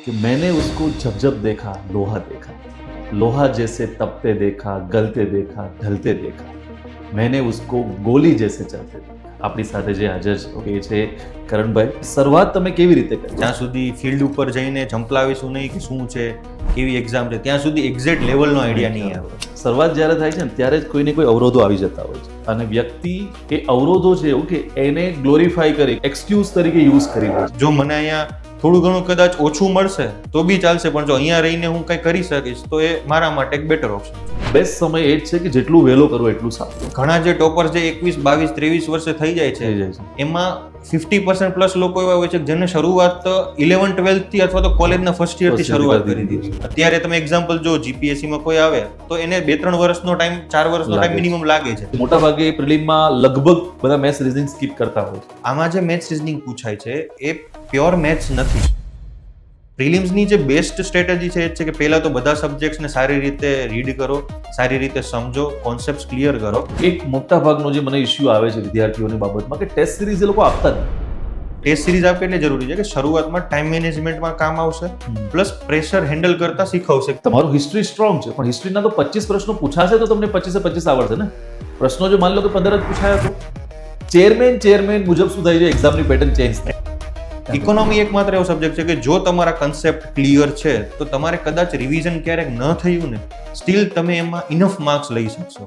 कि मैंने उसको जब जब देखा लोहा देखा, लोहा जैसे तपते देखा, गलते देखा, ढलते देखा, मैंने उसको गोली जैसे ચલતે देखा. આપણી સાથે જે હાજર છે એ છે કરણભાઈ. શરૂઆત તમે કેવી રીતે કરી? જ્યાં સુધી ફિલ્ડ ઉપર જઈને ઝંપલાવીશું નહીં કે શું છે, કેવી એક્ઝામ છે, ત્યાં સુધી એક્ઝેક્ટ લેવલનો આઈડિયા નહીં આવે. શરૂઆત જ્યારે થાય છે ને ત્યારે જ કોઈને કોઈ અવરોધો આવી જતા હોય છે અને વ્યક્તિ એ અવરોધો છે ઓકે એને ગ્લોરીફાઈ કરી એક્સક્યુઝ તરીકે યુઝ કરી લે છે. જો મને અહીંયા થોડું ઘણું કદાચ ઓછું મળશે તો બી ચાલશે, પણ જો અહીંયા રહીને હું કંઈ કરી શકીશ તો એ મારા માટે એક બેટર ઓપ્શન. બેસ્ટ સમય એ જ છે કે જેટલું વહેલો કરવું એટલું સારું. ઘણા જે ટોપર્સ જે 21, 22, 23 વર્ષે થઈ જાય થઈ છે જાય છે. એમાં 50% પ્લસ લોકો એવા હોય છે કે જેને શરૂઆત 11, 12 થી અથવા તો કોલેજના ફર્સ્ટ યર થી શરૂઆત કરી દીધી છે. અત્યારે તમે એક્ઝામ્પલ જો જીપીએસસી માં કોઈ આવે તો એને 2-3 વર્ષનો ટાઈમ, 4 વર્ષનો ટાઈમ મિનિમમ લાગે છે. મોટા ભાગે પ્રિલિમમાં લગભગ બધા મેથ્સ રીઝનિંગ સ્કીપ કરતા હોય છે. આમાં જે મેથ્સ રીઝનિંગ પૂછાય છે એ પ્યોર મેથ્સ નથી. પ્રિલિમ્સની જે બેસ્ટ સ્ટ્રેટેજી છે એ છે કે પહેલા તો બધા સબ્જેક્ટ્સને સારી રીતે રીડ કરો, સારી રીતે સમજો, કોન્સેપ્ટ્સ ક્લિયર કરો. એક મોટા ભાગનો જે મને ઇશ્યુ આવે છે વિદ્યાર્થીઓની બાબતમાં કે ટેસ્ટ સિરીઝ એ લોકો આપતા જ નથી. ટેસ્ટ સિરીઝ આપે એટલે જરૂરી છે કે શરૂઆતમાં ટાઈમ મેનેજમેન્ટમાં કામ આવશે, પ્લસ પ્રેશર હેન્ડલ કરતા શીખવશે. તમારું હિસ્ટ્રી સ્ટ્રોંગ છે પણ હિસ્ટ્રીના તો 25 પ્રશ્નો પૂછાશે તો તમને 25 આવડશે ને. પ્રશ્નો જો માની લો કે 15 જ પૂછાયા તો ચેરમેન મુજબ શું થાય છે, એક્ઝામની પેટર્ન ચેન્જ થાય. ઇકોનોમી એકમાત્ર એવો સબ્જેક્ટ છે કે જો તમારા કન્સેપ્ટ ક્લિયર છે તો તમારે કદાચ રિવિઝન ક્યારેક ન થયું ને સ્ટીલ તમે એમાં ઇનફ માર્ક્સ લઈ શકશો.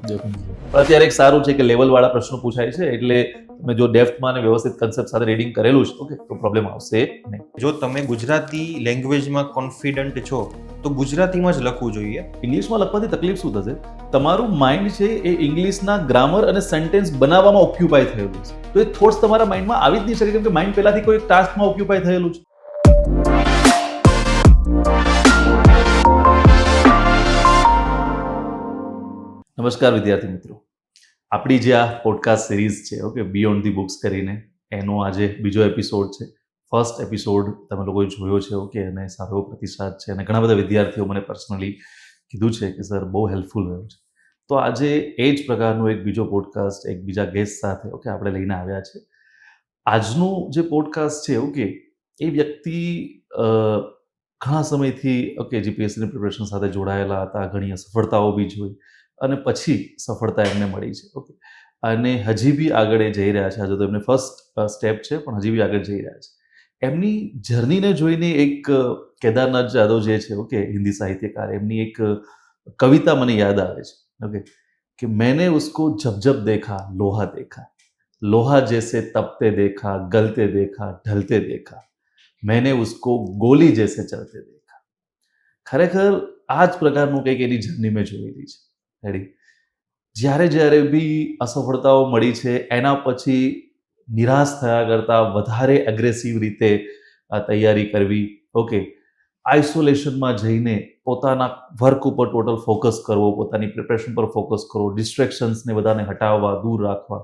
અત્યારે એક સારું છે કે લેવલ વાળા પ્રશ્નો પૂછાય છે એટલે તમે જો ડેપ્થમાં અને વ્યવસ્થિત કન્સેપ્ટ સાથે રીડિંગ કરેલું છે ઓકે તો પ્રોબ્લેમ આવશે નહીં. જો તમે ગુજરાતી લેંગ્વેજમાં કોન્ફિડન્ટ છો તો ગુજરાતીમાં જ લખવું જોઈએ. ઇંગ્લિશમાં લખવાથી તકલીફ શું થશે? તમારું માઇન્ડ છે એ ઇંગ્લિશના ગ્રામર અને સેન્ટેન્સ બનાવવામાં ઓક્યુપાય થયેલું છે તો એ થોટ્સ તમારા માઇન્ડમાં આવી જ નહીં શકે કેમ કે માઇન્ડ પહેલાથી કોઈ ટાસ્કમાં ઓક્યુપાય થયેલું છે. નમસ્કાર વિદ્યાર્થી મિત્રો, આપણી જે આ પોડકાસ્ટ સિરીઝ છે ઓકે બિયોન્ડ ધી બુક્સ કરીને એનો આજે બીજો એપિસોડ છે. ફર્સ્ટ એપિસોડ તમે લોકોએ જોયો છે ઓકે અને સારો એવો પ્રતિસાદ છે અને ઘણા બધા વિદ્યાર્થીઓ મને પર્સનલી કીધું છે કે સર બહુ હેલ્પફુલ રહ્યું છે. તો આજે એ જ પ્રકારનો એક બીજો પોડકાસ્ટ એક બીજા ગેસ્ટ સાથે ઓકે આપણે લઈને આવ્યા છે. આજનું જે પોડકાસ્ટ છે ઓકે એ વ્યક્તિ ઘણા સમયથી ઓકે જીપીએસસીની પ્રિપરેશન સાથે જોડાયેલા હતા, ઘણી સફળતાઓ બી જોઈ અને પછી સફળતા એમને મળી છે ઓકે અને હજી બી આગળ એ જઈ રહ્યા છે. આજે તો એમને ફર્સ્ટ સ્ટેપ છે પણ હજી બી આગળ જઈ રહ્યા છે. એમની જર્નીને જોઈને એક કેદારનાથ જાદવ જે છે ઓકે હિન્દી સાહિત્યકાર, એમની એક કવિતા મને યાદ આવે છે ઓકે કે मैंने उसको जब जब देखा लोहा देखा, लोहा जैसे तपते देखा, गलते देखा, ढलते देखा, मैंने उसको गोली जैसे चलते देखा. ખરેખર આ જ પ્રકારનું કંઈક એની જર્ની મેં જોયેલી છે. રેડી જ્યારે બી અસફળતાઓ મળી છે એના પછી નિરાશ થયા કરતાં વધારે એગ્રેસિવ રીતે આ તૈયારી કરવી ઓકે, આઇસોલેશનમાં જઈને પોતાના વર્ક ઉપર ટોટલ ફોકસ કરવો, પોતાની પ્રિપરેશન પર ફોકસ કરવો, ડિસ્ટ્રેક્શન્સને બધાને હટાવવા, દૂર રાખવા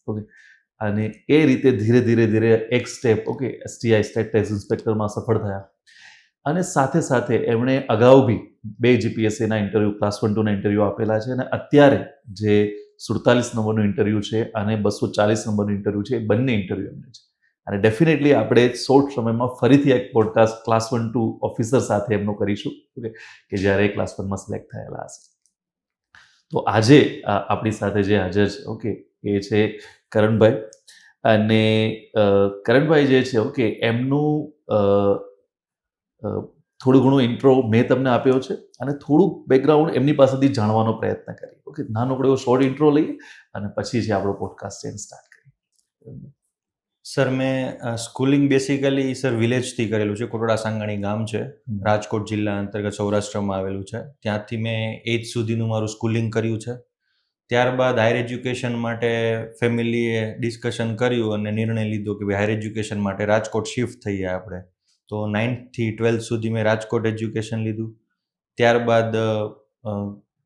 ઓકે અને એ રીતે ધીરે ધીરે એક step okay STI state tax ઇન્સ્પેક્ટરમાં સફળ થયા અને સાથે સાથે એમણે અગાઉ બી 2 જીપીએસસીના ઇન્ટરવ્યૂ ક્લાસ 1-2ના ઇન્ટરવ્યૂ આપેલા છે અને અત્યારે જે 47 નંબરનું ઇન્ટરવ્યૂ છે અને 240 નંબરનું ઇન્ટરવ્યૂ છે એ બંને ઇન્ટરવ્યૂ એમને છે અને ડેફિનેટલી આપણે શોર્ટ સમયમાં ફરીથી એક પોડકાસ્ટ ક્લાસ 1-2 ઓફિસર સાથે એમનો કરીશું ઓકે કે જ્યારે ક્લાસ 1માં સિલેક્ટ થયેલા હશે. તો આજે આપણી સાથે જે હાજર છે ઓકે એ છે કરણભાઈ અને કરણભાઈ જે છે ઓકે એમનું થોડું ઘણું ઇન્ટ્રો મેં તમને આપ્યો છે અને થોડુંક બેકગ્રાઉન્ડ એમની પાસેથી જાણવાનો પ્રયત્ન કરીએ ઓકે. નાનકડો એવો શોર્ટ ઇન્ટ્રો લઈએ અને પછી છે આપણો પોડકાસ્ટ ચેન સ્ટાર્ટ કરીએ. સર મેં સ્કૂલિંગ બેસિકલી સર વિલેજથી કરેલું છે. કોટડા સાંગાણી ગામ છે, રાજકોટ જિલ્લા અંતર્ગત સૌરાષ્ટ્રમાં આવેલું છે. ત્યાંથી મેં 8th સુધીનું મારું સ્કૂલિંગ કર્યું છે. ત્યારબાદ હાયર એજ્યુકેશન માટે ફેમિલીએ ડિસ્કશન કર્યું અને નિર્ણય લીધો કે ભાઈ હાયર એજ્યુકેશન માટે રાજકોટ શિફ્ટ થઈએ આપણે. તો 9th થી 12th સુધી મેં રાજકોટ એજ્યુકેશન લીધું. ત્યારબાદ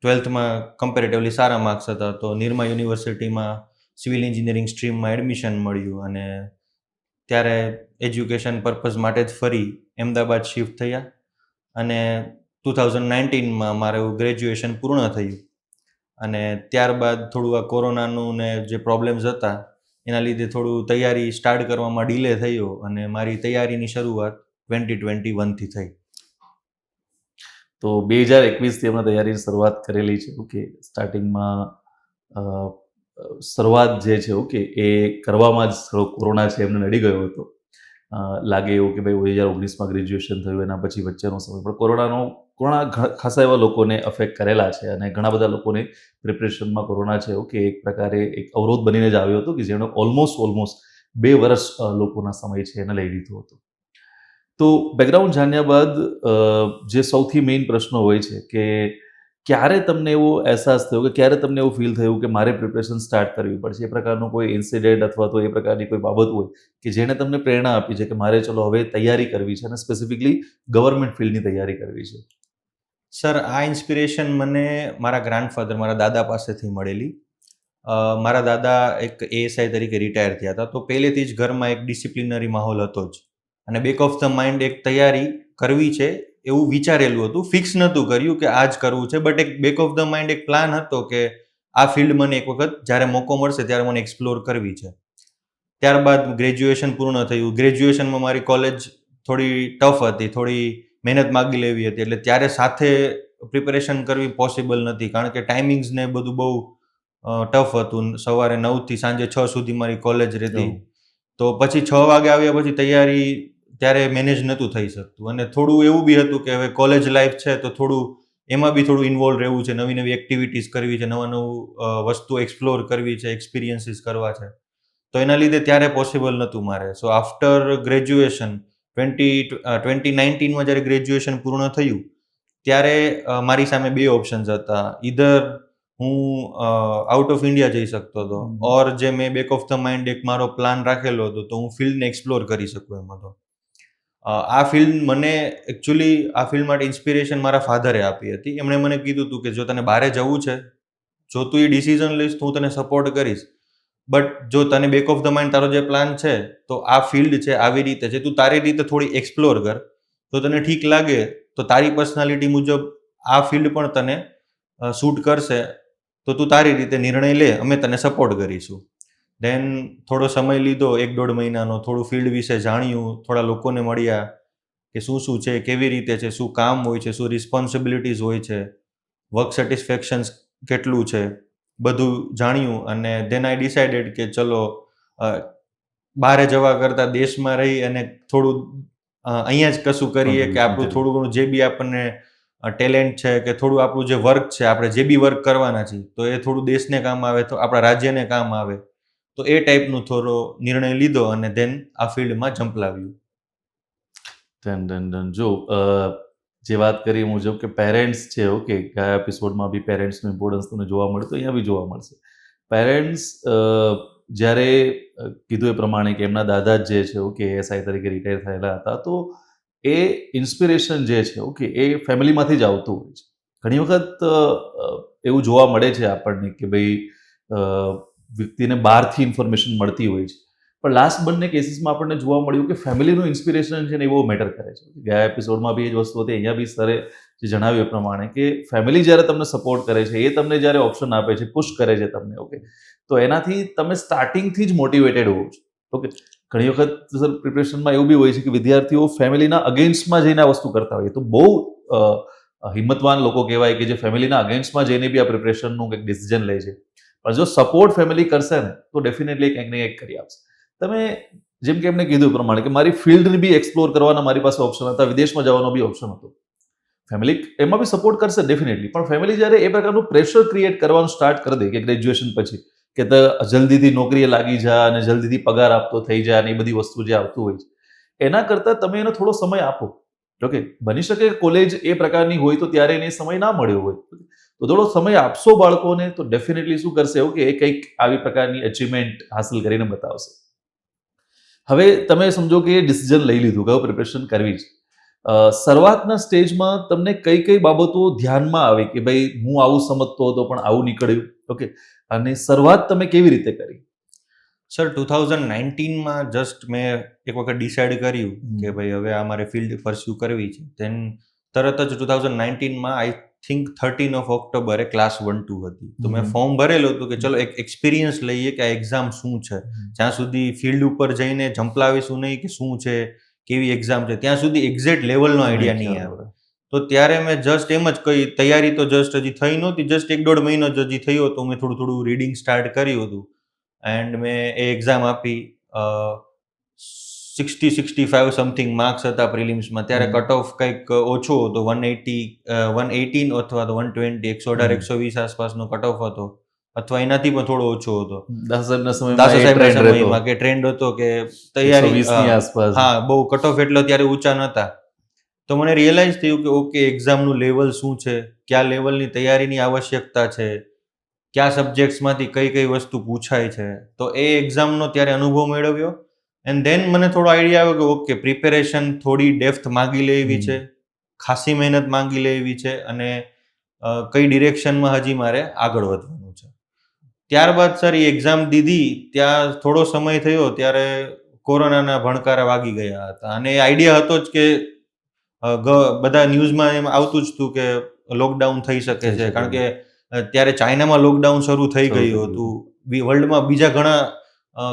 12thમાં કમ્પેરેટિવલી સારા માર્ક્સ હતા તો નિરમા યુનિવર્સિટીમાં સિવિલ એન્જિનિયરિંગ સ્ટ્રીમમાં એડમિશન મળ્યું અને ત્યારે એજ્યુકેશન પર્પઝ માટે જ ફરી અમદાવાદ શિફ્ટ થયા અને 2019માં મારું ગ્રેજ્યુએશન પૂર્ણ થયું અને ત્યારબાદ થોડું આ કોરોનાનું ને જે પ્રોબ્લેમ્સ હતા એના લીધે થોડું તૈયારી સ્ટાર્ટ કરવામાં ડિલે થયો અને મારી તૈયારીની શરૂઆત 2021થી થઈ. તો 2021થી અમે તૈયારીની શરૂઆત કરેલી છે. ઓકે, સ્ટાર્ટિંગમાં શરૂઆત જે છે ઓકે એ કરવામાં જ થોડો કોરોના છે એમને નડી ગયો હતો. લાગે એવું કે ભાઈ 2019માં ગ્રેજ્યુએશન થયું, એના પછી વચ્ચેનો સમય, પણ કોરોના ખાસા એવા લોકોને અફેક્ટ કરેલા છે અને ઘણા બધા લોકોને પ્રિપરેશનમાં કોરોના છે ઓકે એક પ્રકારે એક અવરોધ બનીને જ આવ્યો હતો કે જેનો ઓલમોસ્ટ 2 વર્ષ લોકોના સમય છે એને લઈ લીધો હતો. તો બેકગ્રાઉન્ડ જાણ્યા બાદ જે સૌથી મેઇન પ્રશ્નો હોય છે કે ક્યારે તમને એવો અહેસાસ થયો કે ક્યારે તમને એવું ફીલ થયું કે મારે પ્રિપરેશન સ્ટાર્ટ કરવી પડશે, એ પ્રકારનું કોઈ ઇન્સિડન્ટ અથવા તો એ પ્રકારની કોઈ બાબત હોય કે જેણે તમને પ્રેરણા આપી છે કે મારે ચલો હવે તૈયારી કરવી છે અને સ્પેસિફિકલી ગવર્મેન્ટ ફિલ્ડની તૈયારી કરવી છે? સર, આ ઇન્સ્પિરેશન મને મારા ગ્રાન્ડફાધર, મારા દાદા પાસેથી મળેલી. મારા દાદા એક ASI તરીકે રિટાયર થયા હતા, તો પહેલેથી જ ઘરમાં એક ડિસિપ્લિનરી માહોલ હતો જ, અને બેક ઓફ ધ માઇન્ડ એક તૈયારી કરવી છે એવું વિચારેલું હતું. ફિક્સ નહોતું કર્યું કે આ જ કરવું છે, બટ એક બેક ઓફ ધ માઇન્ડ એક પ્લાન હતો કે આ ફિલ્ડ મને એક વખત જ્યારે મોકો મળશે ત્યારે મને એક્સપ્લોર કરવી છે. ત્યારબાદ ગ્રેજ્યુએશન પૂર્ણ થયું. ગ્રેજ્યુએશનમાં મારી કોલેજ થોડી ટફ હતી, થોડી મહેનત માગી લેવી હતી, એટલે ત્યારે સાથે પ્રિપેરેશન કરવી પોસિબલ નથી, કારણ કે ટાઈમિંગ્સ ને બધું બહુ ટફ હતું. સવારે 9થી સાંજે 6 સુધી મારી કોલેજ રહેતી, તો પછી 6 વાગે આવ્યા પછી તૈયારી ત્યારે મેનેજ નહોતું થઈ શકતું. અને થોડું એવું બી હતું કે હવે કોલેજ લાઈફ છે તો થોડું એમાં બી થોડું ઇન્વોલ્વ રહેવું છે, નવી નવી એક્ટિવિટીઝ કરવી છે, નવું વસ્તુ એક્સપ્લોર કરવી છે, એક્સપિરિયન્સીસ કરવા છે, તો એના લીધે ત્યારે પોસિબલ નહોતું મારે. સો આફ્ટર ગ્રેજ્યુએશન 2019માં જ્યારે ગ્રેજ્યુએશન પૂર્ણ થયું ત્યારે મારી સામે 2 ઓપ્શન્સ હતા. ઈધર હું આઉટ ઓફ ઇન્ડિયા જઈ શકતો હતો, ઓર જે મેં બેક ઓફ ધ માઇન્ડ એક મારો પ્લાન રાખેલો હતો તો હું ફિલ્ડને એક્સપ્લોર કરી શકું એમ હતો. આ ફિલ્ડ મને એકચ્યુઅલી આ ફિલ્ડ માટે ઇન્સ્પિરેશન મારા ફાધરે આપી હતી. એમણે મને કીધું હતું કે જો તને બહારે જવું છે, જો તું એ ડિસિઝન લઈશ તો હું તને સપોર્ટ કરીશ, બટ જો તને બેક ઓફ ધ માઇન્ડ તારો જે પ્લાન છે તો આ ફિલ્ડ છે, આવી રીતે છે, તું તારી રીતે થોડી એક્સપ્લોર કર, તો તને ઠીક લાગે તો તારી પર્સનાલિટી મુજબ આ ફિલ્ડ પણ તને શૂટ કરશે, તો તું તારી રીતે નિર્ણય લે, અમે તને સપોર્ટ કરીશું. દેન થોડો સમય લીધો, 1-1.5 મહિનાનો, થોડું ફિલ્ડ વિશે જાણ્યું, થોડા લોકોને મળ્યા કે શું છે, કેવી રીતે છે, શું કામ હોય છે, શું રિસ્પોન્સિબિલિટીઝ હોય છે, વર્ક સેટિસ્ફેક્શન્સ કેટલું છે, બધું જાણ્યું. અને દેન આઈ ડિસાઇડેડ કે ચલો બહાર જવા કરતાં દેશમાં રહી અને થોડું અહીંયા જ કશું કરીએ, કે આપણું થોડું ઘણું જે બી આપણને ટેલેન્ટ છે કે થોડું આપણું જે વર્ક છે, આપણે જે બી વર્ક કરવાના છીએ તો એ થોડું દેશને કામ આવે, તો આપણા રાજ્યને કામ આવે, તો એ ટાઈપનું થોડો નિર્ણય લીધો અને દેન આ ફિલ્ડમાં ઝંપલાવ્યું. ડન. જો જે વાત કરી મુજબ કે પેરેન્ટ્સ છે ઓકે, ગયા એપિસોડમાં બી પેરેન્ટ્સનું ઇમ્પોર્ટન્સ તમને જોવા મળ્યું, તો અહીંયા બી જોવા મળશે. પેરેન્ટ્સ જ્યારે કીધું એ પ્રમાણે કે એમના દાદા જે છે ઓકે ASI તરીકે રિટાયર થયેલા હતા, તો એ ઇન્સ્પિરેશન જે છે ઓકે એ ફેમિલીમાંથી જ આવતું હોય છે. ઘણી વખત એવું જોવા મળે છે આપણને કે ભાઈ વ્યક્તિને બહારથી ઇન્ફોર્મેશન મળતી હોય છે, પણ લાસ્ટ બંને કેસીસમાં આપણને જોવા મળ્યું કે ફેમિલીનું ઇન્સ્પિરેશન છે ને એ બહુ મેટર કરે છે. ગયા એપિસોડમાં બી એ જ વસ્તુ હતી, અહીંયા બી સરે જે જણાવ્યું એ પ્રમાણે કે ફેમિલી જ્યારે તમને સપોર્ટ કરે છે, એ તમને જ્યારે ઓપ્શન આપે છે, પુશ કરે છે તમને ઓકે, તો એનાથી તમે સ્ટાર્ટિંગથી જ મોટિવેટેડ હોવો છો. ઓકે, ઘણી વખત સર પ્રિપરેશનમાં એવું બી હોય છે કે વિદ્યાર્થીઓ ફેમિલીના અગેન્સ્ટમાં જઈને આ વસ્તુ કરતા હોય, તો બહુ હિંમતવાન લોકો કહેવાય કે જે ફેમિલીના અગેન્સ્ટમાં જઈને બી આ પ્રિપરેશનનું કંઈક ડિસિઝન લે છે. પણ જો સપોર્ટ ફેમિલી કરશે ને તો ડેફિનેટલી કંઈક ને કંઈક કરી આપશે. તમે જેમ કે એમને કીધું પ્રમાણે કે મારી ફિલ્ડને બી એક્સપ્લોર કરવાના મારી પાસે ઓપ્શન હતા, વિદેશમાં જવાનો બી ઓપ્શન હતો. ફેમિલી એમાં બી સપોર્ટ કરશે ડેફિનેટલી, પણ ફેમિલી જ્યારે એ પ્રકારનું પ્રેશર ક્રિએટ કરવાનું સ્ટાર્ટ કરી દે કે ગ્રેજ્યુએશન પછી કે જલ્દીથી નોકરીએ લાગી જા અને જલ્દીથી પગાર આપતો થઈ જાય અને એ બધી વસ્તુ જે આવતું હોય છે, એના કરતાં તમે એને થોડો સમય આપો. ઓકે, બની શકે કોલેજ એ પ્રકારની હોય તો ત્યારે એને સમય ના મળ્યો હોય, તો થોડો સમય આપશો બાળકોને તો ડેફિનેટલી શું કરશે એવું કે એ કંઈક આવી પ્રકારની અચીવમેન્ટ હાંસલ કરીને બતાવશે. હવે તમે સમજો કે એ ડિસિઝન લઈ લીધું કે પ્રિપરેશન કરવી છે, શરૂઆતના સ્ટેજમાં તમને કઈ કઈ બાબતો ધ્યાનમાં આવે કે ભાઈ હું આવું સમજતો હતો પણ આવું નીકળ્યું, ઓકે, અને શરૂઆત તમે કેવી રીતે કરી? સર, 2019માં જસ્ટ મેં એક વખત ડિસાઇડ કર્યું કે ભાઈ હવે આ મારે ફિલ્ડ પરસ્યુ કરવી છે. દેન તરત જ 2019માં આઈ થિંક 13 ઓફ ઓક્ટોબરે ક્લાસ 1-2 હતી, તો મેં ફોર્મ ભરેલું હતું કે ચલો એક એક્સપિરિયન્સ લઈએ કે આ એક્ઝામ શું છે, જ્યાં સુધી ફિલ્ડ ઉપર જઈને ઝંપલાવીશું નહીં કે શું છે, કેવી એક્ઝામ છે, ત્યાં સુધી એક્ઝેક્ટ લેવલનો આઈડિયા નહીં આવે. તો ત્યારે મેં જસ્ટ એમ જ કહી, તૈયારી તો જસ્ટ હજી થઈ નહોતી, જસ્ટ 1-1.5 મહિનો જ હજી થયો હતો, મેં થોડું થોડું રીડિંગ સ્ટાર્ટ કર્યું હતું એન્ડ મેં એ એક્ઝામ આપી. 60-65 સમથિંગ માર્ક્સ હતા પ્રિલિમ્સમાં. ત્યારે કટ ઓફ કંઈક ઓછો હતો, 118 અથવા તો 120, 118-120 આસપાસનો કટ ઓફ હતો, અથવા એનાથી પણ થોડો ઓછો હતો. દાસસાહેબના દાસો સાહેબના સમયમાં સમયમાં કે ટ્રેન્ડ હતો કે તૈયારી 120 ની આસપાસ. હા, બહુ કટ ઓફ એટલો ત્યારે ઊંચા નહોતા. તો મને રિયલાઇઝ થયું કે ઓકે, એક્ઝામનું લેવલ શું છે, કયા લેવલની તૈયારીની આવશ્યકતા છે, કયા સબ્જેક્ટ્સમાંથી કઈ કઈ વસ્તુ પૂછાય છે. તો એ એક્ઝામનો ત્યારે અનુભવ મેળવ્યો એન્ડ ધેન મને થોડો આઈડિયા આવ્યો કે ઓકે, પ્રિપેરેશન થોડી ડેપ્થ માંગી લે એવી છે, ખાસી મહેનત માંગી લે એવી છે, અને કઈ ડિરેક્શનમાં હજી મારે આગળ વધવાનું છે. ત્યારબાદ સર એ એક્ઝામ દીધી, ત્યાં થોડો સમય થયો ત્યારે કોરોનાના ભણકારા વાગી ગયા હતા, અને આઈડિયા હતો જ કે બધા ન્યૂઝમાં એમ આવતું જ હતું કે લોકડાઉન થઈ શકે છે, કારણ કે ત્યારે ચાઇનામાં લોકડાઉન શરૂ થઈ ગયું હતું, વર્લ્ડમાં બીજા ઘણા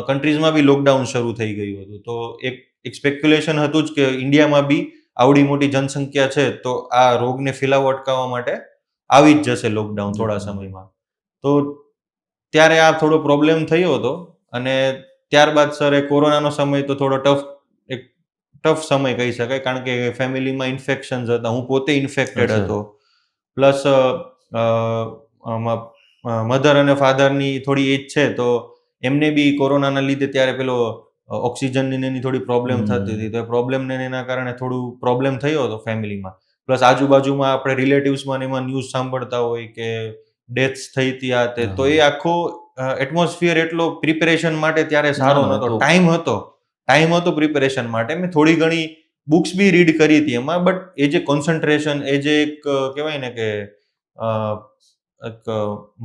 કન્ટ્રીઝમાં બી લોકડાઉન શરૂ થઈ ગયું હતું. તો એક સ્પેક્યુલેશન હતું જ કે ઇન્ડિયામાં બી આવડી મોટી જનસંખ્યા છે તો આ રોગને ફેલાવો અટકાવવા માટે આવી જ જશે લોકડાઉન થોડા સમયમાં. તો ત્યારે આ થોડો પ્રોબ્લેમ થયો હતો, અને ત્યારબાદ સર એ કોરોનાનો સમય તો થોડો ટફ સમય કહી શકાય, કારણ કે ફેમિલીમાં ઇન્ફેક્શન્સ હતા, હું પોતે ઇન્ફેક્ટેડ હતો, પ્લસ મધર અને ફાધરની થોડી એજ છે, તો એમને બી કોરોનાના લીધે ત્યારે પેલો ઓક્સિજનની એની થોડી પ્રોબ્લેમ થતી હતી, તો એ પ્રોબ્લેમને એના કારણે થોડું પ્રોબ્લેમ થયો હતો ફેમિલીમાં. પ્લસ આજુબાજુમાં આપણે રિલેટિવ્સમાં એમાં ન્યૂઝ સાંભળતા હોય કે ડેથ્સ થઈ હતી આ તે, તો એ આખો એટમોસ્ફિયર એટલો પ્રિપેરેશન માટે ત્યારે સારો નહોતો. ટાઈમ હતો પ્રિપેરેશન માટે. મેં થોડી ઘણી બુક્સ બી રીડ કરી હતી એમાં, બટ એ જે કોન્સન્ટ્રેશન, એ જે એક કહેવાય ને કે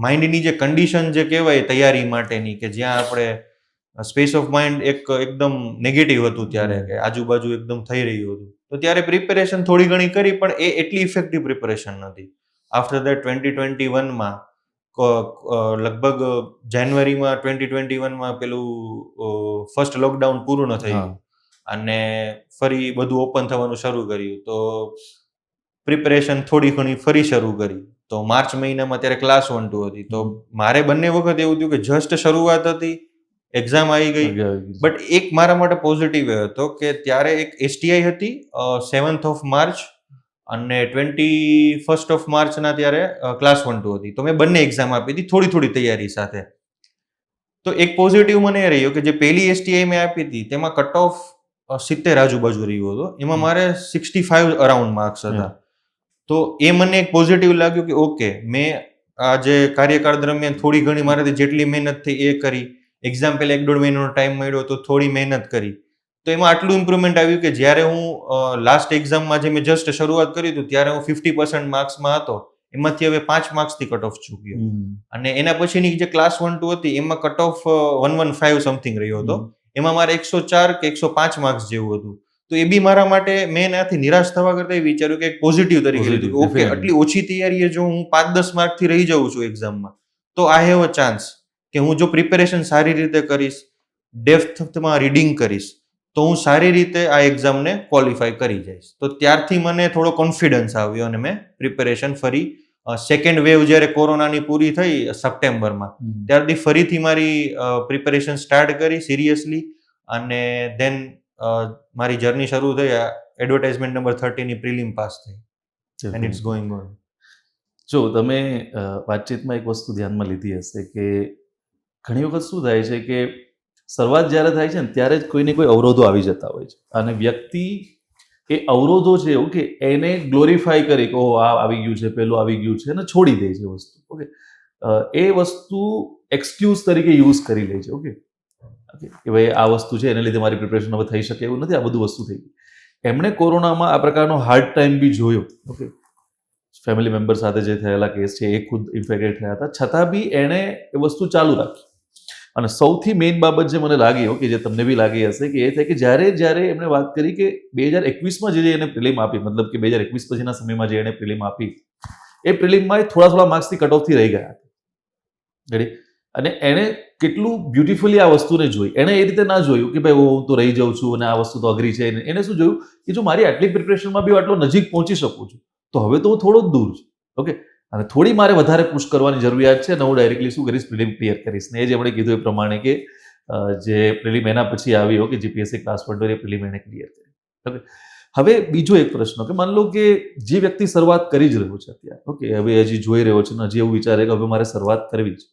માઇન્ડની જે કન્ડિશન જે કહેવાય તૈયારી માટેની, કે જ્યાં આપણે સ્પેસ ઓફ માઇન્ડ એકદમ નેગેટિવ હતું ત્યારે, કે આજુબાજુ એકદમ થઈ રહ્યું હતું, તો ત્યારે પ્રિપેરેશન થોડી ઘણી કરી, પણ એ એટલી ઇફેક્ટિવ પ્રિપેરેશન નથી. આફ્ટર દેટ 2021માં લગભગ જાન્યુઆરીમાં 2021માં પેલું ફર્સ્ટ લોકડાઉન પૂર્ણ થયું અને ફરી બધું ઓપન થવાનું શરૂ કર્યું, તો પ્રિપેરેશન થોડી ઘણી ફરી શરૂ કરી. તો માર્ચ મહિનામાં ત્યારે ક્લાસ 1-2 હતી, તો મારે બંને વખત એવું થયું કે જસ્ટ શરૂઆત હતી, એક્ઝામ આવી ગઈ, બટ એક મારા માટે પોઝિટિવ એ હતો કે ત્યારે એક STI હતી 7th of March અને 21st of Marchના ત્યારે ક્લાસ 1-2 હતી, તો મેં બંને એક્ઝામ આપી હતી થોડી તૈયારી સાથે. તો એક પોઝિટિવ મને એ રહ્યો કે જે પહેલી STI મેં આપી હતી તેમાં કટ ઓફ 70 આજુબાજુ રહ્યો હતો, એમાં મારે 65 અરાઉન્ડ માર્ક્સ હતા. તો એ મને એક પોઝિટિવ લાગ્યું કે ઓકે, મેં આ જે કાર્યકાળ દરમિયાન થોડી ઘણી મારાથી જેટલી મહેનત થઈ એ કરી, એક્ઝામ પહેલા 1-1.5 મહિનાનો ટાઈમ મળ્યો તો થોડી મહેનત કરી, તો એમાં આટલું ઇમ્પ્રુવમેન્ટ આવ્યું કે જ્યારે હું લાસ્ટ એક્ઝામમાં જે મેં જસ્ટ શરૂઆત કરી હતી ત્યારે હું 50% માર્ક્સમાં હતો, એમાંથી હવે 5 માર્ક્સથી કટ ઓફ ચૂક્યો, અને એના પછીની જે ક્લાસ 1-2 હતી એમાં કટ ઓફ 115 સમથિંગ રહ્યો હતો, એમાં મારે 104 કે 105 માર્ક્સ જેવું હતું. તો એ બી મારા માટે, મેં એનાથી નિરાશ થવા કરતા એ વિચાર્યું કે એક પોઝિટિવ તરીકે લીધું કે ઓકે, આટલી ઓછી તૈયારીએ જો હું 5-10 માર્કથી રહી જાઉં છું એક્ઝામમાં, તો આઈ હેવ અ ચાન્સ કે હું જો પ્રિપેરેશન સારી રીતે કરીશ, ડેપ્થમાં રીડિંગ કરીશ, તો હું સારી રીતે આ એક્ઝામને ક્વોલિફાય કરી જઈશ. તો ત્યારથી મને થોડો કોન્ફિડન્સ આવ્યો અને મેં પ્રિપેરેશન ફરી સેકન્ડ વેવ જ્યારે કોરોનાની પૂરી થઈ સપ્ટેમ્બરમાં, ત્યારથી ફરીથી મારી પ્રિપેરેશન સ્ટાર્ટ કરી સિરિયસલી, અને ધેન મારી જર્ની શરૂ થઈ. એડવર્ટાઇઝમેન્ટ નંબર 30 ની પ્રિલિમ પાસ થઈ એન્ડ ઇટ્સ ગોઈંગ ઓન. જો તમે વાતચીતમાં એક વસ્તુ ધ્યાનમાં લીધી હશે કે ઘણી વખત શું થાય છે કે શરૂઆત જ્યારે થાય છે ને ત્યારે જ કોઈને કોઈ અવરોધો આવી જતા હોય છે, અને વ્યક્તિ એ અવરોધો છે એવું કે એને ગ્લોરીફાય કરી કે આ આવી ગયું છે, પેલું આવી ગયું છે, અને છોડી દે છે વસ્તુ. ઓકે, એ વસ્તુ એક્સક્યુઝ તરીકે યુઝ કરી લે છે. ઓકે, કે ભાઈ આ વસ્તુ છે એને લીધે મારી પ્રિપેરેશન હવે થઈ શકે એવું નથી, આ બધું વસ્તુ થઈ ગઈ. એમણે કોરોનામાં આ પ્રકારનો હાર્ડ ટાઈમ બી જોયો. ઓકે, ફેમિલી મેમ્બર સાથે જે થયેલા કેસ છે એ ખુદ ઇન્ફેક્ટેડ થયા હતા, છતાં બી એણે એ વસ્તુ ચાલુ રાખી. અને સૌથી મેઇન બાબત જે મને લાગી, કે જે તમને બી લાગી હશે, કે એ થાય કે જ્યારે એમણે વાત કરી કે 2021માં જે એને પ્રિલિમ આપી, મતલબ કે 2021 પછીના સમયમાં જે એને પ્રિલિમ આપી, એ પ્રિલિમમાં થોડા માર્ક્સથી કટ ઓફથી રહી ગયા હતા. અને એણે કેટલું બ્યુટિફુલી આ વસ્તુને જોઈ. એણે એ રીતે ના જોયું કે ભાઈ હું તો રહી જાઉં છું અને આ વસ્તુ તો અઘરી છે. એને શું જોયું કે જો મારી આટલી પ્રિપરેશનમાં બી આટલો નજીક પહોંચી શકું છું તો હવે તો હું થોડો જ દૂર છું. ઓકે, અને થોડી મારે વધારે પુશ કરવાની જરૂરિયાત છે અને હું ડાયરેક્ટલી શું કરીશ, પ્રિલિમ ક્લિયર કરીશ. ને એ જે આપણે કીધું એ પ્રમાણે કે જે પ્રિલિમ એના પછી આવી, ઓકે, જીપીએસસી ક્લાસ 1 એ પ્રિલિમ એને ક્લિયર કરી. ઓકે, હવે બીજો એક પ્રશ્ન કે માન લો કે જે વ્યક્તિ શરૂઆત કરી જ રહ્યો છે અત્યારે, ઓકે, હવે હજી જોઈ રહ્યો છે ને હજી એવું વિચારે કે હવે મારે શરૂઆત કરવી છે.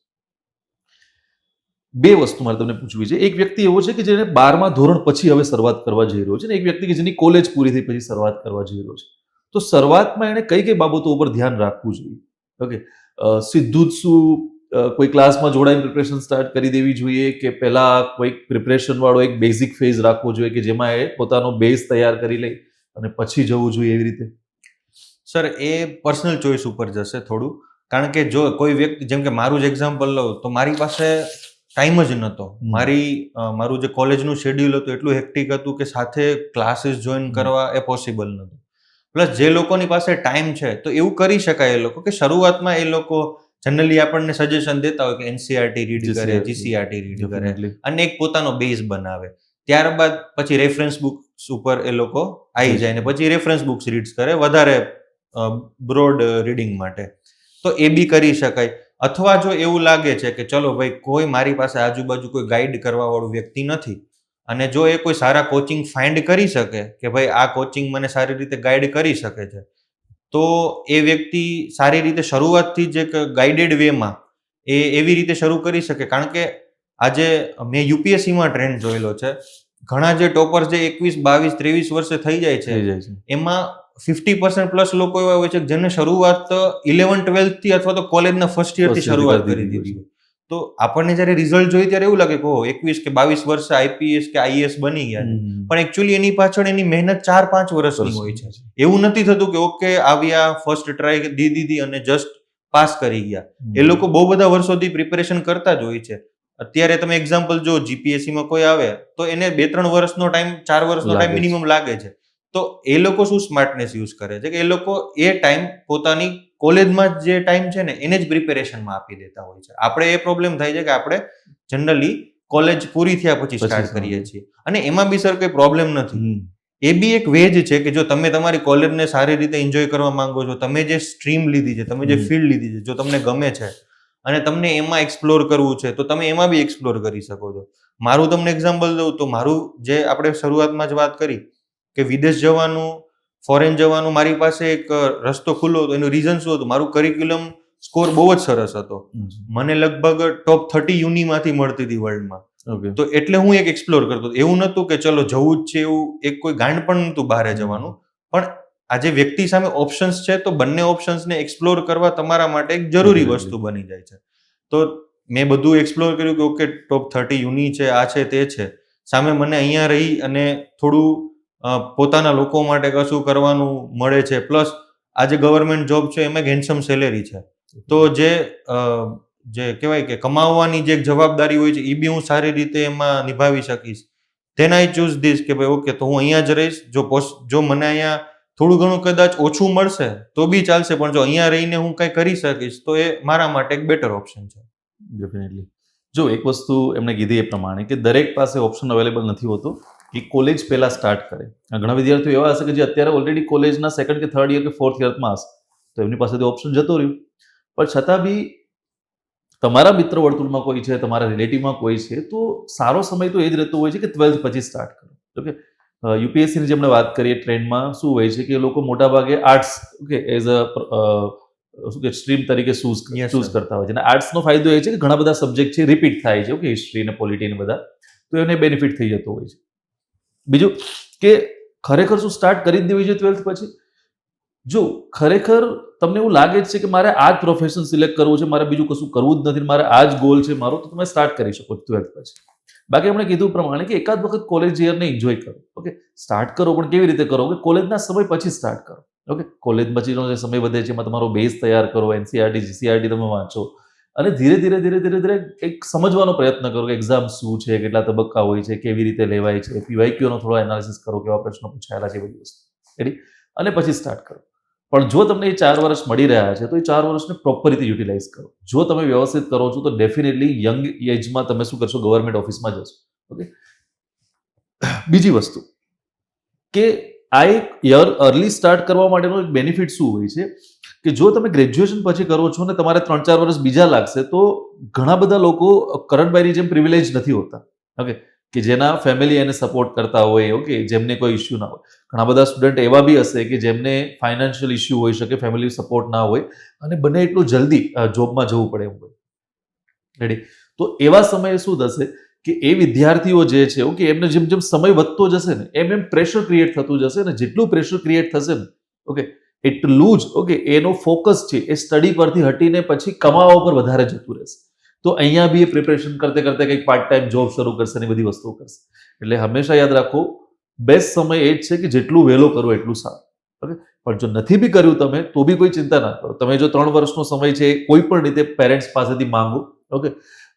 બે વસ્તુ મારે તમને પૂછવી છે. એક વ્યક્તિ એવો છે કે જેને 12મા ધોરણ પછી હવે શરૂઆત કરવા જઈ રહ્યો છે, ને એક વ્યક્તિ કે જેની કોલેજ પૂરી થઈ પછી શરૂઆત કરવા જઈ રહ્યો છે. તો શરૂઆતમાં એને કઈ કઈ બાબતો ઉપર ધ્યાન રાખવું જોઈએ? ઓકે, સીધું જ શું કોઈ ક્લાસમાં જોડાઈને પ્રિપરેશન સ્ટાર્ટ કરી દેવી જોઈએ કે પહેલા કોઈ પ્રિપરેશન વાળો એક બેઝિક ફેઝ રાખવો જોઈએ કે જેમાં એ પોતાનો બેઝ તૈયાર કરી લે અને પછી જવું જોઈએ, એવી રીતે? સર, એ પર્સનલ ચોઇસ ઉપર જશે થોડું. કારણ કે જો કોઈ વ્યક્તિ, જેમ કે મારું જ એક્ઝામ્પલ લઉં તો મારી પાસે ટાઈમ જ નહોતો. મારું જે કોલેજનું શેડ્યુલ હતું એટલું હેક્ટિક હતું કે સાથે ક્લાસીસ જોઈન કરવા એ પોસિબલ નહોતું. પ્લસ જે લોકોની પાસે ટાઈમ છે તો એવું કરી શકાય એ લોકો કે શરૂઆતમાં એ લોકો જનરલી આપણને સજેશન દેતા હોય કે એનસીઆરટી રીડ કરે, જીસીઆરટી રીડ કરે અને એક પોતાનો બેઝ બનાવે. ત્યારબાદ પછી રેફરન્સ બુક્સ ઉપર એ લોકો આવી જાય ને પછી રેફરન્સ બુક્સ રીડ્સ કરે વધારે બ્રોડ રીડિંગ માટે. તો એ બી કરી શકાય. અથવા જો એવું લાગે છે કે ચલો ભાઈ, કોઈ મારી પાસે આજુબાજુ કોઈ ગાઈડ કરવા વાળું વ્યક્તિ નથી અને જો એ કોઈ સારા કોચિંગ ફાઇન્ડ કરી શકે કે ભાઈ આ કોચિંગ મને સારી રીતે ગાઈડ કરી શકે છે, તો એ વ્યક્તિ સારી રીતે શરૂઆતથી જ એક ગાઈડેડ વેમાં એવી રીતે શરૂ કરી શકે. કારણ કે આજે મેં યુપીએસસીમાં ટ્રેન્ડ જોયેલો છે. ઘણા જે ટોપર્સ જે 21, 22, 23 વર્ષે થઈ જાય છે એમાં 50% પ્લસ લોકો એવા હોય છે જેને શરૂઆત 11-12 થી અથવા તો કોલેજના ફર્સ્ટ યરથી શરૂઆત કરી દીધી. તો આપણને જ્યારે રિઝલ્ટ જોઈએ ત્યારે એવું લાગે કે 21 કે 22 વર્ષે આઈપીએસ કે આઈએએસ બની ગયા છે, પણ એકચ્યુઅલી એની પાછળ એની મહેનત 4-5 વર્ષની હોય છે. એવું નથી થતું કે ઓકે આવ્યા, ફર્સ્ટ ટ્રાય દી દીધી અને જસ્ટ પાસ કરી ગયા. એ લોકો બહુ બધા વર્ષોથી પ્રિપેરેશન કરતા જ હોય છે. અત્યારે તમે એક્ઝામ્પલ જો જીપીએસસીમાં કોઈ આવે તો એને 2-3 વર્ષનો ટાઈમ, 4 વર્ષનો ટાઈમ મિનિમમ લાગે છે. તો એ લોકો શું સ્માર્ટનેસ યુઝ કરે છે કે એ લોકો એ ટાઈમ પોતાની કોલેજમાં જે ટાઈમ છે ને એને જ પ્રિપેરેશનમાં આપી દેતા હોય છે. આપણે એ પ્રોબ્લેમ થાય છે કે આપણે જનરલી કોલેજ પૂરી થયા પછી સ્ટાર્ટ કરીએ છીએ અને એમાં બી સર કોઈ પ્રોબ્લેમ નથી. એ બી એક વે જ છે કે જો તમે તમારી કોલેજને સારી રીતે એન્જોય કરવા માંગો છો, તમે જે સ્ટ્રીમ લીધી છે, તમે જે ફિલ્ડ લીધી છે, જો તમને ગમે છે અને તમને એમાં એક્સપ્લોર કરવું છે તો તમે એમાં બી એક્સપ્લોર કરી શકો છો. મારું તમને એક્ઝામ્પલ દઉં તો મારું જે આપણે શરૂઆતમાં જ વાત કરી કે વિદેશ જવાનું, ફોરેન જવાનું મારી પાસે એક રસ્તો ખુલ્લો હતો. એનું રીઝન શું હતું? મારું કરિક્યુલમ સ્કોર બહુ જ સરસ હતો. મને લગભગ ટોપ 30 યુનિમાંથી મળતી હતી વર્લ્ડમાં. તો એટલે હું એક એક્સપ્લોર કરતો. એવું નહોતું કે ચલો જવું જ છે, એવું એક કોઈ ગાંડ પણ નહોતું બહાર જવાનું. પણ આજે વ્યક્તિ સામે ઓપ્શન્સ છે તો બંને ઓપ્શન્સને એક્સપ્લોર કરવા તમારા માટે એક જરૂરી વસ્તુ બની જાય છે. તો મેં બધું એક્સપ્લોર કર્યું કે ઓકે ટોપ 30 યુનિ છે, આ છે, તે છે. સામે મને અહીંયા રહી અને થોડું પોતાના લોકો માટે કશું કરવાનું મળે છે. પ્લસ આજે ગવર્મેન્ટ જોબ છે એમાં હેન્ડસમ સેલેરી છે. તો જે કહેવાય કે કમાવવાની જે જવાબદારી હોય છે એ બી હું સારી રીતે એમાં નિભાવી શકીશ. ધેન આઈ ચૂઝ ધીસ કે ભાઈ ઓકે તો હું અહીંયા જ રહીશ. જો મને અહીંયા થોડું ઘણું કદાચ ઓછું મળશે તો બી ચાલશે, પણ જો અહીંયા રહીને હું કંઈ કરી શકીશ તો એ મારા માટે એક બેટર ઓપ્શન છે. ડેફિનેટલી. જો એક વસ્તુ એમણે કીધી એ પ્રમાણે કે દરેક પાસે ઓપ્શન અવેલેબલ નથી હોતો કે કોલેજ પહેલાં સ્ટાર્ટ કરે. ઘણા વિદ્યાર્થીઓ એવા હશે કે જે અત્યારે ઓલરેડી કોલેજના 2nd કે 3rd યર કે 4th યરમાં હશે, તો એમની પાસેથી ઓપ્શન જતો રહ્યું. પણ છતાં બી તમારા મિત્ર વર્તુળમાં કોઈ છે, તમારા રિલેટિવમાં કોઈ છે, તો સારો સમય તો એ જ રહેતો હોય છે કે 12th પછી સ્ટાર્ટ કરો. ઓકે, યુપીએસસીની જે આપણે વાત કરીએ ટ્રેન્ડમાં શું હોય છે કે એ લોકો મોટાભાગે આર્ટ્સ, ઓકે, એઝ અ શું કે સ્ટ્રીમ તરીકે ચૂઝ કરતા હોય છે. અને આર્ટ્સનો ફાયદો એ છે કે ઘણા બધા સબ્જેક્ટ છે રિપીટ થાય છે, ઓકે, હિસ્ટ્રી અને પોલિટી ને બધા, તો એને બેનિફિટ થઈ જતો હોય છે. બીજું કે ખરેખર શું સ્ટાર્ટ કરી જ દેવી જોઈએ 12th પછી? જો ખરેખર તમને એવું લાગે છે કે મારે આ જ પ્રોફેશન સિલેક્ટ કરવું છે, મારે બીજું કશું કરવું જ નથી, મારે આ જ ગોલ છે મારો, તો તમે સ્ટાર્ટ કરી શકો 12th પછી. બાકી આપણે કીધું પ્રમાણે કે એકાદ વખત કોલેજ યરને એન્જોય કરો. ઓકે, સ્ટાર્ટ કરો પણ કેવી રીતે કરો? કે કોલેજના સમય પછી સ્ટાર્ટ કરો. ઓકે, કોલેજ પછીનો જે સમય વધે છે એમાં તમારો બેઝ તૈયાર કરો, એનસીઆરટી, જીસીઆરટી તમે વાંચો અને ધીરે ધીરે એક સમજવાનો પ્રયત્ન કરો કે એક્ઝામ શું છે, કેટલા તબક્કા હોય છે, કેવી રીતે લેવાય છે, પીવાયક્યુનો થોડો એનાલિસિસ કરો, કેવા પ્રશ્નો પૂછાયેલા છે, બધી વસ્તુ અને પછી સ્ટાર્ટ કરો. પણ જો તમને એ 4 વર્ષ મળી રહ્યા છે તો એ 4 વર્ષને પ્રોપર રીતે યુટિલાઇઝ કરો. જો તમે વ્યવસ્થિત કરો છો તો ડેફિનેટલી યંગ એજમાં તમે શું કરશો? ગવર્મેન્ટ ઓફિસમાં જશો. ઓકે, બીજી વસ્તુ કે આ એક યર અર્લી સ્ટાર્ટ કરવા માટેનો એક બેનિફિટ શું હોય છે કે જો તમે ગ્રેજ્યુએશન પછી કરો છો ને તમારે 3-4 વર્ષ બીજા લાગશે તો ઘણા બધા લોકો કરણભાઈની જેમ પ્રિવિલેજ નથી હોતા, ઓકે, કે જેના ફેમિલી એને સપોર્ટ કરતા હોય, ઓકે, જેમને કોઈ ઇસ્યુ ના હોય. ઘણા બધા સ્ટુડન્ટ એવા બી હશે કે જેમને ફાઇનાન્શિયલ ઇસ્યુ હોઈ શકે, ફેમિલી સપોર્ટ ના હોય અને બને એટલું જલ્દી જોબમાં જવું પડે એમ હોય. રેડી? તો એવા સમયે શું થશે કે એ વિદ્યાર્થીઓ જે છે, ઓકે, એમને જેમ જેમ સમય વધતો જશે ને એમ એમ પ્રેશર ક્રિએટ થતું જશે ને જેટલું પ્રેશર ક્રિએટ થશે ને, ઓકે, એટલું જ, ઓકે, એનો ફોકસ છે એ સ્ટડી પરથી હટીને પછી કમાવા ઉપર વધારે જતું રહેશે. તો અહીંયા બી એ પ્રિપરેશન કરતે કરતે કંઈક પાર્ટ ટાઈમ જોબ શરૂ કરશે ને બધી વસ્તુઓ કરશે. એટલે હંમેશા યાદ રાખો, બેસ્ટ સમય એ જ છે કે જેટલું વહેલો કરો એટલું સારું. ઓકે, પણ જો નથી બી કર્યું તમે તો બી કોઈ ચિંતા ના કરો. તમે જો 3 વર્ષનો સમય છે એ કોઈ પણ રીતે પેરેન્ટ્સ પાસેથી માંગો, ઓકે,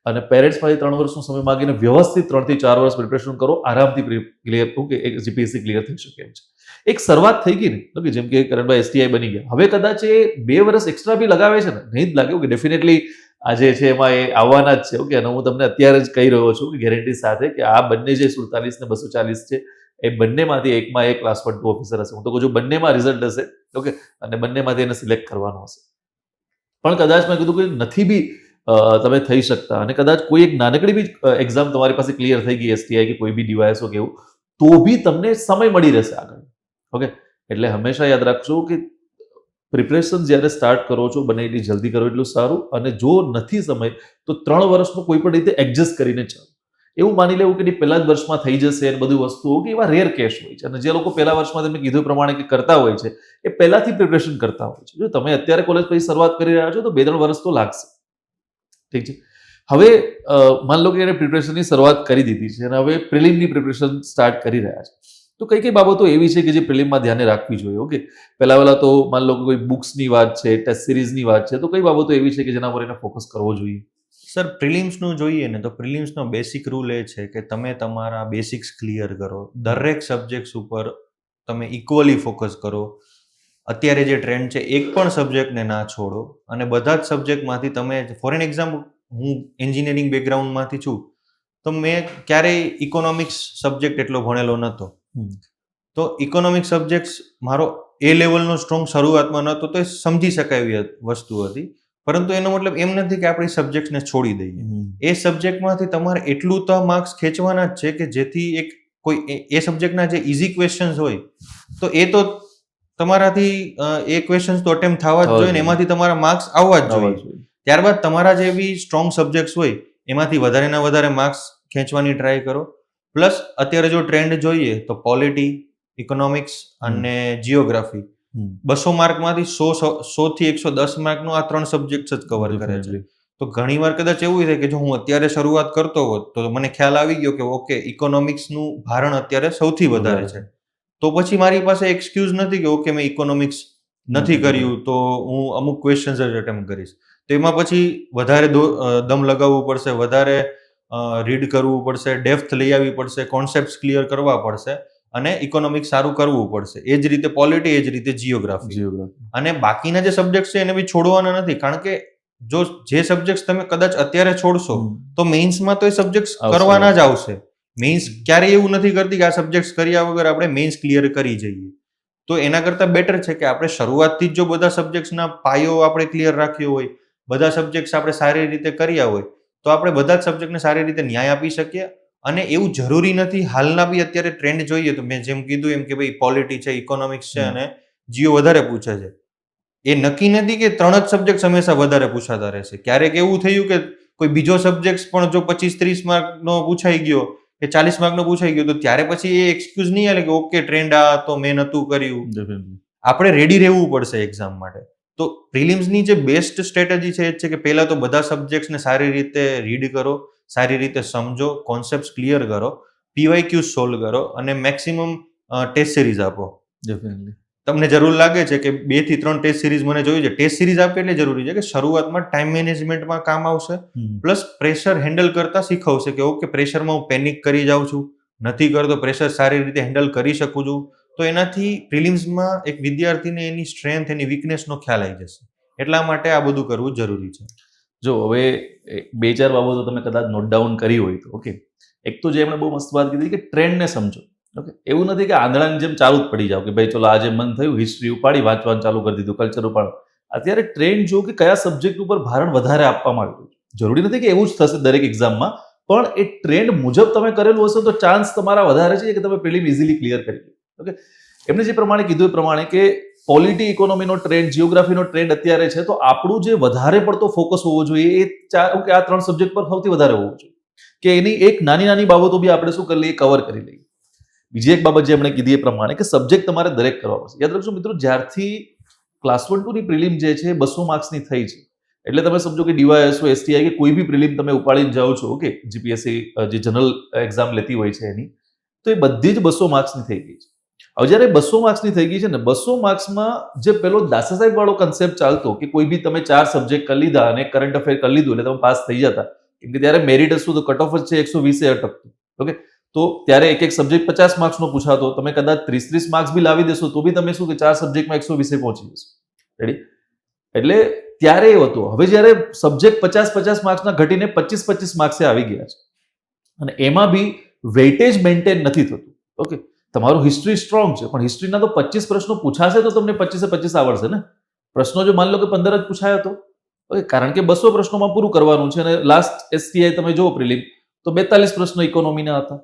અને પેરેન્ટ્સ પાસે 3 વર્ષનો સમય માંગીને વ્યવસ્થિત 3 થી 4 વર્ષ પ્રિપરેશન કરો, આરામથી ક્લિયર, ઓકે, જીપીએસસી ક્લિયર થઈ શકે એમ છે. એક શરૂઆત થઈ ગઈ ને, ઓકે, જેમ કે કરણભાઈ એસટીઆઈ બની ગયા, હવે કદાચ એ 2 વર્ષ એક્સ્ટ્રા બી લગાવે છે ને, નહીં જ લાગે, ઓકે, ડેફિનેટલી આ જે છે એમાં એ આવવાના જ છે, ઓકે, અને હું તમને અત્યારે જ કહી રહ્યો છું કે ગેરંટી સાથે કે આ બંને જે 47 ને 240 છે એ બંનેમાંથી એકમાં એક ક્લાસ 1-2 ઓફિસર હશે. હું તો કહું છું બંનેમાં રિઝલ્ટ હશે, ઓકે, અને બંનેમાંથી એને સિલેક્ટ કરવાનો હશે. પણ કદાચ મેં કીધું કે નથી બી તમે થઈ શકતા અને કદાચ કોઈ એક નાનકડી બી એક્ઝામ તમારી પાસે ક્લિયર થઈ ગઈ, એસટીઆઈ કે કોઈ બી ડીવાયએસઓ કે એવું, તો બી તમને સમય મળી રહેશે આગળ, ઓકે. એટલે હંમેશા યાદ રાખજો કે પ્રિપરેશન જ્યારે સ્ટાર્ટ કરો છો બને એટલી જલ્દી કરો એટલું સારું, અને જો નથી સમય તો 3 વર્ષનો કોઈ પણ રીતે એડજસ્ટ કરીને ચાલો. એવું માની લેવું કે પહેલા જ વર્ષમાં થઈ જશે અને બધી વસ્તુઓ, કે એવા રેર કેસ હોય છે, અને જે લોકો પહેલા વર્ષમાં તમે કીધું પ્રમાણે કે કરતા હોય છે એ પહેલાથી પ્રિપરેશન કરતા હોય છે. જો તમે અત્યારે કોલેજ પછી શરૂઆત કરી રહ્યા છો તો 2-3 વર્ષ તો લાગશે, ઠીક છે. હવે માન લો કે એને પ્રિપરેશનની શરૂઆત કરી દીધી છે અને હવે પ્રિલિમની પ્રિપરેશન સ્ટાર્ટ કરી રહ્યા છે, તો કઈ કઈ બાબતો એવી છે કે જે પ્રિલિમમાં ધ્યાને રાખવી જોઈએ, ઓકે. પહેલા તો માન લો કે કોઈ બુક્સની વાત છે, ટેસ્ટ સિરીઝની વાત છે, તો કઈ બાબતો એવી છે કે જેના પર એને ફોકસ કરવો જોઈએ? સર, પ્રિલિમ્સનું જોઈએ ને તો પ્રિલિમ્સનો બેસિક રૂલ એ છે કે તમે તમારા બેસિક્સ ક્લિયર કરો, દરેક સબ્જેક્ટ્સ ઉપર તમે ઇક્વલી ફોકસ કરો. અત્યારે જે ટ્રેન્ડ છે એક પણ સબ્જેક્ટને ના છોડો, અને બધા જ સબ્જેક્ટમાંથી તમે, ફોર એન એક્ઝામ્પલ, હું એન્જિનિયરિંગ બેકગ્રાઉન્ડમાંથી છું તો મેં ક્યારેય ઇકોનોમિક્સ સબ્જેક્ટ એટલો ભણેલો નહોતો. તો ઇકોનોમિક્સ સબ્જેક્ટ્સ મારો એ લેવલનો સ્ટ્રોંગ શરૂઆતમાં નહોતો, તો એ સમજી શકાય એવી વસ્તુ હતી. પરંતુ એનો મતલબ એમ નથી કે આપણે સબ્જેક્ટ્સને છોડી દઈએ. એ સબ્જેક્ટમાંથી તમારે એટલું તો માર્ક્સ ખેંચવાના જ છે કે જેથી એક કોઈ એ સબ્જેક્ટના જે ઇઝી ક્વેશ્ચન્સ હોય તો એ તો તમારાથી એ ક્વેશ્ચન્સ તો અટેમ્પ્ટ થવા જ જોઈએ ને, એમાંથી તમારા માર્ક્સ આવવા જ જોઈએ. ત્યારબાદ તમારા જે બી સ્ટ્રોંગ સબ્જેક્ટ્સ હોય એમાંથી વધારેના વધારે માર્ક્સ ખેંચવાની ટ્રાય કરો. પ્લસ અત્યારે જો ટ્રેન્ડ જોઈએ તો પોલિટી, ઇકોનોમિક્સ અને જીઓગ્રાફી 200 માર્કમાંથી 100 થી 110 માર્કનો આ 3 સબ્જેક્ટ જ કવર કરે છે. તો ઘણીવાર કદાચ એવું થાય કે જો હું અત્યારે શરૂઆત કરતો હોત તો મને ખ્યાલ આવી ગયો કે ઓકે, ઇકોનોમિક્સનું ભારણ અત્યારે સૌથી વધારે છે, તો પછી મારી પાસે એક્સક્યુઝ નથી કે ઓકે, મેં ઇકોનોમિક્સ નથી કર્યું તો હું અમુક ક્વેશ્ચન્સ જ અટેમ્પ્ટ કરીશ. તો એમાં પછી વધારે દમ લગાવવું પડશે, વધારે રીડ કરવું પડશે, ડેપ્થ લઈ આવવી પડશે, કોન્સેપ્ટ્સ ક્લિયર કરવા પડશે અને ઇકોનોમિક્સ સારું કરવું પડશે. એ જ રીતે પોલિટી, એ જ રીતે જીઓગ્રાફી. અને બાકીના જે સબ્જેક્ટ છે એને બી છોડવાના નથી, કારણ કે જો જે સબ્જેક્ટ તમે કદાચ અત્યારે છોડશો તો મેઇન્સમાં તો એ સબ્જેક્ટ કરવાના જ આવશે. મેઇન્સ ક્યારેય એવું નથી કરતી કે આ સબ્જેક્ટ કર્યા વગર આપણે મેઇન્સ ક્લિયર કરી જઈએ. તો એના કરતાં બેટર છે કે આપણે શરૂઆતથી જ જો બધા સબ્જેક્ટ્સના પાયો આપણે ક્લિયર રાખ્યો હોય, બધા સબ્જેક્ટ્સ આપણે સારી રીતે કર્યા હોય, તો આપણે બધા જ સબ્જેક્ટને સારી રીતે ન્યાય આપી શકીએ. અને એવું જરૂરી નથી, હાલના બી અત્યારે ટ્રેન્ડ જોઈએ તો મેં જેમ કીધું એમ કે ભાઈ પોલિટી છે, ઇકોનોમિક્સ છે અને જીઓ વધારે પૂછે છે. એ નક્કી નથી કે 3 જ સબ્જેક્ટ હંમેશા વધારે પૂછાતા રહેશે. ક્યારેક એવું થયું કે કોઈ બીજો સબ્જેક્ટ પણ જો 25-30 માર્કનો પૂછાઈ ગયો કે 40 માર્કનો પૂછાઈ ગયો તો ત્યારે પછી એ એક્સક્યુઝ નહીં આવે કે ઓકે, ટ્રેન્ડ આ તો મેં નહોતું કર્યું. આપણે રેડી રહેવું પડશે એક્ઝામ માટે. તો પ્રિલિમ્સની જે બેસ્ટ સ્ટ્રેટેજી છે એ છે કે પહેલા તો બધા સબ્જેક્ટ્સને સારી રીતે રીડ કરો, સારી રીતે સમજો, કોન્સેપ્ટ્સ ક્લિયર કરો, પીવાયક્યુઝ સોલ્વ કરો અને મેક્સિમમ ટેસ્ટ સિરીઝ આપો. ડેફિનેટલી તમને જરૂર લાગે છે કે 2 થી 3 ટેસ્ટ સિરીઝ મને જોઈએ છે, ટેસ્ટ સિરીઝ આપવી એટલે જરૂરી છે કે શરૂઆતમાં ટાઈમ મેનેજમેન્ટમાં કામ આવશે, પ્લસ પ્રેશર હેન્ડલ કરતા શીખવશે કે ઓકે, પ્રેશરમાં હું પેનિક કરી જાઉં છું, નથી કરતો, પ્રેશર સારી રીતે હેન્ડલ કરી શકું છું. તો એનાથી પ્રિલિમ્સમાં એક વિદ્યાર્થીને એની સ્ટ્રેન્થ, એની વીકનેસનો ખ્યાલ આવી જશે. એટલા માટે આ બધું કરવું જરૂરી છે. જો હવે 2-4 બાબતો તમે કદાચ નોટ ડાઉન કરી હોય તો, ઓકે, એક તો જે એમણે બહુ મસ્ત વાત કીધી કે ટ્રેન્ડને સમજો, ઓકે, એવું નથી કે આંધળાની જેમ ચાલુ જ પડી જાવ કે ભાઈ ચલો આજે મન થયું હિસ્ટ્રી ઉપાડી વાંચવાનું ચાલુ કરી દીધું, કલ્ચર ઉપાડો. અત્યારે ટ્રેન્ડ જો કે કયા સબ્જેક્ટ ઉપર ભારણ વધારે આપવામાં આવ્યું છે. જરૂરી નથી કે એવું જ થશે દરેક એક્ઝામમાં, પણ એ ટ્રેન્ડ મુજબ તમે કરેલું હશે તો ચાન્સ તમારા વધારે છે કે તમે પ્રિલિમ ઇઝીલી ક્લિયર કરી લો. ઓકે, એમને જે પ્રમાણે કીધું એ પ્રમાણે કે પોલિટી ઇકોનોમીનો ટ્રેન્ડ, જીઓગ્રાફીનો ટ્રેન્ડ અત્યારે છે, તો આપણું જે વધારે પડતો ફોકસ હોવો જોઈએ એ આ 3 સબ્જેક્ટ પર સૌથી વધારે હોવો જોઈએ કે એની એક નાની નાની બાબતો બી આપણે શું કરી લઈએ, કવર કરી લઈએ. બીજી એક બાબત જે એમણે કીધી એ પ્રમાણે કે સબ્જેક્ટ તમારે દરેક કરવા પડશે. યાદ રાખજો મિત્રો, જ્યારથી ક્લાસ 1 2 ની પ્રિલિમ જે છે 200 માર્ક્સની થઈ છે, એટલે તમે સમજો કે ડીવાયએસઓ, એસટીઆઈ કે કોઈ બી પ્રિલિમ તમે ઉપાડીને જાઓ છો, ઓકે, જીપીએસસી જે જનરલ એક્ઝામ લેતી હોય છે એની, તો એ બધી જ 200 માર્ક્સની થઈ ગઈ છે. હવે જ્યારે 200 માર્ક્સની થઈ ગઈ છે ને, 200 માર્ક્સમાં જે પેલો દાસા સાહેબ વાળો કન્સેપ્ટ ચાલતો કે કોઈ બી તમે 4 સબ્જેક્ટ કરી લીધા અને કરંટ અફેર કરી લીધું એટલે તમે પાસ થઈ જતા, કેમ કે ત્યારે મેરિટ હતું તો કટ ઓફ જ છે 120 અટકતું. ઓકે, તો ત્યારે એક સબ્જેક્ટ 50 માર્ક્સનો પૂછાતો, તમે કદાચ 30 માર્ક્સ બી લાવી દેશો તો બી તમે શું કે 4 સબ્જેક્ટમાં 120 પહોંચી જશો. રેડી? એટલે ત્યારે એ હતું. હવે જ્યારે સબ્જેક્ટ 50 માર્ક્સના ઘટીને 25 માર્ક્સે આવી ગયા છે અને એમાં બી વેઇટેજ મેન્ટેન નથી થતું. ઓકે, તમારું હિસ્ટ્રી સ્ટ્રોંગ છે, પણ હિસ્ટ્રીના તો 25 પ્રશ્નો પૂછાશે તો તમને 25 આવડશે ને. પ્રશ્નો જો માની લો કે 15 જ પૂછાયો તો, ઓકે, કારણ કે 200 પ્રશ્નોમાં પૂરું કરવાનું છે અને લાસ્ટ એસટીઆઈ તમે જુઓ પ્રિલિમ તો 42 પ્રશ્નો ઇકોનોમીના હતા.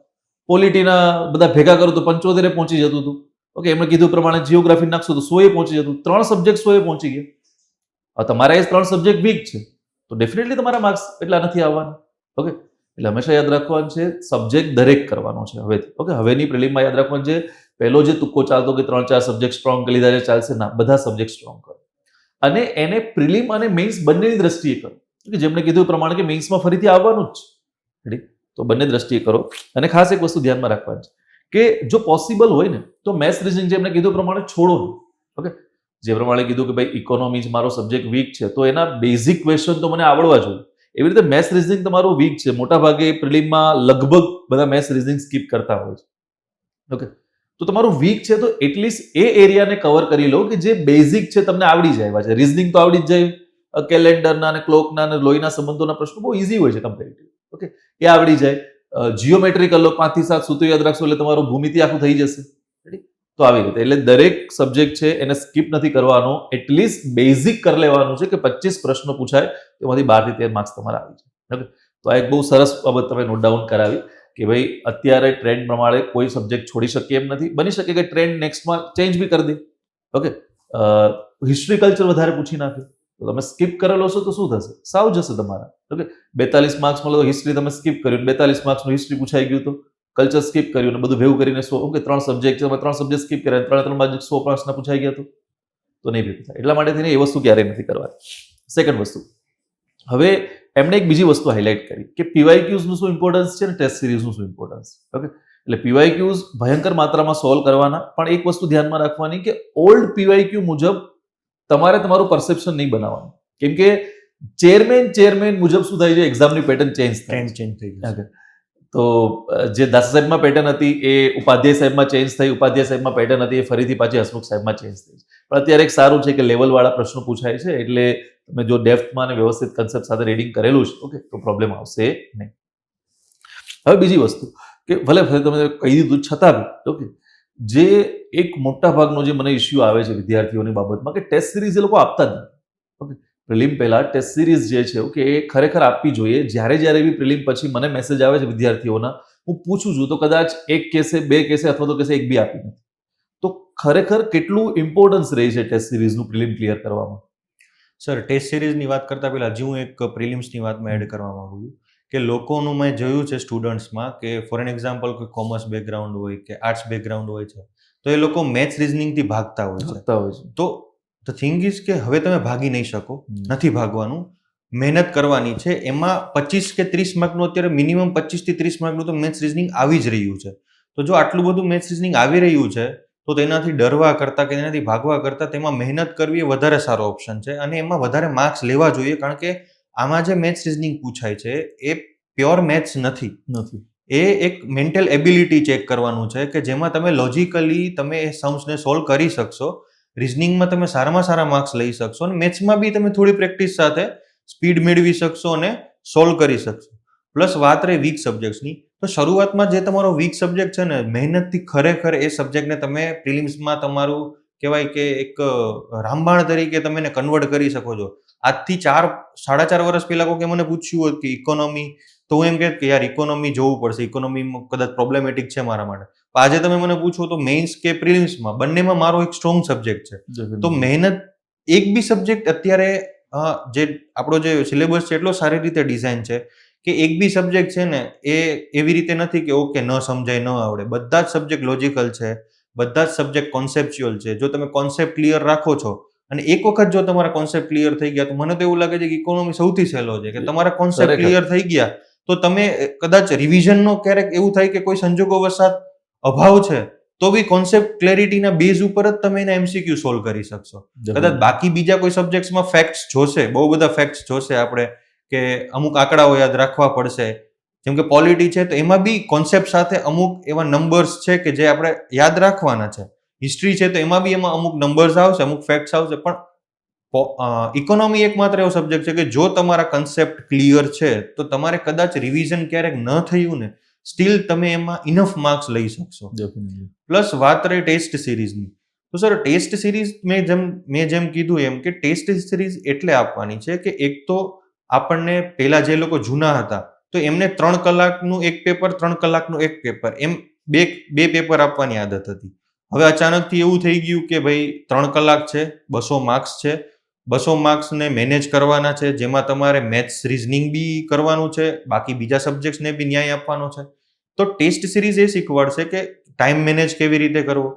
પોલિટીના બધા ભેગા કરો તો 75 પહોંચી જતું હતું. ઓકે, એમણે કીધું પ્રમાણે જીઓગ્રાફી નાખશો તો 100 પહોંચી જતું. 3 સબ્જેક્ટ 100 પહોંચી ગયા. હવે તમારા એ 3 સબ્જેક્ટ વીક છે તો ડેફિનેટલી તમારા માર્ક્સ એટલા નથી આવવાના. ઓકે, એટલે હંમેશા યાદ રાખવાનું છે સબ્જેક્ટ દરેક કરવાનો છે હવેથી. ઓકે, હવેની પ્રિલિમમાં યાદ રાખવાનું છે, પહેલો જે તુક્કો ચાલતો કે 3-4 સબ્જેક્ટ સ્ટ્રોંગ કરી લીધા ચાલશે ના, બધા સબ્જેક્ટ સ્ટ્રોંગ કરો અને એને પ્રિલિમ અને મેઇન્સ બંનેની દ્રષ્ટિએ કરો. જેમણે કીધું એ પ્રમાણે કે મેઇન્સમાં ફરીથી આવવાનું જ છે, તો બંને દ્રષ્ટિએ કરો. અને ખાસ એક વસ્તુ ધ્યાનમાં રાખવાની છે કે જો પોસિબલ હોય ને તો મેથ્સ રીઝનિંગ જેમણે કીધું પ્રમાણે છોડો. ઓકે, જે પ્રમાણે કીધું કે ભાઈ ઇકોનોમી મારો સબ્જેક્ટ વીક છે તો એના બેઝિક ક્વેશ્ચન તો મને આવડવા જોઈએ. એવી રીતે મેથ્સ રીઝનિંગ તમારું વીક છે, મોટા ભાગે પ્રિલિમમાં લગભગ બધા મેથ્સ રીઝનિંગ સ્કીપ કરતા હોય છે. ઓકે, તો તમારું વીક છે તો એટલીસ્ટ એ એરિયાને કવર કરી લો કે જે બેઝિક છે તમને આવડી જાય છે. રીઝનિંગ તો આવડી જ જાય, કેલેન્ડરના અને ક્લોકના અને લોહીના સંબંધોના પ્રશ્નો બહુ ઇઝી હોય છે કમ્પેરેટિવ. ઓકે, એ આવડી જાય. જીઓમેટ્રી કરી લો 5 થી 7 સૂત્રો યાદ રાખશો એટલે તમારું ભૂમિતિ આખું થઈ જશે. તો આવી રીતે એટલે દરેક સબ્જેક્ટ છે એને સ્કીપ નથી કરવાનો, એટલીસ્ટ બેઝિક કરી લેવાનું છે કે 25 પ્રશ્નો પૂછાય તેમાંથી 12 થી 13 માર્ક્સ તમારા આવી જાય. ઓકે, તો આ એક બહુ સરસ બાબત તમે નોટ ડાઉન કરાવી કે ભાઈ અત્યારે ટ્રેન્ડ પ્રમાણે કોઈ સબ્જેક્ટ છોડી શકે એમ નથી. બની શકે કે ટ્રેન્ડ નેક્સ્ટમાં ચેન્જ બી કરી દે. ઓકે, હિસ્ટ્રી કલ્ચર વધારે પૂછી નાખે તો તમે સ્કીપ કરેલો છો તો શું થશે, સાવ જશે તમારા. ઓકે, 42 માર્ક્સ મળે તો હિસ્ટ્રી તમે સ્કીપ કર્યું, 42 માર્ક્સનું હિસ્ટ્રી પૂછાઈ ગયું તો કલ્ચર સ્કીપ કર્યું અને બધું ભેગું કરીને 100. ઓકે, 3 સબ્જેક્ટ છે, 3 સબ્જેક્ટ સ્કીપ કર્યા, 3 બાજુ 100 પ્રશ્ન પૂછાઈ ગયા તો નહીં ભેગું થાય. એટલા માટે થઈને એ વસ્તુ ક્યારેય નથી કરવાની. સેકન્ડ વસ્તુ, હવે એમણે એક બીજી વસ્તુ હાઇલાઇટ કરી કે પીવાયક્યુઝનું શું ઇમ્પોર્ટન્સ છે અને ટેસ્ટ સિરીઝનું શું ઇમ્પોર્ટન્સ. ઓકે, એટલે પીવાયક્યુઝ ભયંકર માત્રામાં સોલ્વ કરવાના, પણ એક વસ્તુ ધ્યાનમાં રાખવાની કે ઓલ્ડ પીવાયક્યુ મુજબ તમારે તમારું પરસેપ્શન નહીં બનાવવાનું, કેમ કે ચેરમેન મુજબ શું થાય છે, એક્ઝામની પેટર્ન ચેન્જ ટ્રેન્ડ ચેન્જ થઈ ગયું. તો જે દાસ સાહેબમાં પેટર્ન હતી એ ઉપાધ્યાય સાહેબમાં ચેન્જ થઈ, ઉપાધ્યાય સાહેબમાં પેટર્ન હતી એ ફરીથી પાછી હસમુખ સાહેબમાં ચેન્જ થઈ. પણ અત્યારે એક સારું છે કે લેવલવાળા પ્રશ્નો પૂછાય છે, એટલે તમે જો ડેપ્થમાં અને વ્યવસ્થિત કન્સેપ્ટ સાથે રીડિંગ કરેલું છે, ઓકે, તો પ્રોબ્લેમ આવશે નહીં. હવે બીજી વસ્તુ કે ભલે તમે કહી દીધું છતાં બી, ઓકે, જે એક મોટા ભાગનો જે મને ઇસ્યુ આવે છે વિદ્યાર્થીઓની બાબતમાં કે ટેસ્ટ સિરીઝ એ લોકો આપતા જ નથી. ઓકે, પ્રિલિમ પહેલા ટેસ્ટ સિરીઝ જે છે ઓકે એ ખરેખર આપવી જોઈએ. જ્યારે બી પ્રિલિમ પછી મને મેસેજ આવે છે વિદ્યાર્થીઓના, હું પૂછું છું તો કદાચ એક કેસે, 2 કેસે અથવા તો કેસે એક બી આપી નથી. તો ખરેખર કેટલું ઇમ્પોર્ટન્સ રહે છે ટેસ્ટ સિરીઝનું પ્રિલિમ ક્લિયર કરવામાં? સર, ટેસ્ટ સિરીઝની વાત કરતા પહેલા હજી હું એક પ્રિલિમ્સની વાતમાં એડ કરવા માંગુ છું કે લોકોનું મેં જોયું છે સ્ટુડન્ટ્સમાં કે ફોર એન એક્ઝામ્પલ કોઈ કોમર્સ બેકગ્રાઉન્ડ હોય કે આર્ટ્સ બેકગ્રાઉન્ડ હોય છે તો એ લોકો મેથ્સ રિઝનિંગથી ભાગતા હોય છે. તો ધ થિંગ ઇઝ કે હવે તમે ભાગી નહીં શકો, નથી ભાગવાનું, મહેનત કરવાની છે. એમાં 25 કે 30 માર્કનું અત્યારે મિનિમમ 25 થી 30 માર્કનું તો મેથ્સ રિઝનિંગ આવી જ રહ્યું છે. તો જો આટલું બધું મેથ્સ રિઝનિંગ આવી રહ્યું છે તો તેનાથી ડરવા કરતાં કે તેનાથી ભાગવા કરતાં તેમાં મહેનત કરવી એ વધારે સારો ઓપ્શન છે અને એમાં વધારે માર્ક્સ લેવા જોઈએ, કારણ કે આમાં જે મેથ્સ રિઝનિંગ પૂછાય છે એ પ્યોર મેથ્સ નથી. એ એક મેન્ટલ એબિલિટી ચેક કરવાનું છે કે જેમાં તમે લોજિકલી તમે એ સમ્સને સોલ્વ કરી શકશો, રિઝનિંગમાં તમે સારામાં સારા માર્ક્સ લઈ શકશો અને મેથ્સમાં બી તમે થોડી પ્રેક્ટિસ સાથે સ્પીડ મેળવી શકશો અને સોલ્વ કરી શકશો. પ્લસ વાત રહી વીક સબ્જેક્ટ્સની, તો શરૂઆતમાં જે તમારો વીક સબ્જેક્ટ છે ને, મહેનતથી ખરેખર એ સબ્જેક્ટને તમે પ્રિલિમ્સમાં તમારું કહેવાય કે એક રામબાણ તરીકે તમે એને કન્વર્ટ કરી શકો છો. આજથી 4-4.5 વર્ષ પહેલા કોકે મને પૂછ્યું હોત કે ઇકોનોમી, તો હું એમ કહેત કે યાર ઇકોનોમી જોવું પડશે, ઇકોનોમીમાં કદાચ પ્રોબ્લેમેટિક છે મારા માટે. આજે તમે મને પૂછો તો મેઇન્સ કે પ્રિલિમ્સમાં બંનેમાં મારો એક સ્ટ્રોંગ સબ્જેક્ટ છે. તો મહેનત, એક બી સબ્જેક્ટ અત્યારે જે આપણો જે સિલેબસ છે એટલો સારી રીતે ડિઝાઇન છે કે એક બી સબ્જેક્ટ છે ને એ એવી રીતે નથી કે ઓકે ન સમજાય, ન આવડે. બધા જ સબ્જેક્ટ લોજિકલ છે, બધા જ સબ્જેક્ટ કોન્સેપ્ચ્યુઅલ છે. જો તમે કોન્સેપ્ટ ક્લિયર રાખો છો અને એક વખત જો તમારા કોન્સેપ્ટ ક્લિયર થઈ ગયા, તો મને તો એવું લાગે છે કે ઇકોનોમી સૌથી સહેલો છે કે તમારા કોન્સેપ્ટ ક્લિયર થઈ ગયા તો તમે કદાચ રિવિઝનનો ક્યારેક એવું થાય કે કોઈ સંજોગોવશાત અભાવ છે તો બી કોન્સેપ્ટ ક્લેરિટીના બેઝ ઉપર જ તમે એના MCQ સોલ્વ કરી શકશો. કદાચ બાકી બીજા કોઈ સબ્જેક્ટ્સમાં ફેક્ટ્સ જોશે, બહુ બધા ફેક્ટ્સ જોશે આપણે, કે અમુક આંકડાઓ યાદ રાખવા પડશે. જેમ કે પોલિટી છે તો એમાં બી કોન્સેપ્ટ સાથે અમુક એવા નંબર્સ છે કે જે આપણે યાદ રાખવાના છે. હિસ્ટ્રી છે તો એમાં બી એમાં અમુક નંબર્સ આવશે, અમુક ફેક્ટ્સ આવશે. પણ ઇકોનોમી એકમાત્ર એવો સબ્જેક્ટ છે કે જો તમારા કન્સેપ્ટ ક્લિયર છે તો તમારે કદાચ રિવિઝન ક્યારેક ન થયું ને, સ્ટીલ તમે એમાં ઇનફ માર્ક્સ લઈ શકશો. પ્લસ વાત રહી ટેસ્ટ સિરીઝની, તો સર ટેસ્ટ સિરીઝ મેં જેમ કીધું એમ કે ટેસ્ટ સિરીઝ એટલે આપવાની છે કે એક તો આપણને પહેલા જે લોકો જૂના હતા તો એમને 3 કલાકનું એક પેપર, 3 કલાકનું એક પેપર, એમ બે પેપર આપવાની આદત હતી. હવે અચાનકથી એવું થઈ ગયું કે ભાઈ 3 કલાક છે, 200 માર્ક્સ છે, 200 માર્ક્સને મેનેજ કરવાના છે, જેમાં તમારે મેથ્સ, રિઝનિંગ બી કરવાનું છે, બાકી બીજા સબ્જેક્ટ્સને બી ન્યાય આપવાનો છે. તો ટેસ્ટ સિરીઝ એ શીખવાડશે કે ટાઈમ મેનેજ કેવી રીતે કરવો.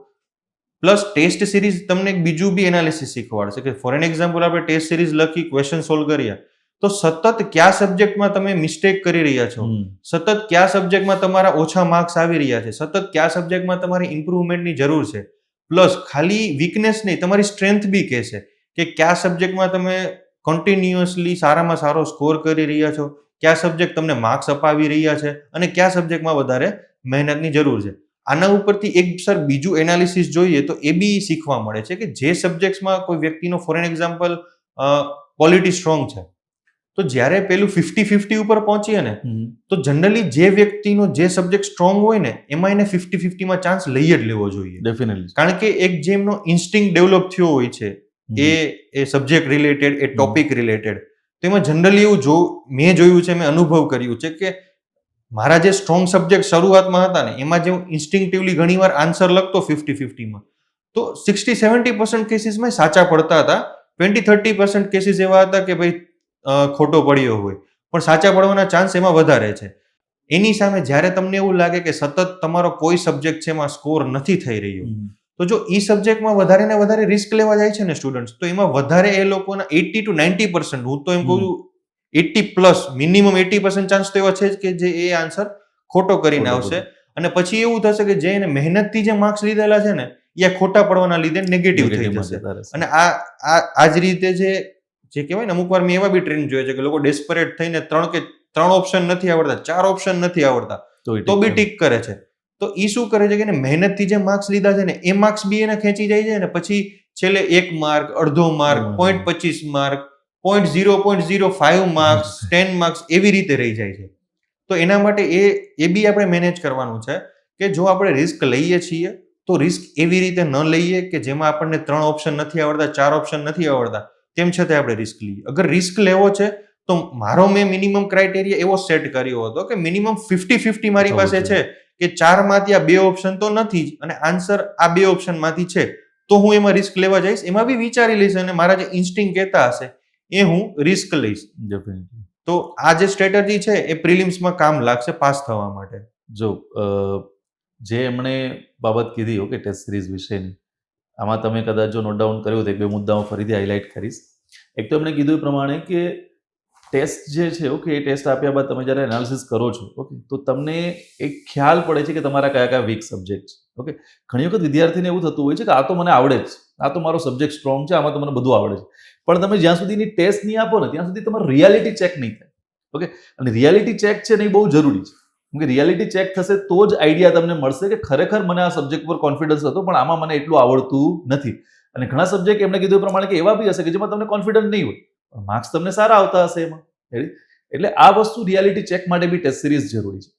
પ્લસ ટેસ્ટ સિરીઝ તમને એક બીજું બી એનાલિસિસ શીખવાડશે કે ફોર એન એક્ઝામ્પલ આપણે ટેસ્ટ સિરીઝ લખી, ક્વેશ્ચન સોલ્વ કર્યા, તો સતત કયા સબ્જેક્ટમાં તમે મિસ્ટેક કરી રહ્યા છો, સતત કયા સબ્જેક્ટમાં તમારા ઓછા માર્ક્સ આવી રહ્યા છે, સતત કયા સબ્જેક્ટમાં તમારી ઇમ્પ્રુવમેન્ટની જરૂર છે. પ્લસ ખાલી વીકનેસ નહીં, તમારી સ્ટ્રેન્થ બી કહેશે કે કયા સબ્જેક્ટમાં તમે કન્ટિન્યુઅસલી સારામાં સારો સ્કોર કરી રહ્યા છો, કયા સબ્જેક્ટ તમને માર્ક્સ અપાવી રહ્યા છે અને કયા સબ્જેક્ટમાં વધારે મહેનતની જરૂર છે. આના ઉપરથી એક સર બીજું એનાલિસિસ જોઈએ તો એ બી શીખવા મળે છે કે જે સબ્જેક્ટ્સમાં કોઈ વ્યક્તિનો for an example polity strong છે, તો જ્યારે પેલું 50-50 ઉપર પહોંચીએ ને તો જનરલી જે વ્યક્તિનો જે સબ્જેક્ટ સ્ટ્રોંગ હોય ને એમાં એને 50-50 માં ચાન્સ લઈ જ લેવો જોઈએ. ડેફિનેટલી. કારણ કે એક જે એમનો ઇન્સ્ટિંક્ટ ડેવલપ થયો હોય છે એ સબ્જેક્ટ રિલેટેડ, એ ટોપિક રિલેટેડ, તો એમાં જનરલી એવું મેં જોયું છે, મેં અનુભવ કર્યું છે કે મારા જે સ્ટ્રોંગ સબ્જેક્ટ શરૂઆતમાં હતા ને એમાં જે હું ઇન્સ્ટિંક્ટિવલી ઘણીવાર આન્સર લખતો 50-50 માં, તો 60-70% કેસીસમાં સાચા પડતા હતા. 20-30% કેસીસ એવા હતા કે ભાઈ ખોટો પડ્યો હોય, પણ સાચા પડવાના ચાન્સ એમાં વધારે છે. એની સામે જ્યારે તમને એવું લાગે કે સતત તમારો કોઈ સબ્જેક્ટ છે એમાં સ્કોર નથી થઈ રહ્યો, તો જો ઈ સબ્જેક્ટમાં વધારે ને વધારે રિસ્ક લેવા જાય છે ને સ્ટુડન્ટ્સ, તો એમાં વધારે એ લોકોના 80-90%, હું તો એમ કહું છું 80+, મિનિમમ 80% ચાન્સ તો એવા છે જ કે જે એ આન્સર ખોટો કરીને આવશે. અને પછી એવું થશે કે જે એને મહેનતથી જે માર્ક્સ લીધેલા છે ને એ ખોટા પડવાના લીધે નેગેટિવ થઈ જશે. અને આ જ રીતે જે કહેવાય ને, અમુક વાર મેં એવા બી ટ્રેન્ડ જોયા છે કે લોકો ડેસ્પરેટ થઈને 3 ઓપ્શન નથી આવડતા, 4 ઓપ્શન નથી આવડતા તો બી ટીક કરે છે. તો ઈ શું કરે છે કે મહેનતથી જે માર્ક્સ લીધા છે ને એ માર્ક્સ બી એને ખેંચી જાય છે ને પછી છેલ્લે 1 માર્ક, અડધો માર્ક, 0.25 માર્ક, 0.05 માર્ક્સ, 10 માર્ક્સ એવી રીતે રહી જાય છે. તો એના માટે એ બી આપણે મેનેજ કરવાનું છે કે જો આપણે રિસ્ક લઈએ છીએ તો રિસ્ક એવી રીતે ન લઈએ કે જેમાં આપણને 3 ઓપ્શન નથી આવડતા, 4 ઓપ્શન નથી આવડતા, તેમ છતાં આપણે રિસ્ક લઈએ. અગર રિસ્ક લેવો છે તો મેં મિનિમમ ક્રાઇટેરિયા એવો સેટ કર્યો હતો કે મિનિમમ 50-50 મારી પાસે છે કે 4 માંથી આ 2 ઓપ્શન તો નથી જ અને આન્સર આ 2 ઓપ્શન માંથી છે, તો હું એમાં રિસ્ક લેવા જઈશ. એમાં બી વિચારી લઈશ અને મારા જે ઇન્સ્ટિંક્ટ કહેતા હશે એ હું રિસ્ક લઈશ. તો આ જે સ્ટ્રેટેજી છે એ પ્રિલિમ્સમાં કામ લાગશે પાસ થવા માટે. જો જે એમણે બાબત કીધી ઓકે ટેસ્ટ સિરીઝ વિશેની, આમાં તમે કદાચ જો નોટ ડાઉન કર્યું તો 2 મુદ્દાઓ ફરીથી હાઇલાઇટ કરીશ. એક તો એમણે કીધું એ પ્રમાણે કે ટેસ્ટ જે છે ઓકે એ ટેસ્ટ આપ્યા બાદ તમે જ્યારે એનાલિસિસ કરો છો ઓકે તો તમને એક ખ્યાલ પડે છે કે તમારા કયા કયા વીક સબ્જેક્ટ છે. ઓકે, ઘણી વખત વિદ્યાર્થીને એવું થતું હોય છે કે આ તો મને આવડે જ, આ તો મારો સબ્જેક્ટ સ્ટ્રોંગ છે, આમાં તો મને બધું આવડે છે, પણ તમે જ્યાં સુધીની ટેસ્ટ નહીં આપો ને ત્યાં સુધી તમારું રિયાલિટી ચેક નહીં થાય. ઓકે, અને રિયાલિટી ચેક છે ને એ બહુ જરૂરી છે, કેમ કે રિયાલિટી ચેક થશે તો જ આઈડિયા તમને મળશે કે ખરેખર મને આ સબ્જેક્ટ પર કોન્ફિડન્સ હતો પણ આમાં મને એટલું આવડતું નથી. અને ઘણા સબ્જેક્ટ એમણે કીધું એ પ્રમાણે કે એવા બી હશે કે જેમાં તમને કોન્ફિડન્સ નહીં હોય પણ માર્ક્સ તમને સારા આવતા હશે એમાં. એટલે આ વસ્તુ રિયાલિટી ચેક માટે બી ટેસ્ટ સિરીઝ જરૂરી છે.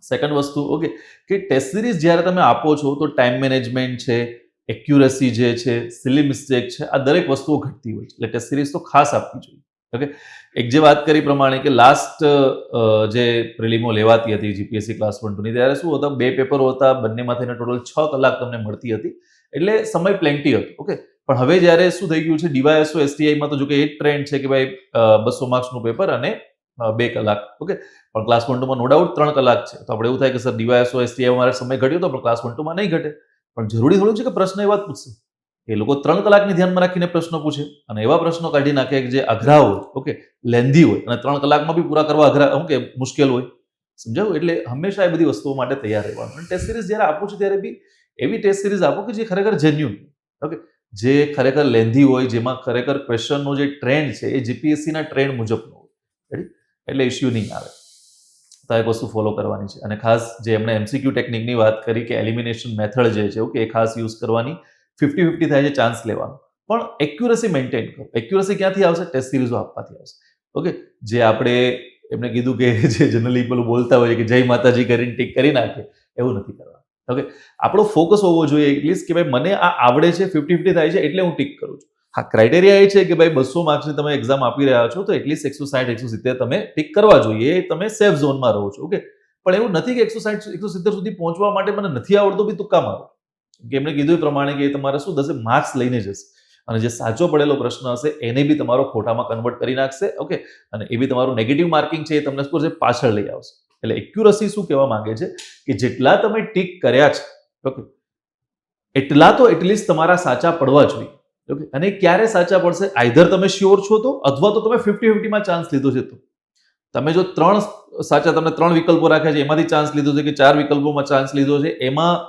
સેકન્ડ વસ્તુ ઓકે કે ટેસ્ટ સિરીઝ જ્યારે તમે આપો છો તો ટાઈમ મેનેજમેન્ટ છે, એક્યુરેસી જે છે, સિલી મિસ્ટેક છે, આ દરેક વસ્તુઓ ઘટતી હોય છે. એટલે ટેસ્ટ સિરીઝ તો ખાસ આપવી જોઈએ. ઓકે, એક જે વાત કરી પ્રમાણે કે લાસ્ટ જે પ્રિલિમો લેવાતી હતી જીપીએસસી ક્લાસ 1-2ની, ત્યારે શું હતા, 2 પેપરો હતા, બંનેમાં થઈને ટોટલ 6 કલાક તમને મળતી હતી. એટલે સમય પ્લેન્ટી હતો. ઓકે, પણ હવે જ્યારે શું થઈ ગયું છે, ડીવાયએસઓ એસટીઆઈમાં તો જો કે એ જ ટ્રેન્ડ છે કે ભાઈ 200 માર્ક્સનું પેપર અને 2 કલાક. ઓકે, પણ ક્લાસ 1-2માં નો ડાઉટ 3 કલાક છે. તો આપણે એવું થાય કે સર ડીવાયએસઓ એસટીઆઈમાં મારે સમય ઘટ્યો તો પણ ક્લાસ 1-2માં નહીં ઘટે. પણ જરૂરી થોડું છે કે પ્રશ્ન એ વાત પૂછશે. એ લોકો 3 કલાકને ધ્યાનમાં રાખીને પ્રશ્નો પૂછે અને એવા પ્રશ્નો કાઢી નાખે કે જે અઘરા હોય, ઓકે, લેન્ધી હોય અને 3 કલાકમાં બી પૂરા કરવા અઘરા, કે મુશ્કેલ હોય. સમજાવું? એટલે હંમેશા એ બધી વસ્તુઓ માટે તૈયાર રહેવાનું. અને ટેસ્ટ સિરીઝ જ્યારે આપો છો ત્યારે બી એવી ટેસ્ટ સિરીઝ આપો કે જે ખરેખર જેન્યુન, ઓકે, જે ખરેખર લેન્ધી હોય, જેમાં ખરેખર ક્વેશ્ચનનો જે ટ્રેન્ડ છે એ જીપીએસસીના ટ્રેન્ડ મુજબનો હોય. રેડી? એટલે ઇશ્યુ નહીં આવે. તો એક વસ્તુ ફોલો કરવાની છે. અને ખાસ જે એમણે એમસીક્યુ ટેકનિકની વાત કરી કે એલિમિનેશન મેથડ જે છે, ઓકે, એ ખાસ યુઝ કરવાની. 50-50 થાય છે, ચાન્સ લેવાનો. પણ એક્યુરેસી મેન્ટેન કરો. એક્યુરેસી ક્યાંથી આવશે? ટેસ્ટ સિરીઝો આપવાથી આવશે. ઓકે, જે આપણે એમણે કીધું કે જે જનરલી પેલું બોલતા હોય કે જય માતાજી કરીને ટીક કરી નાખે, એવું નથી કરવાનું. ઓકે, આપણો ફોકસ હોવો જોઈએ એટલીસ્ટ કે ભાઈ મને આ આવડે છે, 50-50 થાય છે એટલે હું ટીક કરું છું. હા, ક્રાઇટેરિયા એ છે કે ભાઈ 200 માર્ક્સની તમે એક્ઝામ આપી રહ્યા છો તો એટલીસ્ટ 160-170 તમે ટીક કરવા જોઈએ. એ તમે સેફ ઝોનમાં રહો છો. ઓકે, પણ એવું નથી કે 160-170 સુધી પહોંચવા માટે મને નથી આવડતું બી તુક્કા મારો. કે એમણે કીધું એ પ્રમાણે કે તમારે શું થશે, માર્ક્સ લઈને જશે અને જે સાચો પડેલો પ્રશ્ન હશે એને બી તમારો ખોટામાં કન્વર્ટ કરી નાખશે. ઓકે, અને એ બી તમારું નેગેટિવ માર્કિંગ છે એ તમને શું કરશે, પાછળ લઈ આવશે. એટલે એક્યુરસી શું કહેવા માંગે છે કે જેટલા તમે ટીક કર્યા છે, ઓકે, એટલા તો એટલીસ્ટ તમારા સાચા પડવા જોઈએ. ઓકે, અને ક્યારે સાચા પડશે? આઈધર તમે શ્યોર છો તો, અથવા તો તમે 50-50માં ચાન્સ લીધો છે તો. તમે જો 3 સાચા, તમને 3 વિકલ્પો રાખ્યા છે, એમાંથી ચાન્સ લીધો છે કે 4 વિકલ્પોમાં ચાન્સ લીધો છે, એમાં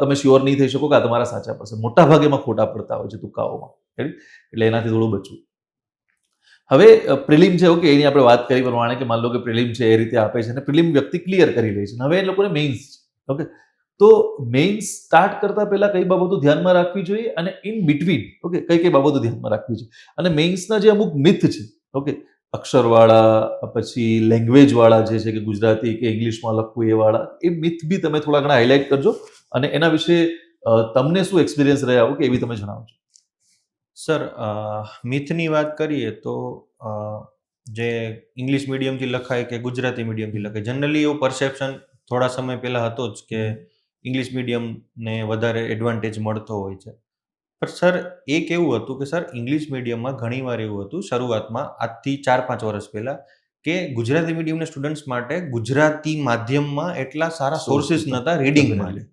તમે શ્યોર નહીં થઈ શકો કે આ તમારા સાચા પડશે. મોટા ભાગેમાં ખોટા પડતા હોય છે તુક્કાઓમાં. એટલે એનાથી થોડું બચવું. હવે પ્રિલિમ છે, ઓકે, એની આપણે વાત કરી પ્રમાણે કે માન લો કે પ્રિલિમ છે એ રીતે આપે છે અને પ્રિલિમ વ્યક્તિ ક્લિયર કરી લે છે. હવે એ લોકોને મેઇન્સ છે. ઓકે, તો મેઇન્સ સ્ટાર્ટ કરતા પહેલા કઈ બાબતો ધ્યાનમાં રાખવી જોઈએ અને ઇન બિટવીન, ઓકે, કઈ બાબતો ધ્યાનમાં રાખવી જોઈએ. અને મેઇન્સના જે અમુક મિથ છે, ઓકે, અક્ષરવાળા, પછી લેંગ્વેજવાળા જે છે કે ગુજરાતી કે ઇંગ્લિશમાં લખવું એ વાળા, એ મિથ બી તમે થોડા ઘણા હાઇલાઇટ કરજો અને એના વિશે તમને શું એક્સપિરિયન્સ રહ્યા, ઓકે, એ બી તમે જણાવજો. સર, મિથની વાત કરીએ તો જે ઇંગ્લિશ મીડિયમથી લખાય કે ગુજરાતી મીડિયમથી લખાય, જનરલી એવો પરસેપ્શન થોડા સમય પહેલા હતો જ કે ઇંગ્લિશ મીડિયમને વધારે એડવાન્ટેજ મળતો હોય છે. પણ સર, એક એવું હતું કે સર ઇંગ્લિશ મીડિયમમાં ઘણીવાર એવું હતું શરૂઆતમાં, આજથી 4-5 વર્ષ પહેલા, કે ગુજરાતી મીડિયમના સ્ટુડન્ટ્સ માટે ગુજરાતી માધ્યમમાં એટલા સારા સોર્સિસ નહોતા રીડિંગ માટે.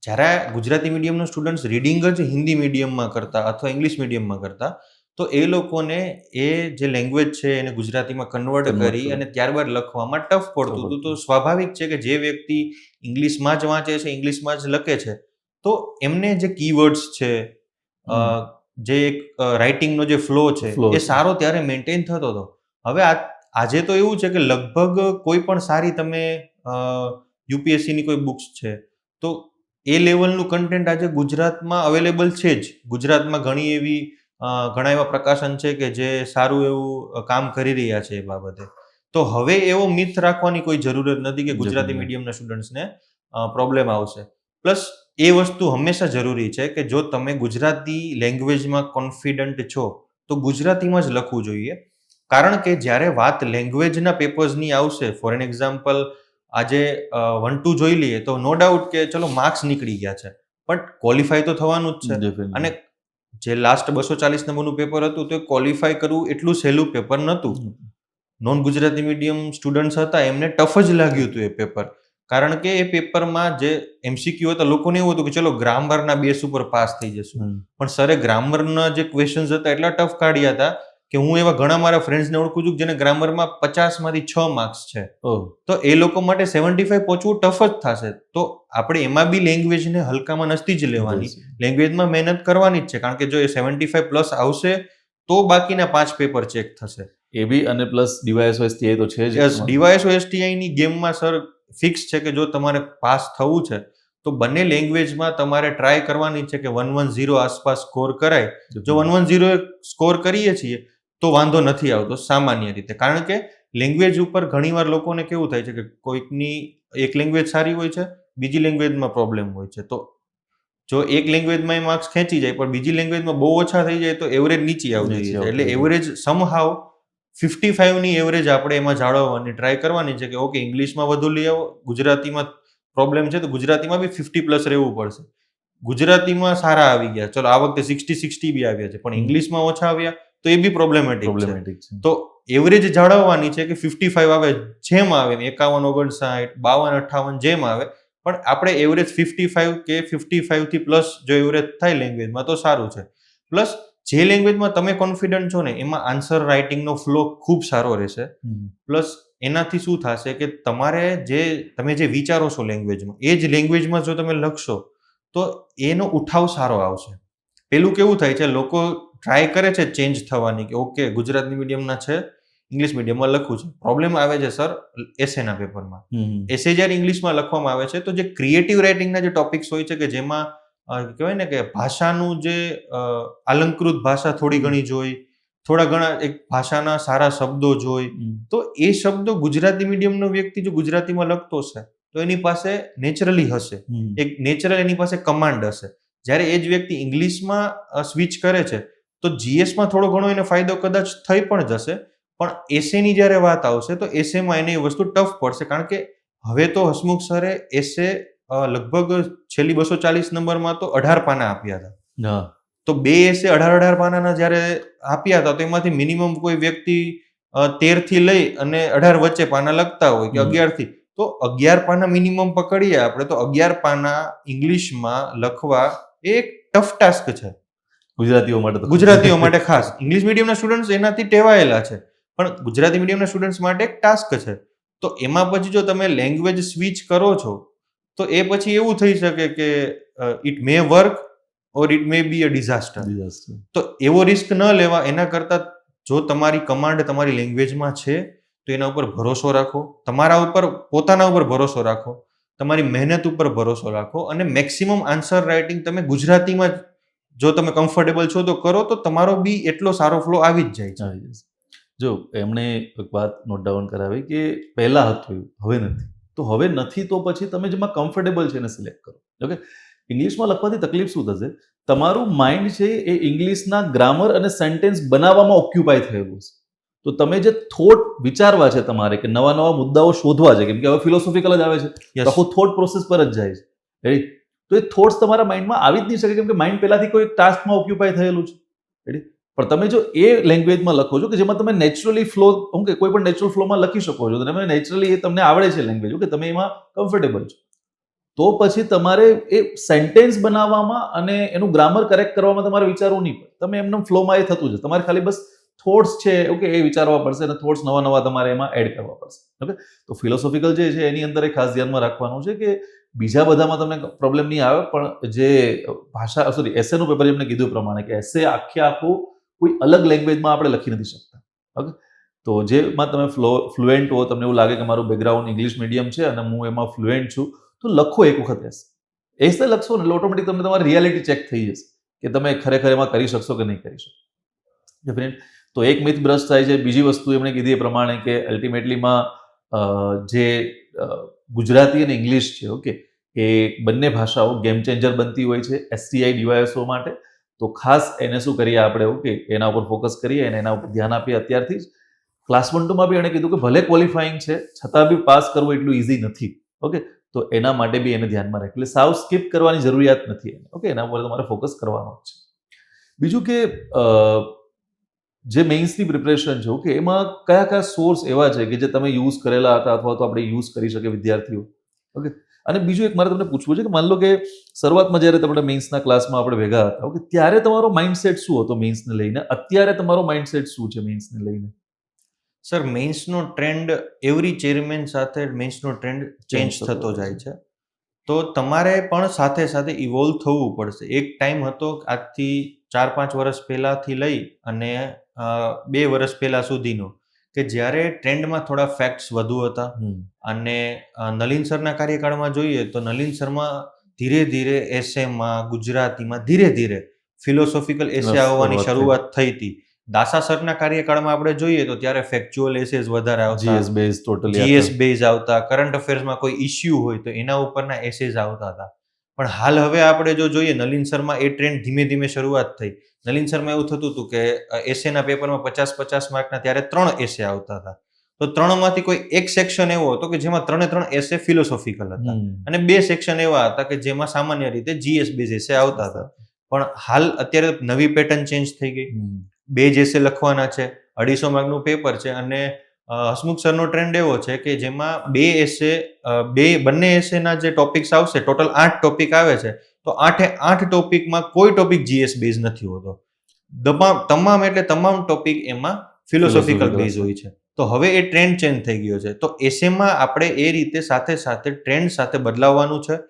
જ્યારે ગુજરાતી મીડિયમના સ્ટુડન્ટ્સ રીડિંગ જ હિન્દી મીડિયમમાં કરતા અથવા ઇંગ્લિશ મીડિયમમાં કરતા, તો એ લોકોને એ જે લેંગ્વેજ છે એને ગુજરાતીમાં કન્વર્ટ કરી અને ત્યારબાદ લખવામાં ટફ પડતું હતું. તો સ્વાભાવિક છે કે જે વ્યક્તિ ઇંગ્લિશમાં જ વાંચે છે, ઇંગ્લિશમાં જ લખે છે, તો એમને જે કીવર્ડ્સ છે, જે એક રાઇટિંગનો જે ફ્લો છે એ સારો ત્યારે મેન્ટેન થતો હતો. હવે આજે તો એવું છે કે લગભગ કોઈ પણ સારી તમે યુપીએસસીની કોઈ બુક્સ છે તો એ લેવલનું કન્ટેન્ટ આજે ગુજરાતમાં અવેલેબલ છે જ. ગુજરાતમાં ઘણા એવા પ્રકાશન છે કે જે સારું એવું કામ કરી રહ્યા છે એ બાબતે. તો હવે એવો મિથ રાખવાની કોઈ જરૂરત નથી કે ગુજરાતી મીડિયમના સ્ટુડન્ટ્સને પ્રોબ્લેમ આવશે. પ્લસ એ વસ્તુ હંમેશા જરૂરી છે કે જો તમે ગુજરાતી લેંગ્વેજમાં કોન્ફિડન્ટ છો તો ગુજરાતીમાં જ લખવું જોઈએ. કારણ કે જ્યારે વાત લેંગ્વેજના પેપર્સની આવશે, ફોર એન એક્ઝામ્પલ આજે 1-2 જોઈ લઈએ તો નો ડાઉટ કે ચલો માર્ક્સ નીકળી ગયા છે, પણ ક્વોલિફાય તો થવાનું જ છે. અને જે લાસ્ટ 240 નંબરનું પેપર હતું તો ક્વોલિફાય કરવું એટલું સહેલું પેપર નહોતું. નોન ગુજરાતી મીડિયમ સ્ટુડન્ટ્સ હતા એમને ટફ જ લાગ્યું હતું એ પેપર. કારણ કે એ પેપરમાં જે એમસીક્યુ હતા, લોકોને એવું હતું કે ચલો ગ્રામરના બેસ ઉપર પાસ થઈ જશું, પણ સરે ગ્રામરના જે ક્વેશ્ચન્સ હતા એટલા ટફ કાઢ્યા હતા કે હું એવા ઘણા મારા ફ્રેન્ડ્સને ઓળખું છું જેને ગ્રામરમાં 50માંથી 6 માર્ક્સ છે. તો એ લોકો માટે 75 પહોંચવું ટફ જ થશે. તો આપણે એમાં બી લેંગ્વેજને હલકામાં નથી જ લેવાની, લેંગ્વેજમાં મહેનત કરવાની જ છે. કારણ કે જો એ 75 પ્લસ આવશે તો બાકીના 5 પેપર ચેક થશે. એ બી અને પ્લસ ડીવાયએસઓ એસટીઆઈ તો છે જ. યસ, ડીવાયએસઓ એસટીઆઈની ગેમમાં સર ફિક્સ છે કે જો તમારે પાસ થવું છે તો બંને લેંગ્વેજમાં તમારે ટ્રાય કરવાની છે કે 110 આસપાસ સ્કોર કરાય. જો 110 સ્કોર કરીએ છીએ તો વાંધો નથી આવતો સામાન્ય રીતે. કારણ કે લેંગ્વેજ ઉપર ઘણીવાર લોકોને કેવું થાય છે કે કોઈકની એક લેંગ્વેજ સારી હોય છે, બીજી લેંગ્વેજમાં પ્રોબ્લેમ હોય છે. તો જો એક લેંગ્વેજમાં એ માર્ક્સ ખેંચી જાય પણ બીજી લેંગ્વેજમાં બહુ ઓછા થઈ જાય તો એવરેજ નીચે આવતી નીચે જાય છે. આવતી એટલે જાય. એવરેજ સમહાવ 55ની એવરેજ આપણે એમાં જાળવવાની ટ્રાય કરવાની છે કે ઓકે ઇંગ્લિશમાં વધુ લઈ આવો, ગુજરાતીમાં પ્રોબ્લેમ છે તો ગુજરાતીમાં બી 50+ રહેવું પડશે. ગુજરાતીમાં સારા આવી ગયા, ચલો આ વખતે 60 બી આવ્યા છે, પણ ઇંગ્લિશમાં ઓછા આવ્યા તો એ બી પ્રોબ્લેમેટિક છે. પ્રોબ્લેમેટિક છે. તો એવરેજ જાળવવાની છે કે 55 આવે જેમ આવે 51, 59, 52, 58 જેમ આવે, પણ આપણે એવરેજ 55 કે 55 થી પ્લસ જો એવરેજ થાય લેંગ્વેજમાં તો સારું છે. પ્લસ જે લેંગ્વેજમાં તમે કોન્ફિડન્ટ છો ને એમાં આન્સર રાઇટિંગનો ફ્લો ખૂબ સારો રહેશે. પ્લસ એનાથી શું થશે કે તમે જે વિચારો છો લેંગ્વેજમાં એ જ લેંગ્વેજમાં જો તમે લખશો તો એનો ઉઠાવ સારો આવશે. પેલું કેવું થાય છે, લોકો ટ્રાય કરે છે ચેન્જ થવાની કે ઓકે ગુજરાતી મીડિયમના છે, ઇંગ્લિશ મીડિયમમાં લખવું છે. પ્રોબ્લેમ આવે છે સર એસેના પેપરમાં. એસે જ્યારે ઇંગ્લિશમાં લખવામાં આવે છે તો જે ક્રિએટિવ રાઇટિંગના જે ટોપિક્સ હોય છે કે જેમાં કહેવાય ને કે ભાષાનું જે અલંકૃત ભાષા થોડી ઘણી જોઈ, થોડા ઘણા એક ભાષાના સારા શબ્દો જોઈ, તો એ શબ્દો ગુજરાતી મીડિયમનો વ્યક્તિ જો ગુજરાતીમાં લખતો હશે તો એની પાસે નેચરલી હશે, એક નેચરલ એની પાસે કમાન્ડ હશે. જ્યારે એ જ વ્યક્તિ ઇંગ્લિશમાં સ્વિચ કરે છે તો જીએસમાં થોડો ઘણો એને ફાયદો કદાચ થઈ પણ જશે, પણ એસેની જ્યારે વાત આવશે તો એસેમાં એને એ વસ્તુ ટફ પડશે. કારણ કે હવે તો હસમુખ સરે એસે લગભગ છેલ્લી 240 નંબરમાં તો 18 પાના આપ્યા હતા. તો 2 એસે 18 પાનાના જ્યારે આપ્યા હતા તો એમાંથી મિનિમમ કોઈ વ્યક્તિ 13 થી લઈ અને 18 વચ્ચે પાના લખતા હોય કે 11 થી, તો 11 પાના મિનિમમ પકડીએ આપણે તો 11 પાના ઇંગ્લિશમાં લખવા એ એક ટફ ટાસ્ક છે ગુજરાતીઓ માટે ખાસ. ઇંગ્લિશ મીડિયમના સ્ટુડન્ટ્સ એનાથી ટેવાયેલા છે, પણ ગુજરાતી મીડિયમના સ્ટુડન્ટ્સ માટે એક ટાસ્ક છે. તો એમાં પછી જો તમે લેંગ્વેજ સ્વિચ કરો છો તો એ પછી એવું થઈ શકે કે it may work or it may be a disaster. તો એવો રિસ્ક ન લેવા, એના કરતાં જો તમારી કમાન્ડ તમારી લેંગ્વેજમાં છે તો એના ઉપર ભરોસો રાખો, પોતાના ઉપર ભરોસો રાખો, તમારી મહેનત ઉપર ભરોસો રાખો અને મેક્સિમમ આન્સર રાઇટિંગ તમે ગુજરાતીમાં જો તમે કમ્ફર્ટેબલ છો તો કરો, તો તમારો બી એટલો સારો ફ્લો આવી જ જાય છે. જો એમણે એક વાત નોટ ડાઉન કરાવી કે પહેલા હતું હવે નથી, તો હવે નથી તો પછી તમે જેમાં કમ્ફર્ટેબલ છે એને સિલેક્ટ કરો. ઓકે, ઇંગ્લિશમાં લખવાથી તકલીફ શું થશે, તમારું માઇન્ડ છે એ ઇંગ્લિશના ગ્રામર અને સેન્ટેન્સ બનાવવામાં ઓક્યુપાય થયેલું છે. તો તમે જે થોટ વિચારવા છે તમારે કે નવા નવા મુદ્દાઓ શોધવા છે, કેમ કે હવે ફિલોસોફિકલ જ આવે છે, તો આખું થોટ પ્રોસેસ પર જ જાય છે. તો એ થોટ્સ તમારા માઇન્ડમાં આવી જ નહીં શકે, કેમ કે માઇન્ડ પહેલાથી કોઈ ટાસ્કમાં ઓક્યુપાય થયેલું છે. પણ તમે જો એ લેંગ્વેજમાં લખો છો કે જેમાં તમે નેચરલી ફ્લો, કે કોઈ પણ નેચરલ ફ્લોમાં લખી શકો છો, તમે નેચરલી એ તમને આવડે છે લેંગ્વેજ, કે તમે એમાં કમ્ફર્ટેબલ છો, તો પછી તમારે એ સેન્ટેન્સ બનાવવામાં અને એનું ગ્રામર કરેક્ટ કરવામાં તમારે વિચારવું નહીં પડે. તમે એમનું ફ્લોમાં એ થતું છે, તમારે ખાલી બસ થોટ્સ છે ઓકે એ વિચારવા પડશે અને થોટ્સ નવા નવા તમારે એમાં એડ કરવા પડશે. ઓકે, તો ફિલોસોફિકલ જે છે એની અંદર એ ખાસ ધ્યાનમાં રાખવાનું છે કે બીજા બધામાં તમને પ્રોબ્લેમ નહીં આવે, પણ જે એસેનું પેપર એમને કીધું પ્રમાણે કે એસે આખું કોઈ અલગ લેંગ્વેજમાં આપણે લખી નથી શકતા. ઓકે, તો જેમાં તમે ફ્લુએન્ટ હો, તમને એવું લાગે કે મારું બેકગ્રાઉન્ડ ઇંગ્લિશ મીડિયમ છે અને હું એમાં ફ્લુએન્ટ છું, તો લખો એક વખત એસે લખશો ને ઓટોમેટિક તમને તમારી રિયાલિટી ચેક થઈ જશે કે તમે ખરેખર એમાં કરી શકશો કે નહીં કરી શકશો. ડેફિનેટ. તો એક મિથ બ્રશ થાય છે. બીજી વસ્તુ એમણે કીધી એ પ્રમાણે કે અલ્ટિમેટલીમાં જે ગુજરાતી અને ઇંગ્લિશ છે, ઓકે, એ બંને ભાષાઓ ગેમ ચેન્જર બનતી હોય છે એસટીઆઈ ડીવાયએસઓ માટે. તો ખાસ એને શું કરીએ આપણે, ઓકે, એના ઉપર ફોકસ કરીએ અને એના ઉપર ધ્યાન આપીએ અત્યારથી જ. ક્લાસ 1-2માં બી એણે કીધું કે ભલે ક્વોલિફાઈંગ છે છતાં બી પાસ કરવું એટલું ઇઝી નથી. ઓકે, તો એના માટે બી એને ધ્યાનમાં રાખે, એટલે સાવ સ્કીપ કરવાની જરૂરિયાત નથી. ઓકે, એના ઉપર તમારે ફોકસ કરવાનો છે. બીજું કે જે મેઇન્સની પ્રિપરેશન છે, ઓકે, એમાં કયા કયા સોર્સ એવા છે કે જે તમે યુઝ કરેલા હતા અથવા તો આપણે યુઝ કરી શકે વિદ્યાર્થીઓ. ઓકે, અને બીજું એક મારે તમને પૂછવું છે કે માન લો કે શરૂઆતમાં જ્યારે તમને મેઇન્સના ક્લાસમાં આપણે ભેગા હતા, ઓકે, ત્યારે તમારો માઇન્ડસેટ શું હતો મેઇન્સને લઈને, અત્યારે તમારો માઇન્ડસેટ શું છે મેઇન્સને લઈને? સર, મેઇન્સનો ટ્રેન્ડ એવરી ચેરમેન સાથે મેઇન્સનો ટ્રેન્ડ ચેન્જ થતો જાય છે, તો તમારે પણ સાથે સાથે ઇવોલ્વ થવું પડશે. એક ટાઈમ હતો આજથી 4-5 વર્ષ પહેલાંથી લઈ અને 2 વર્ષ પહેલાં સુધીનો કે જ્યારે ટ્રેન્ડમાં થોડા ફેક્ટ્સ વધુ હતા. અને નલિન સરના કાર્યકાળમાં જોઈએ તો નલિન સરમાં ધીરે ધીરે એસેમાં ગુજરાતીમાં ધીરે ધીરે ફિલોસોફિકલ એસે આવવાની શરૂઆત થઈ હતી. દાસા સરના કાર્યકાળમાં આપણે જોઈએ તો ત્યારે ફેક્ચ્યુઅલ એસેસ વધારે આવતા, GS base totally GS base આવતા, કરંટ અફેર્સમાં કોઈ ઇસ્યુ હોય તો એના ઉપરના એસેસ આવતા હતા. પણ હાલ હવે આપણે જો જોઈએ નલિન સરમાં એ ટ્રેન્ડ ધીમે ધીમે શરૂઆત થઈ. નલિન સરમાં એવું થતું હતું કે એસેના પેપરમાં 50-50 માર્કના ત્યારે 3 એસે આવતા હતા. તો 3માંથી કોઈ એક સેક્શન એવો હતો કે જેમાં 3 એસે ફિલોસોફિકલ હતા અને 2 સેક્શન એવા હતા કે જેમાં સામાન્ય રીતે જીએસ બેઝ એસે આવતા હતા. પણ હાલ અત્યારે નવી પેટર્ન ચેન્જ થઈ ગઈ. 2 જ એસે લખવાના છે, 250 માર્કનું પેપર છે અને હસમુખ સરનો ટ્રેન્ડ એવો છે કે જેમાં 2 એસે બંને એસેના જે ટોપિક્સ આવશે, ટોટલ 8 ટોપિક આવે છે, તો 8 ટોપિકમાં કોઈ ટોપિક જીએસ બેઝ નથી હોતો. તમામ એટલે તમામ ટોપિક એમાં ફિલોસોફિકલ બેઝ હોય છે. તો હવે એ ટ્રેન્ડ ચેન્જ થઈ ગયો છે. તો એસેમાં આપણે એ રીતે સાથે સાથે ટ્રેન્ડ સાથે બદલાવવાનું છે.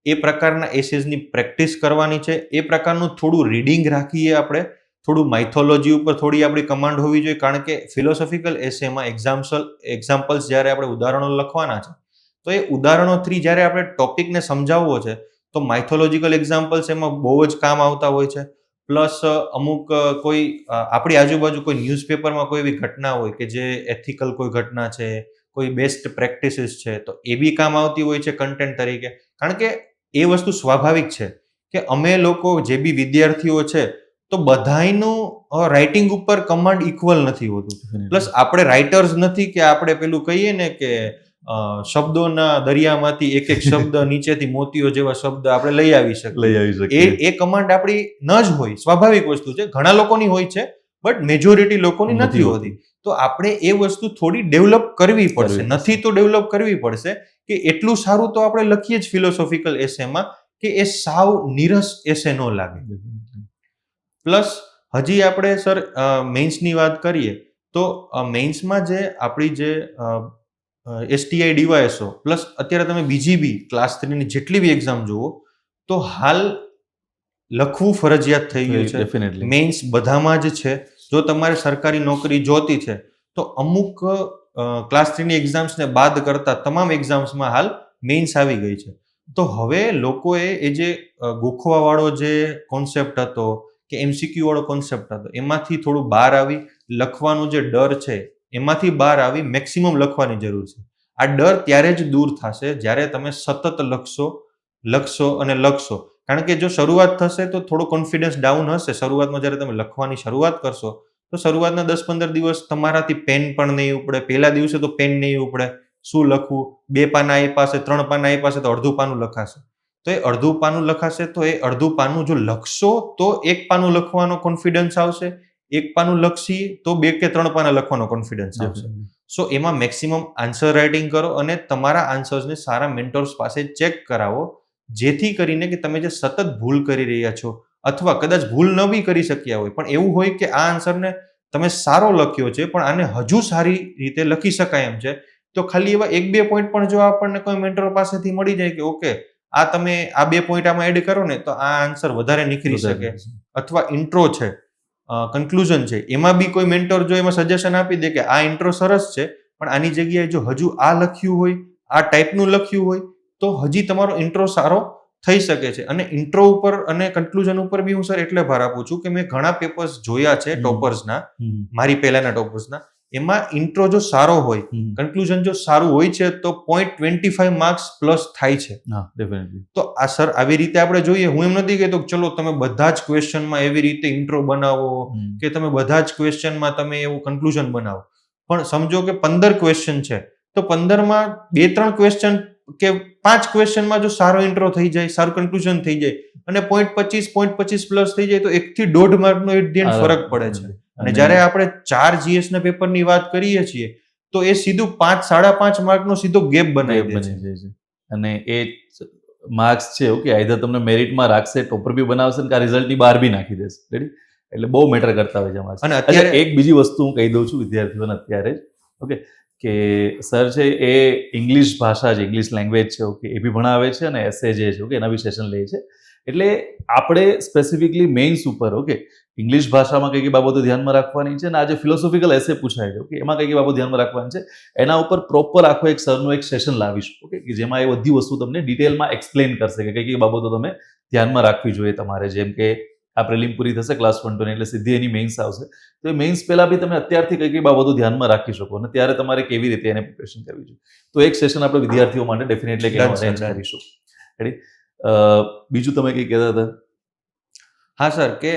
એ પ્રકારના એસેસની પ્રેક્ટિસ કરવાની છે. એ પ્રકારનું થોડું રીડિંગ રાખીએ આપણે, થોડું માઇથોલોજી ઉપર થોડી આપણી કમાન્ડ હોવી જોઈએ, કારણ કે ફિલોસોફિકલ એસેમાં એક્ઝામ્પલ્સ જ્યારે આપણે ઉદાહરણો લખવાના છે, તો એ ઉદાહરણોથી જ્યારે આપણે ટોપિકને સમજાવવો છે તો માઇથોલોજીકલ એક્ઝામ્પલ્સ એમાં બહુ જ કામ આવતા હોય છે. પ્લસ અમુક કોઈ આપણી આજુબાજુ કોઈ ન્યૂઝપેપરમાં કોઈ એવી ઘટના હોય કે જે એથિકલ કોઈ ઘટના છે, કોઈ બેસ્ટ પ્રેક્ટિસીસ છે, તો એ બી કામ આવતી હોય છે કન્ટેન્ટ તરીકે. કારણ કે એ વસ્તુ સ્વાભાવિક છે કે અમે લોકો જે બી વિદ્યાર્થીઓ છે તો બધાયનું રાઇટિંગ ઉપર કમાન્ડ ઇક્વલ નથી હોતું. પ્લસ આપણે રાઇટર્સ નથી કે આપણે પેલું કહીએ ને કે શબ્દોના દરિયામાંથી એક એક શબ્દ નીચેથી મોતીઓ જેવા શબ્દ આપણે લઈ આવી શકીએ. એ કમાન્ડ આપણી ન જ હોય, સ્વાભાવિક વસ્તુ છે. ઘણા લોકોની હોય છે બટ મેજોરિટી લોકોની નથી હોતી. તો આપણે એ વસ્તુ થોડી ડેવલપ કરવી પડશે. નથી તો ડેવલપ કરવી પડશે કે એટલું સારું તો આપણે લખીએ જ ફિલોસોફિકલ એસેમાં કે એ સાવ નીરસ એસે ન લાગે. પ્લસ હજી આપણે સર મેઇન્સની વાત કરીએ તો મેઇન્સમાં જે આપણી જે એસટીઆઈ ડીવાયએસઓ પ્લસ અત્યારે તમે બીજી બી ક્લાસ 3ની જેટલી બી એક્ઝામ જુઓ તો હાલ લખવું ફરજિયાત થઈ ગયું છે. ડેફિનેટલી મેઇન્સ બધામાં જ છે. જો તમારે સરકારી નોકરી જોતી છે તો અમુક ક્લાસ 3ની એક્ઝામ્સને બાદ કરતા તમામ એક્ઝામ્સમાં હાલ મેઇન્સ આવી ગઈ છે. તો હવે લોકોએ એ જે ગોખવાવાળો જે કોન્સેપ્ટ હતો કે એમસીક્યુ વાળો કોન્સેપ્ટ હતો એમાંથી થોડું બહાર આવી લખવાનો જે ડર છે એમાંથી બહાર આવી મેક્સિમમ લખવાની જરૂર છે. આ ડર ત્યારે જ દૂર થશે જ્યારે તમે સતત લખશો અને લખશો. કારણ કે જો શરૂઆત થશે તો થોડો કોન્ફિડન્સ ડાઉન હશે. શરૂઆતમાં જ્યારે તમે લખવાની શરૂઆત કરશો તો શરૂઆતના 10-15 દિવસ તમારાથી પેન પણ નહીં ઉપડે. પહેલા દિવસે તો પેન નહીં ઉપડે. શું લખવું? 2 પાના આપ્યા છે, 3 પાના આપ્યા છે તો અડધું પાનું લખાશે. તો એ અડધું પાનું લખાશે તો એ અડધું પાનું જો લખશો તો 1 પાનું લખવાનો કોન્ફિડન્સ આવશે. 1 પાનું લખશી તો 2 કે 3 પાના લખવાનો કોન્ફિડન્સ આવશે. સો એમાં મેક્સિમમ આન્સર રાઇટિંગ કરો અને તમારા આન્સર્સને સારા મેન્ટર્સ પાસે ચેક કરાવો, જેથી કરીને કે તમે જે સતત ભૂલ કરી રહ્યા છો અથવા કદાચ ભૂલ ન બી કરી શક્યા હોય પણ એવું હોય કે આ આન્સરને તમે સારો લખ્યો છે પણ આને હજુ સારી રીતે લખી શકાય એમ છે, તો ખાલી એવા 1-2 પોઈન્ટ પણ જો આપણને કોઈ મેન્ટર પાસેથી મળી જાય કે ઓકે આ તમે આ 2 પોઈન્ટ આમાં એડ કરો ને તો આ આન્સર વધારે નીકળી શકે. અથવા ઇન્ટ્રો છે, કન્ક્લુઝન છે, એમાં બી કોઈ મેન્ટર જો એમાં સજેશન આપી દે કે આ ઇન્ટ્રો સરસ છે પણ આની જગ્યાએ જો હજુ આ લખ્યું હોય, આ ટાઈપનું લખ્યું હોય તો હજી તમારો ઇન્ટ્રો સારો થઈ શકે છે. અને ઇન્ટ્રો ઉપર અને કન્ક્લુઝન ઉપર બી હું સર એટલે ભાર આપું છું કે મેં ઘણા પેપર્સ જોયા છે ટોપર્સના, મારી પહેલાના ટોપર્સના, એમાં ઇન્ટ્રો જો સારો હોય, કન્ક્લુઝન જો સારું હોય છે તો 0.25 માર્ક્સ પ્લસ થાય છે. તો આ સર આવી રીતે આપણે જોઈએ. હું એમ નથી કહેતો કે ચલો તમે બધા જ ક્વેશ્ચનમાં એવી રીતે ઇન્ટ્રો બનાવો કે તમે બધા જ ક્વેશ્ચનમાં તમે એવું કન્ક્લુઝન બનાવો, પણ સમજો કે 15 ક્વેશ્ચન છે તો 15માં 2-3 ક્વેશ્ચન કે 5 ક્વેશ્ચનમાં જો સારો ઇન્ટ્રો થઈ જાય, સારું કન્ક્લુઝન થઈ જાય અને 0.25 પ્લસ થઈ જાય તો 1 થી 1.5 માર્કનો ફરક પડે છે. અને જ્યારે આપણે 4 GS ના પેપરની વાત કરીએ છીએ તો એ સીધું 5-5.5 માર્કનો સીધો ગેપ બનાવી દે છે. અને એ માર્ક્સ છે ઓકે આઈધર તમને મેરિટમાં રાખશે, ટોપર બી બનાવશે ને રિઝલ્ટની બહાર બી નાખી દેશે. રેડી? એટલે બહુ મેટર કરતા હોય છે માર્ક્સ. અને અત્યારે એક બીજી વસ્તુ હું કહી દઉં છું વિદ્યાર્થીઓને અત્યારે જ, ઓકે, કે સર છે એ ઇંગ્લિશ ભાષા છે, ઇંગ્લિશ લેંગ્વેજ છે, ઓકે, એ બી ભણાવે છે અને એસે જે છે ઓકે એના બી સેશન લે છે. એટલે આપણે સ્પેસિફિકલી મેઇન્સ ઉપર ઓકે ઇંગ્લિશ ભાષામાં કઈ કઈ બાબતો ધ્યાનમાં રાખવાની છે અને આ જે ફિલોસોફિકલ એસે પૂછાય છે ઓકે એમાં કઈ કઈ બાબતો ધ્યાનમાં રાખવાની છે એના ઉપર પ્રોપર આખો એક સરનું એક સેશન લાવીશું ઓકે કે જેમાં એ બધી વસ્તુ તમને ડિટેલમાં એક્સપ્લેન કરશે કે કઈ કઈ બાબતો તમે ધ્યાનમાં રાખવી જોઈએ તમારે. જેમ કે આ પ્રિલિમ પૂરી થશે ક્લાસ 1 2 એટલે સીધી એની મેઇન્સ આવશે. તો એ મેઇન્સ પહેલા બી તમે અત્યારથી કઈ કઈ બાબતો ધ્યાનમાં રાખી શકો અને ત્યારે તમારે કેવી રીતે એને પ્રિપેરેશન કરવી જોઈએ. તો એક સેશન આપણે વિદ્યાર્થીઓ માટે definitely Done, sir, arrange done. કરીશું. રેડી? બીજું તમે કંઈ કહેતા હતા? હા સર, કે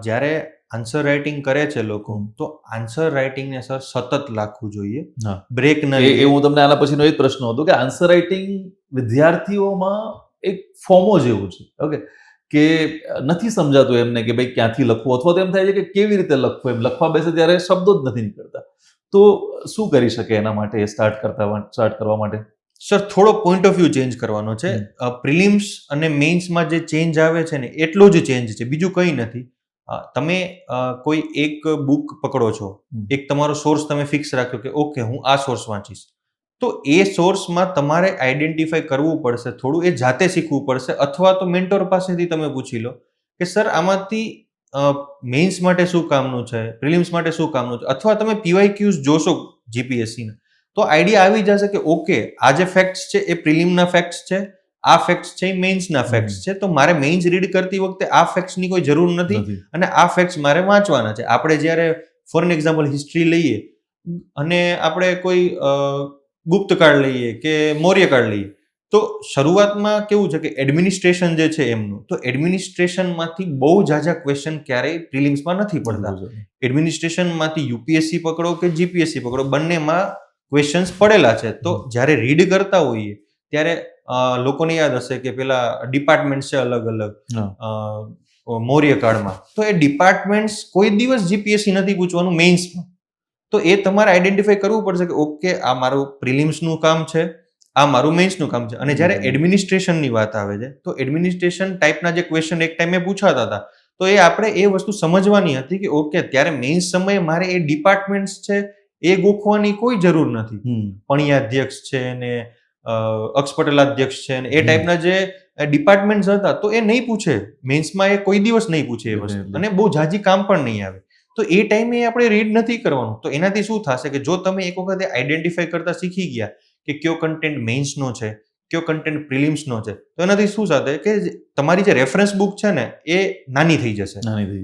જ્યારે આન્સર રાઇટિંગ કરે છે લોકો, તો આન્સર રાઇટિંગને સર સતત લખવું જોઈએ, હા. બ્રેક ન એ લઈએ. હું તમને આના પછીનો એ જ પ્રશ્ન હતો કે આન્સર રાઇટિંગ વિદ્યાર્થીઓમાં એક ફોમો જેવું છે. ઓકે, કે નથી સમજાતું એમને કે ભાઈ ક્યાંથી લખવું, અથવા તો એમ થાય છે કે કેવી રીતે લખવું. એમ લખવા બેસે ત્યારે શબ્દો જ નથી નીકળતા. તો શું કરી શકે એના માટે સ્ટાર્ટ કરવા માટે? સર, થોડો પોઈન્ટ ઓફ વ્યૂ ચેન્જ કરવાનો છે. પ્રિલિમ્સ અને મેઇન્સમાં જે ચેન્જ આવે છે ને, એટલો જ ચેન્જ છે, બીજું કંઈ નથી. તમે કોઈ એક બુક પકડો છો, એક તમારો સોર્સ તમે ફિક્સ રાખ્યો કે ઓકે હું આ સોર્સ વાંચીશ, તો એ સોર્સમાં તમારે આઈડેન્ટિફાઈ કરવું પડશે, થોડું એ જાતે શીખવું પડશે, અથવા તો મેન્ટોર પાસેથી તમે પૂછી લો કે સર આમાંથી મેઇન્સ માટે શું કામનું છે, પ્રિલિમ્સ માટે શું કામનું છે, અથવા તમે PYQs જોશો જીપીએસસીના, તો આઈડિયા આવી જશે કે ઓકે આ જે ફેક્ટ્સ છે એ પ્રિલિમના ફેક્ટ્સ છે, આ ફેક્ટ્સ છે એ મેઇન્સના ફેક્ટ્સ છે, તો મારે મેઇન્સ રીડ કરતી વખતે આ ફેક્ટ્સની કોઈ જરૂર નથી અને આ ફેક્ટ્સ મારે વાંચવાના છે. આપણે જ્યારે ફોર એન એક્ઝામ્પલ હિસ્ટ્રી લઈએ અને આપણે કોઈ ગુપ્તકાળ લઈએ કે મૌર્યકાળ લઈએ, તો શરૂઆતમાં કેવું છે કે એડમિનિસ્ટ્રેશન જે છે એમનું, તો એડમિનિસ્ટ્રેશનમાંથી બહુ ઝાઝા ક્વેશ્ચન ક્યારેય પ્રિલિમ્સમાં નથી પડતા. એડમિનિસ્ટ્રેશનમાંથી યુપીએસસી પકડો કે જીપીએસસી પકડો, બંનેમાં ક્વેશ્ચન્સ પડેલા છે. તો જ્યારે રીડ કરતા હોઈએ ત્યારે લોકોને યાદ હશે કે પેલા ડિપાર્ટમેન્ટ છે અલગ અલગ મૌર્યકાળમાં, તો એ ડિપાર્ટમેન્ટ્સ કોઈ દિવસ જીપીએસસી નથી પૂછવાનું મેઇન્સમાં. તો એ તમારે આઈડેન્ટિફાઈ કરવું પડશે કે ઓકે આ મારું પ્રિલિમ્સનું કામ છે, આ મારું મેઇન્સનું કામ છે. અને જ્યારે એડમિનિસ્ટ્રેશનની વાત આવે છે, તો એડમિનિસ્ટ્રેશન ટાઈપના જે ક્વેશ્ચન એક ટાઈમે પૂછાતા હતા, તો એ આપણે એ વસ્તુ સમજવાની હતી કે ઓકે ત્યારે મેઇન્સ સમયે મારે એ ડિપાર્ટમેન્ટ્સ છે એ ગોખવાની કોઈ જરૂર નથી. પણિયાધ્યક્ષ છે ને અક્ષપટલાધ્યક્ષ છે ને એ ટાઈપના જે ડિપાર્ટમેન્ટ્સ હતા, તો એ નહીં પૂછે મેઇન્સમાં, એ કોઈ દિવસ નહીં પૂછે એ વસ્તુ, અને બહુ ઝાઝી કામ પણ નહીં આવે. તો એ ટાઈમે આપણે રીડ નથી કરવાનું. તો એનાથી શું થશે કે જો તમે એક વખતે આઈડેન્ટિફાઈ કરતા શીખી ગયા કે કયો કન્ટેન્ટ મેઇન્સનો છે, કયો કન્ટેન્ટ પ્રિલિમ્સનો છે, તો એનાથી શું થશે કે તમારી જે રેફરન્સ બુક છે ને એ નાની થઈ જશે,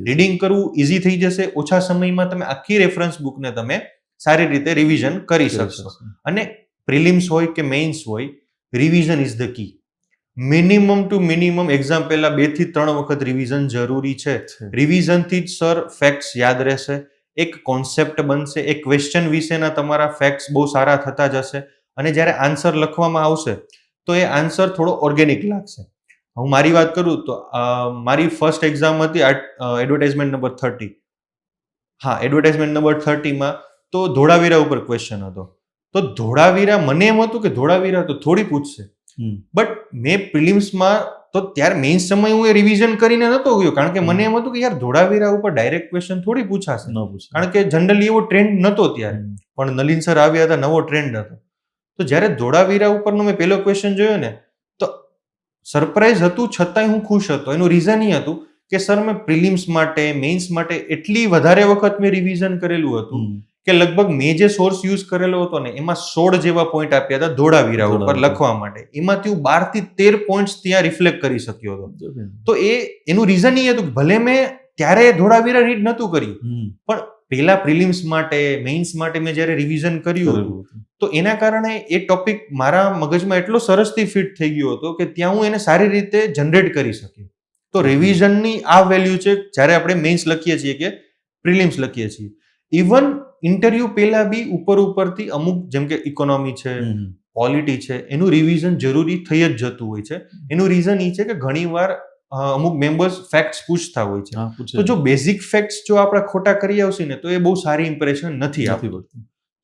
રીડિંગ કરવું ઇઝી થઈ જશે, ઓછા સમયમાં તમે આખી રેફરન્સ બુકને તમે સારી રીતે રિવિઝન કરી શકશો. અને પ્રિલિમ્સ હોય કે મેઇન્સ હોય, revision is the key. Minimum to minimum exam પહેલા 2 થી 3 વખત રિવિઝન જરૂરી છે. રિવિઝનથી જ સર ફેક્ટ્સ યાદ રહેશે, એક કોન્સેપ્ટ બનશે, એક ક્વેશ્ચન વિશેના તમારા ફેક્ટ્સ બહુ સારા થતા જશે, અને જ્યારે આન્સર લખવામાં આવશે તો એ આન્સર થોડો ઓર્ગેનિક લાગશે. હું મારી વાત કરું તો મારી ફર્સ્ટ એક્ઝામ હતી એડવર્ટાઇઝમેન્ટ નંબર 30. હા, એડવર્ટાઇઝમેન્ટ નંબર 30માં તો ધોળાવીરા ઉપર ક્વેશ્ચન હતો. તો ધોળાવીરા, મને એમ હતું કે ધોળાવીરા તો થોડી પૂછશે, બટ મેં પ્રિલિમ્સમાં તો ત્યારે મેઇન્સ સમય હું એ રિવિઝન કરીને નતો ગયો, કારણ કે મને એમ હતું કે યાર ધોળાવીરા ઉપર ડાયરેક્ટ ક્વેશ્ચન થોડી પૂછાશે, કારણ કે જનરલી એવો ટ્રેન્ડ નતો ત્યારે. પણ નલિન સર આવ્યા હતા, નવો ટ્રેન્ડ હતો. તો જ્યારે ધોળાવીરા ઉપરનો મેં પહેલો ક્વેશ્ચન જોયો ને, તો સરપ્રાઈઝ હતું, છતાંય હું ખુશ હતો. એનું રીઝન એ હતું કે સર મેં પ્રિલિમ્સ માટે, મેઇન્સ માટે એટલી વધારે વખત મેં રિવિઝન કરેલું હતું કે લગભગ મેં જે સોર્સ યુઝ કરેલો હતો ને એમાં 16 જેવા પોઈન્ટ આપ્યા હતા ધોળાવીરા ઉપર લખવા માટે. એમાંથી હું 12 થી 13 પોઈન્ટ્સ ત્યાં રિફ્લેક્ટ કરી શક્યો હતો. તો એનું રીઝન એ હતું કે ભલે મેં ત્યારે ધોળાવીરા રીડ નહોતું કર્યું, પણ પહેલા પ્રિલિમ્સ માટે, મેઇન્સ માટે મેં જ્યારે રિવિઝન કર્યું હતું, તો એના કારણે એ ટોપિક મારા મગજમાં એટલો સરસથી ફિટ થઈ ગયો હતો કે ત્યાં હું એને સારી રીતે જનરેટ કરી શક્યો. તો રિવિઝનની આ વેલ્યુ છે જ્યારે આપણે મેઇન્સ લખીએ છીએ કે પ્રિલિમ્સ લખીએ છીએ. ઇવન ઇન્ટરવ્યુ પહેલા બી ઉપરથી અમુક, જેમ કે ઇકોનોમી છે, પોલિટી છે, એનું રિવિઝન જરૂરી થઈ જ જતું હોય છે. એનું રીઝન એ છે કે ઘણીવાર અમુક મેમ્બર્સ ફેક્ટ્સ પૂછતા હોય છે, તો જો બેઝિક ફેક્ટ્સ જો આપણે ખોટા કરી આવશે ને તો એ બહુ સારી ઇમ્પ્રેશન નથી આપતું.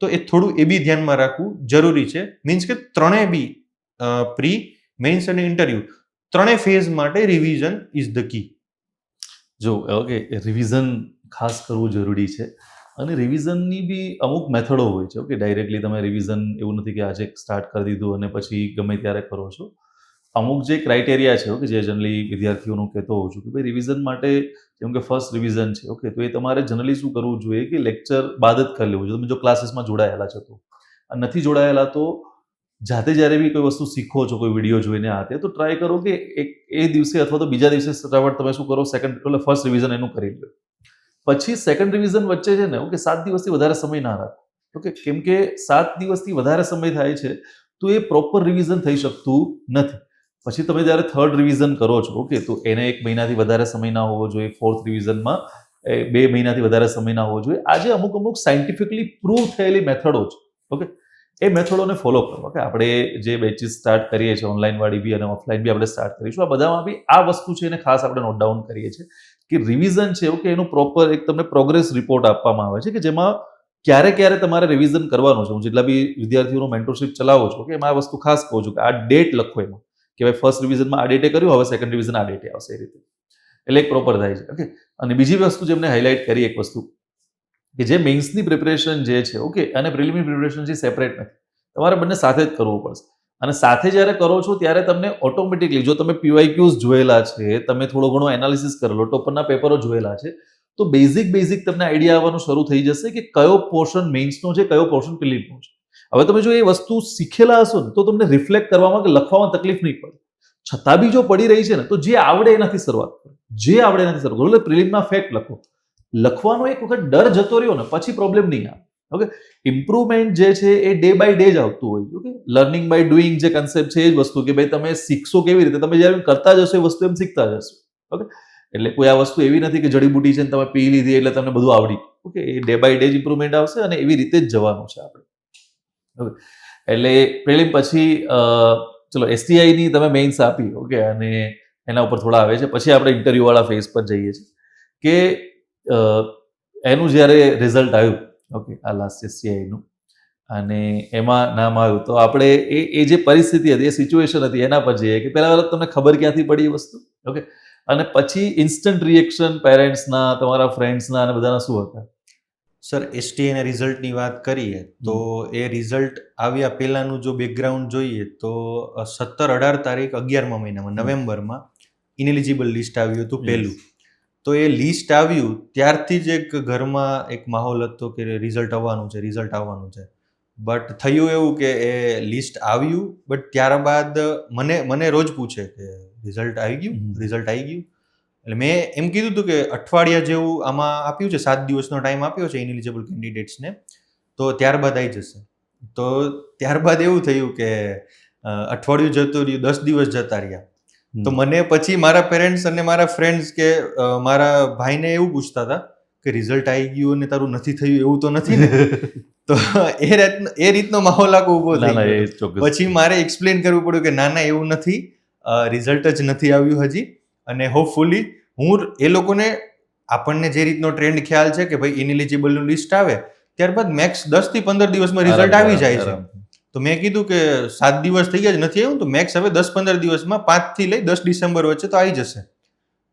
તો એ થોડું એ બી ધ્યાનમાં રાખવું જરૂરી છે. મીન્સ કે ત્રણેય બી, પ્રી, મેઇન્સ અને ઇન્ટરવ્યુ, ત્રણેય ફેઝ માટે રિવિઝન ઇઝ ધ કી. જો ઓકે, રિવિઝન ખાસ કરવું જરૂરી છે. અને રિવિઝનની બી અમુક મેથડો હોય છે. ઓકે, ડાયરેક્ટલી તમે રિવિઝન એવું નથી કે આજે સ્ટાર્ટ કરી દીધું અને પછી ગમે ત્યારે કરો છો. અમુક જે ક્રાઇટેરિયા છે, ઓકે, જે જનરલી વિદ્યાર્થીઓનું કહેતો હોઉં છું કે ભાઈ રિવિઝન માટે, જેમ કે ફર્સ્ટ રિવિઝન છે, ઓકે, તો એ તમારે જનરલી શું કરવું જોઈએ કે લેક્ચર બાદ જ કરી લેવું જોઈએ. તમે જો ક્લાસીસમાં જોડાયેલા છો તો, નથી જોડાયેલા તો જાતે જ્યારે બી કોઈ વસ્તુ શીખો છો, કોઈ વિડીયો જોઈને આ તે, તો ટ્રાય કરો કે એ દિવસે અથવા તો બીજા દિવસે ફટાફટ તમે શું કરો, ફર્સ્ટ રિવિઝન એનું કરી લો. પછી સેકન્ડ રિવિઝન વચ્ચે છે ને ઓકે 7 દિવસથી વધારે સમય ના રાખો. ઓકે, કેમ કે 7 દિવસથી વધારે સમય થાય છે તો એ પ્રોપર રિવિઝન થઈ શકતું નથી. પછી તમે જ્યારે થર્ડ રિવિઝન કરો છો ઓકે, તો એને 1 મહિનાથી વધારે સમય ના હોવો જોઈએ. ફોર્થ રિવિઝનમાં 2 મહિનાથી વધારે સમય ના હોવો જોઈએ. આજે અમુક સાયન્ટિફિકલી પ્રૂવ થયેલી મેથડો છે. ઓકે, એ મેથડોને ફોલો કરો. ઓકે, આપણે જે બેચીસ સ્ટાર્ટ કરીએ છીએ ઓનલાઈન વાળી બી અને ઓફલાઈન બી આપણે સ્ટાર્ટ કરીશું. આ બધામાં બી આ વસ્તુ છે એને ખાસ આપણે નોટ ડાઉન કરીએ છીએ કે રિવિઝન છે ઓકે, એનું પ્રોપર એક તમને પ્રોગ્રેસ રિપોર્ટ આપવામાં આવે છે કે જેમાં ક્યારે તમારે રિવિઝન કરવાનું છે. હું જેટલા બી વિદ્યાર્થીઓનો મેન્ટરશિપ ચલાવું છું કે એમાં આ વસ્તુ ખાસ કહું છું કે આ ડેટ લખો એમાં કે ભાઈ ફર્સ્ટ રિવિઝનમાં આ ડેટે કર્યું, હવે સેકન્ડ રિવિઝન આ ડેટે આવશે. એ રીતે એટલે એક પ્રોપર થાય છે. ઓકે, અને બીજી વસ્તુ જેમને હાઇલાઇટ કરી એક વસ્તુ કે જે મેઇન્સની પ્રિપરેશન જે છે ઓકે અને પ્રિલિમિનરી પ્રિપરેશન છે સેપરેટ નથી. તમારે બંને સાથે જ કરવું પડશે. અને સાથે જ્યારે કરો છો ત્યારે તમને ઓટોમેટિકલી, જો તમે PYQs જોયેલા છે, તમે થોડો ઘણો એનાલિસિસ કરેલો, ટોપરના પેપરો જોયેલા છે, તો બેઝિક તમને આઈડિયા આવવાનું શરૂ થઈ જશે કે કયો પોર્શન મેઇન્સનો છે, કયો પોર્શન પ્રિલિમનો છે. હવે તમે જો એ વસ્તુ શીખેલા હશો ને તો તમને રિફ્લેક્ટ કરવામાં કે લખવામાં તકલીફ નહીં પડે. છતાં બી જો પડી રહી છે ને તો જે આવડે એનાથી શરૂઆત કરો. જે આવડે એનાથી શરૂઆત કરો. એટલે પ્રિલિમના ફેક્ટ લખો. લખવાનો એક વખત ડર જતો રહ્યો ને પછી પ્રોબ્લેમ નહીં આવે. ઓકે, ઇમ્પ્રુવમેન્ટ જે છે એ ડે બાય ડે જ આવતું હોય. ઓકે, લર્નિંગ બાય ડુઈંગ જે કન્સેપ્ટ છે એ જ વસ્તુ કે ભાઈ તમે શીખશો કેવી રીતે, તમે જ્યારે કરતા જશો એ વસ્તુ એમ શીખતા જશો. ઓકે, એટલે કોઈ આ વસ્તુ એવી નથી કે જડીબુટી છે ને તમે પી લીધી એટલે તમને બધું આવડી. ઓકે, એ ડે બાય ડે જ ઇમ્પ્રુવમેન્ટ આવશે અને એવી રીતે જ જવાનું છે આપણે. ઓકે, એટલે પ્રિલિમ પછી ચલો STIની તમે મેઇન્સ આપી. ઓકે, અને એના ઉપર થોડા આવે છે. પછી આપણે ઇન્ટરવ્યુ વાળા ફેઝ પર જઈએ છીએ કે એનું જ્યારે રિઝલ્ટ આવ્યું ઓકે આ લાસ્ટ STIનું અને એમાં નામ આવ્યું તો આપણે એ જે પરિસ્થિતિ હતી, એ સિચ્યુએશન હતી એના પર જઈએ કે પહેલા તમને ખબર ક્યાંથી પડી એ વસ્તુ. ઓકે, અને પછી ઇન્સ્ટન્ટ રિએક્શન પેરેન્ટ્સના, તમારા ફ્રેન્ડ્સના અને બધાના શું હતા? સર, STIના રિઝલ્ટની વાત કરીએ તો એ રિઝલ્ટ આવ્યા પહેલાનું જો બેકગ્રાઉન્ડ જોઈએ તો 17-18 તારીખ 11મા મહિનામાં નવેમ્બરમાં ઇનએલિજિબલ લિસ્ટ આવ્યું હતું પહેલું. તો એ લિસ્ટ આવ્યું ત્યારથી જ એક ઘરમાં એક માહોલ હતો કે રિઝલ્ટ આવવાનું છે. બટ થયું એવું કે એ લિસ્ટ આવ્યું, બટ ત્યારબાદ મને રોજ પૂછે કે રિઝલ્ટ આવી ગયું. એટલે મેં એમ કીધું હતું કે અઠવાડિયા જેવું આમાં આપ્યું છે, 7 દિવસનો ટાઈમ આપ્યો છે ઇનએલિજિબલ કેન્ડિડેટ્સને, તો ત્યારબાદ આવી જશે. તો ત્યારબાદ એવું થયું કે અઠવાડિયું જતું રહ્યું, 10 દિવસ જતા રહ્યા. તો મને પછી મારા પેરેન્ટ્સ અને મારા ફ્રેન્ડ્સ કે મારા ભાઈને એવું પૂછતા હતા કે રિઝલ્ટ આવી ગયું અને તારું નથી થયું એવું તો નથી ને? તો એ રીતનો માહોલ આખો ઉભો થઈ ગયો. પછી મારે એક્સપ્લેન કરવું પડ્યું કે ના એવું નથી, રિઝલ્ટ જ નથી આવ્યું હજી. અને હોપફુલી હું એ લોકોને, આપણને જે રીતનો ટ્રેન્ડ ખ્યાલ છે કે ભાઈ ઇનએલિજિબલનું લિસ્ટ આવે ત્યારબાદ મેક્સ 10 થી 15 દિવસમાં રિઝલ્ટ આવી જાય છે. તો મેં કીધું કે 7 દિવસ થઈ ગયા જ નથી આવ્યું, તો મેક્સ હવે 10-15 દિવસમાં 5 થી લઈ 10 ડિસેમ્બર વચ્ચે તો આવી જશે.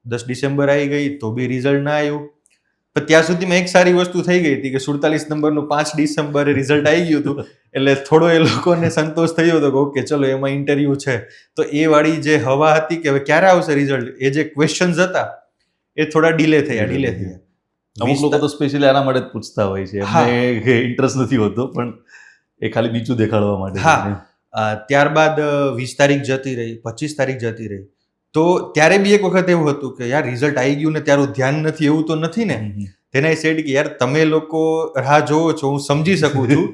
10 ડિસેમ્બર આવી ગઈ તો બી રિઝલ્ટ ના આવ્યું. પણ ત્યાં સુધીમાં એક સારી વસ્તુ થઈ ગઈ હતી કે 47 નંબરનું 5 ડિસેમ્બરે રિઝલ્ટ આવી ગયું હતું. એટલે થોડો એ લોકોને સંતોષ થયો હતો કે ઓકે ચલો એમાં ઇન્ટરવ્યુ છે. તો એ વાળી જે હવા હતી કે હવે ક્યારે આવશે રિઝલ્ટ, એ જે ક્વેશ્ચન્સ હતા એ થોડા ડિલે થયા. અમુક લોકો તો સ્પેશિયલી આના માટે જ પૂછતા હોય છે, એમને ઇન્ટરેસ્ટ નથી હોતો પણ એ ખાલી બીજું દેખાડવા માટે. હા, ત્યારબાદ 20 તારીખ જતી રહી, 25 તારીખ જતી રહી. તો ત્યારે બી એક વખત એવું હતું કે યાર રિઝલ્ટ આવી ગયું ને ત્યારું ધ્યાન નથી, એવું તો નથી ને? તેને સેડ કે યાર તમે લોકો રાહ જોવો છો, હું સમજી શકું છું,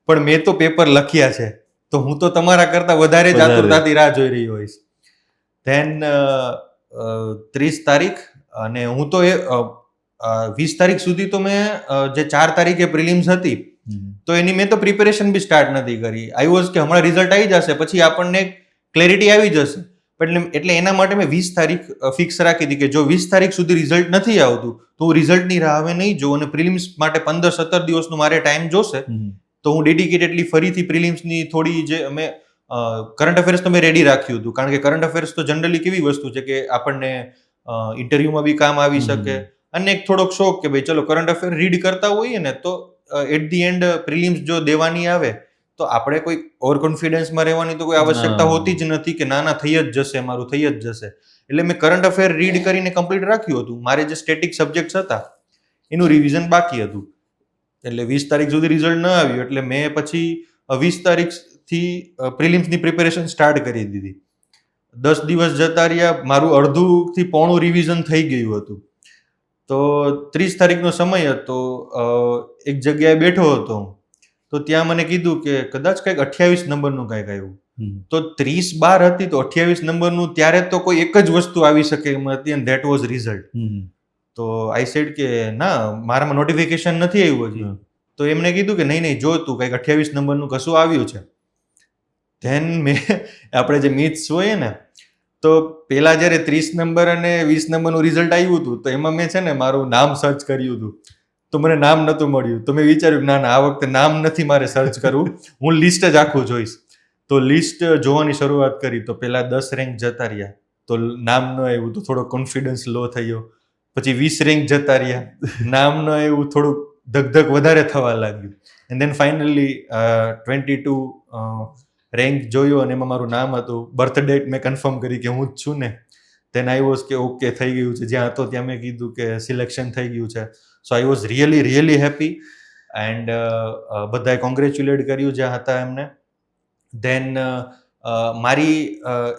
પણ મેં તો પેપર લખ્યા છે, તો હું તો તમારા કરતા વધારે જ આતુરતાથી રાહ જોઈ રહ્યો હોઈશ. ધેન 30 તારીખ અને હું તો 20 તારીખ સુધી તો મેં જે 4 તારીખે પ્રિલિમ્સ હતી તો એની મેં તો પ્રિપેરેશન બી સ્ટાર્ટ નથી કરી. આઈ વોઝ કે હમણાં રિઝલ્ટ આવી જશે પછી આપણને ક્લેરિટી આવી જશે. એટલે એના માટે મેં 20 તારીખ ફિક્સ રાખી હતી કે જો 20 તારીખ સુધી રિઝલ્ટ નથી આવતું તો હું રિઝલ્ટની રાહ હવે નહીં જોઉં અને પ્રિલિમ્સ માટે 15-17 દિવસનું મારે ટાઈમ જોશે. તો હું ડેડિકેટેડલી ફરીથી પ્રિલિમ્સની થોડી જે અમે કરંટ અફેર્સ તો મેં રેડી રાખ્યું હતું, કારણ કે કરંટ અફેર્સ તો જનરલી કેવી વસ્તુ છે કે આપણને ઇન્ટરવ્યુમાં બી કામ આવી શકે. અને એક થોડોક શોખ કે ભાઈ ચલો કરંટ અફેર રીડ કરતા હોઈએ ને તો એટ ધી એન્ડ પ્રિલિમ્સ જો દેવાની આવે તો આપણે કોઈ ઓવર કોન્ફિડન્સમાં રહેવાની તો કોઈ આવશ્યકતા હોતી જ નથી કે ના થઈ જ જશે, મારું થઈ જ જશે. એટલે મેં કરંટ અફેર રીડ કરીને કમ્પ્લીટ રાખ્યું હતું. મારે જે સ્ટેટિક સબ્જેક્ટ્સ હતા એનું રિવિઝન બાકી હતું. એટલે 20 તારીખ સુધી રિઝલ્ટ ન આવ્યું એટલે મેં પછી 20 તારીખ થી પ્રિલિમ્સની પ્રિપેરેશન સ્ટાર્ટ કરી દીધી. 10 દિવસ જતા રહ્યા, મારું અડધુંથી પોણું રિવિઝન થઈ ગયું હતું. તો 30 તારીખનો સમય હતો, એક જગ્યાએ બેઠો હતો હું, તો ત્યાં મને કીધું કે કદાચ કંઈક 28 નંબરનું કંઈક આવ્યું. તો 30/12 હતી, તો 28 નંબરનું ત્યારે તો કોઈ એક જ વસ્તુ આવી શકે એમ હતી, એન્ડ ધેટ વોઝ રિઝલ્ટ. તો આઈ સેડ કે ના, મારામાં નોટિફિકેશન નથી આવ્યું હજી. તો એમને કીધું કે નહીં જો તું કંઈક 28 નંબરનું કશું આવ્યું છે. ધેન મેં આપણે જે મિથ્સ હોય ને, તો પેલા જ્યારે 30 નંબર અને 20 નંબરનું રિઝલ્ટ આવ્યું હતું, તો એમાં મેં છે ને મારું નામ સર્ચ કર્યું હતું, તો મને નામ નહોતું મળ્યું. તો મેં વિચાર્યું કે ના આ વખતે નામ નથી મારે સર્ચ કરવું, હું લિસ્ટ જ આખું જોઈશ. તો લિસ્ટ જોવાની શરૂઆત કરી, તો પેલા 10 રેન્ક જતા રહ્યા, તો નામ ન આવ્યું તો થોડો કોન્ફિડન્સ લો થયો. પછી 20 રેન્ક જતા રહ્યા, નામ ન આવ્યું, થોડુંક ધક વધારે થવા લાગ્યું. એન્ડ ધેન ફાઇનલી 22 રેન્ક જોયો અને એમાં મારું નામ હતું. બર્થ ડેટ મેં કન્ફર્મ કરી કે હું જ છું ને. ધેન આઈ વોઝ કે ઓકે થઈ ગયું છે. જ્યાં હતો ત્યાં મેં કીધું કે સિલેક્શન થઈ ગયું છે. So I was really happy. And બધાએ કોંગ્રેચ્યુલેટ કર્યું જ્યાં હતા એમને. ધેન મારી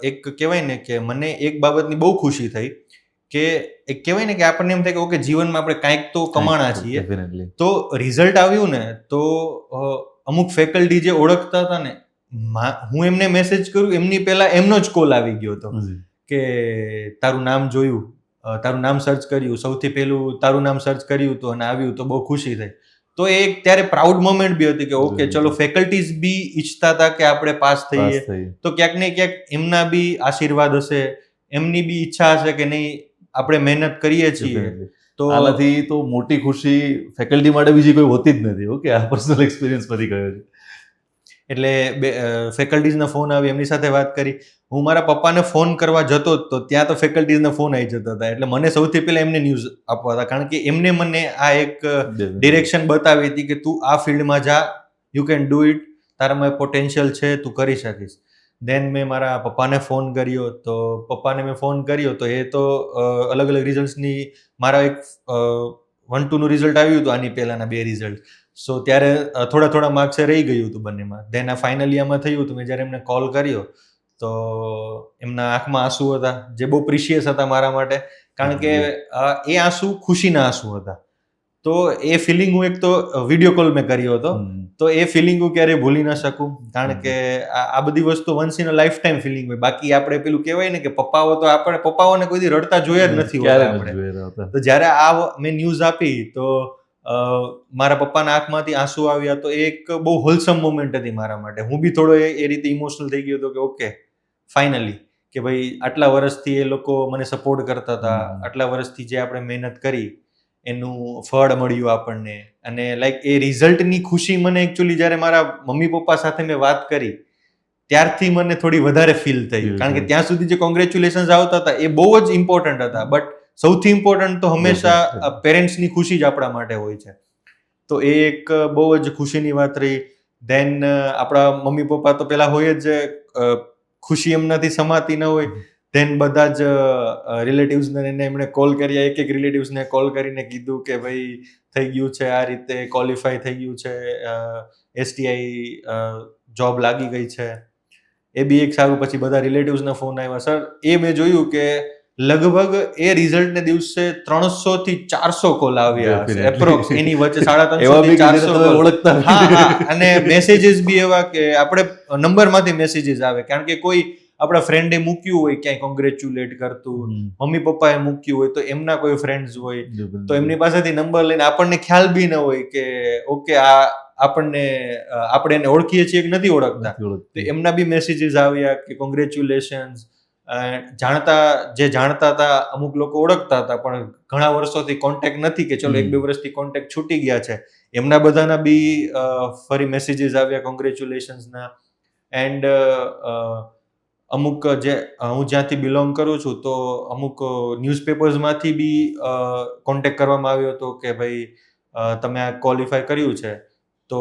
એક કહેવાય ને કે મને એક બાબતની બહુ ખુશી થઈ કે એક કહેવાય ને કે આપણને એમ થાય કે ઓકે જીવનમાં આપણે કાંઈક તો કમાણા છીએ. તો રિઝલ્ટ આવ્યું ને, તો અમુક ફેકલ્ટી જે ઓળખતા હતા ને, હું એમને મેસેજ કરું એમની પહેલા એમનો જ કોલ આવી ગયો હતો કે તારું નામ જોયું, તારું નામ સર્ચ કર્યું, સૌથી પહેલું તારું નામ સર્ચ કર્યું હતું અને આવ્યું, તો બહુ ખુશી થઈ. તો એ ત્યારે પ્રાઉડ મોમેન્ટ બી હતી કે ઓકે ચલો ફેકલ્ટીઝ બી ઈચ્છતા હતા કે આપણે પાસ થઈએ, તો ક્યાંક ને ક્યાંક એમના બી આશીર્વાદ હશે, એમની બી ઈચ્છા હશે કે નહીં આપણે મહેનત કરીએ છીએ. તો આનાથી તો મોટી ખુશી ફેકલ્ટી માટે બીજી કોઈ હોતી જ નથી. ઓકે, આ પર્સનલ એક્સપિરિયન્સ માંથી ગયો છે. એટલે ફેકલ્ટીઝના ફોન આવી, એમની સાથે વાત કરી. હું મારા પપ્પાને ફોન કરવા જતો જ, તો ત્યાં તો ફેકલ્ટીઝના ફોન આવી જતા હતા. એટલે મને સૌથી પહેલા એમને ન્યૂઝ આપવા હતા, કારણ કે એમને મને આ એક ડિરેક્શન બતાવી હતી કે તું આ ફિલ્ડમાં જા, યુ કેન ડુ ઇટ, તારામાં પોટેન્શિયલ છે, તું કરી શકીશ. દેન મેં મારા પપ્પાને ફોન કર્યો, તો પપ્પાને મેં ફોન કર્યો તો એ તો અલગ અલગ રિઝલ્ટ્સની, મારા એક 1-2નું રિઝલ્ટ આવ્યું હતું, આની પહેલાના 2 રિઝલ્ટ. સો ત્યારે થોડા માર્ક્સે રહી ગયું હતું બંનેમાં. દેન આ ફાઇનલી આમાં થયું હતું. મેં જ્યારે એમને કોલ કર્યો તો એમના આંખમાં આંસુ હતા, જે બહુ પ્રિશિયસ હતા મારા માટે, કારણ કે એ આંસુ ખુશીના આંસુ હતા. તો એ ફિલિંગ હું એક તો વિડીયો કોલ મેં કર્યો હતો, તો એ ફિલિંગ હું ક્યારેય ભૂલી ન શકું, કારણ કે આ બધી વસ્તુ once in a lifetime feeling હોય. બાકી આપણે પેલું કહેવાય ને કે પપ્પાઓ તો આપણે પપ્પાઓને કોઈ દી રડતા જોયા જ નથી હોતા આપણે. તો જ્યારે આ મેં ન્યૂઝ આપી તો મારા પપ્પાના આંખમાંથી આંસુ આવ્યા. તો એ એક બહુ હોલસમ મોમેન્ટ હતી મારા માટે. હું બી થોડો એ રીતે ઇમોશનલ થઈ ગયો હતો કે ઓકે ફાઇનલી, કે ભાઈ આટલા વર્ષથી એ લોકો મને સપોર્ટ કરતા હતા, આટલા વર્ષથી જે આપણે મહેનત કરી એનું ફળ મળ્યું આપણને. અને લાઈક એ રિઝલ્ટની ખુશી મને એકચ્યુઅલી જ્યારે મારા મમ્મી પપ્પા સાથે મેં વાત કરી ત્યારથી મને થોડી વધારે ફીલ થઈ, કારણ કે ત્યાં સુધી જે કોંગ્રેચ્યુલેશન્સ આવતા હતા એ બહુ જ ઇમ્પોર્ટન્ટ હતા, બટ સૌથી ઇમ્પોર્ટન્ટ તો હંમેશા પેરેન્ટ્સની ખુશી જ આપણા માટે હોય છે. તો એ એક બહુ જ ખુશીની વાત રહી. દેન આપણા મમ્મી પપ્પા તો પેલા હોય જ, ખુશી એમનાથી સમાતી ન હોય. દેન બધા જ રિલેટિવ્સને એમણે કોલ કર્યા, એક રિલેટિવ્સને કોલ કરીને કીધું કે ભાઈ થઈ ગયું છે, આ રીતે ક્વોલિફાય થઈ ગયું છે, STI જોબ લાગી ગઈ છે. એ બી એક સારું. પછી બધા રિલેટિવ્સના ફોન આવ્યા. સર, એ મેં જોયું કે લગભગ એ રિઝલ્ટને દિવસે 300 થી 400 કોલ આવ્યા હશે એપ્રોક્સ, એની વચ્ચે 350 થી 400 ઓળખતા. હા, અને મેસેજીસ બી એવા કે આપણે નંબરમાંથી મેસેજીસ આવે, કારણ કે કોઈ આપણા ફ્રેન્ડે મૂક્યું હોય ક્યાંય કોંગ્રેચ્યુલેટ કરતું, મમ્મી પપ્પાએ મૂક્યું હોય, તો એમના કોઈ ફ્રેન્ડ્સ હોય, તો એમની પાસેથી નંબર લઈને આપણને ખ્યાલ બી ન હોય કે ઓકે આપણે એને ઓળખીએ છીએ કે નથી ઓળખતા, તો એમના બી મેસેજીસ આવ્યા કે કોંગ્રેચ્યુલેશન્સ. જાણતા હતા, અમુક લોકો ઓળખતા હતા, પણ ઘણા વર્ષોથી કોન્ટેક્ટ નથી, કે ચલો 1-2 વર્ષથી કોન્ટેક્ટ છૂટી ગયા છે, એમના બધાના બી ફરી મેસેજીસ આવ્યા કોંગ્રેચ્યુલેશન્સના. એન્ડ અમુક જે હું જ્યાંથી બિલોંગ કરું છું, તો અમુક ન્યૂઝપેપર્સમાંથી બી કોન્ટેક્ટ કરવામાં આવ્યો હતો કે ભાઈ તમે આ ક્વોલિફાય કર્યું છે, તો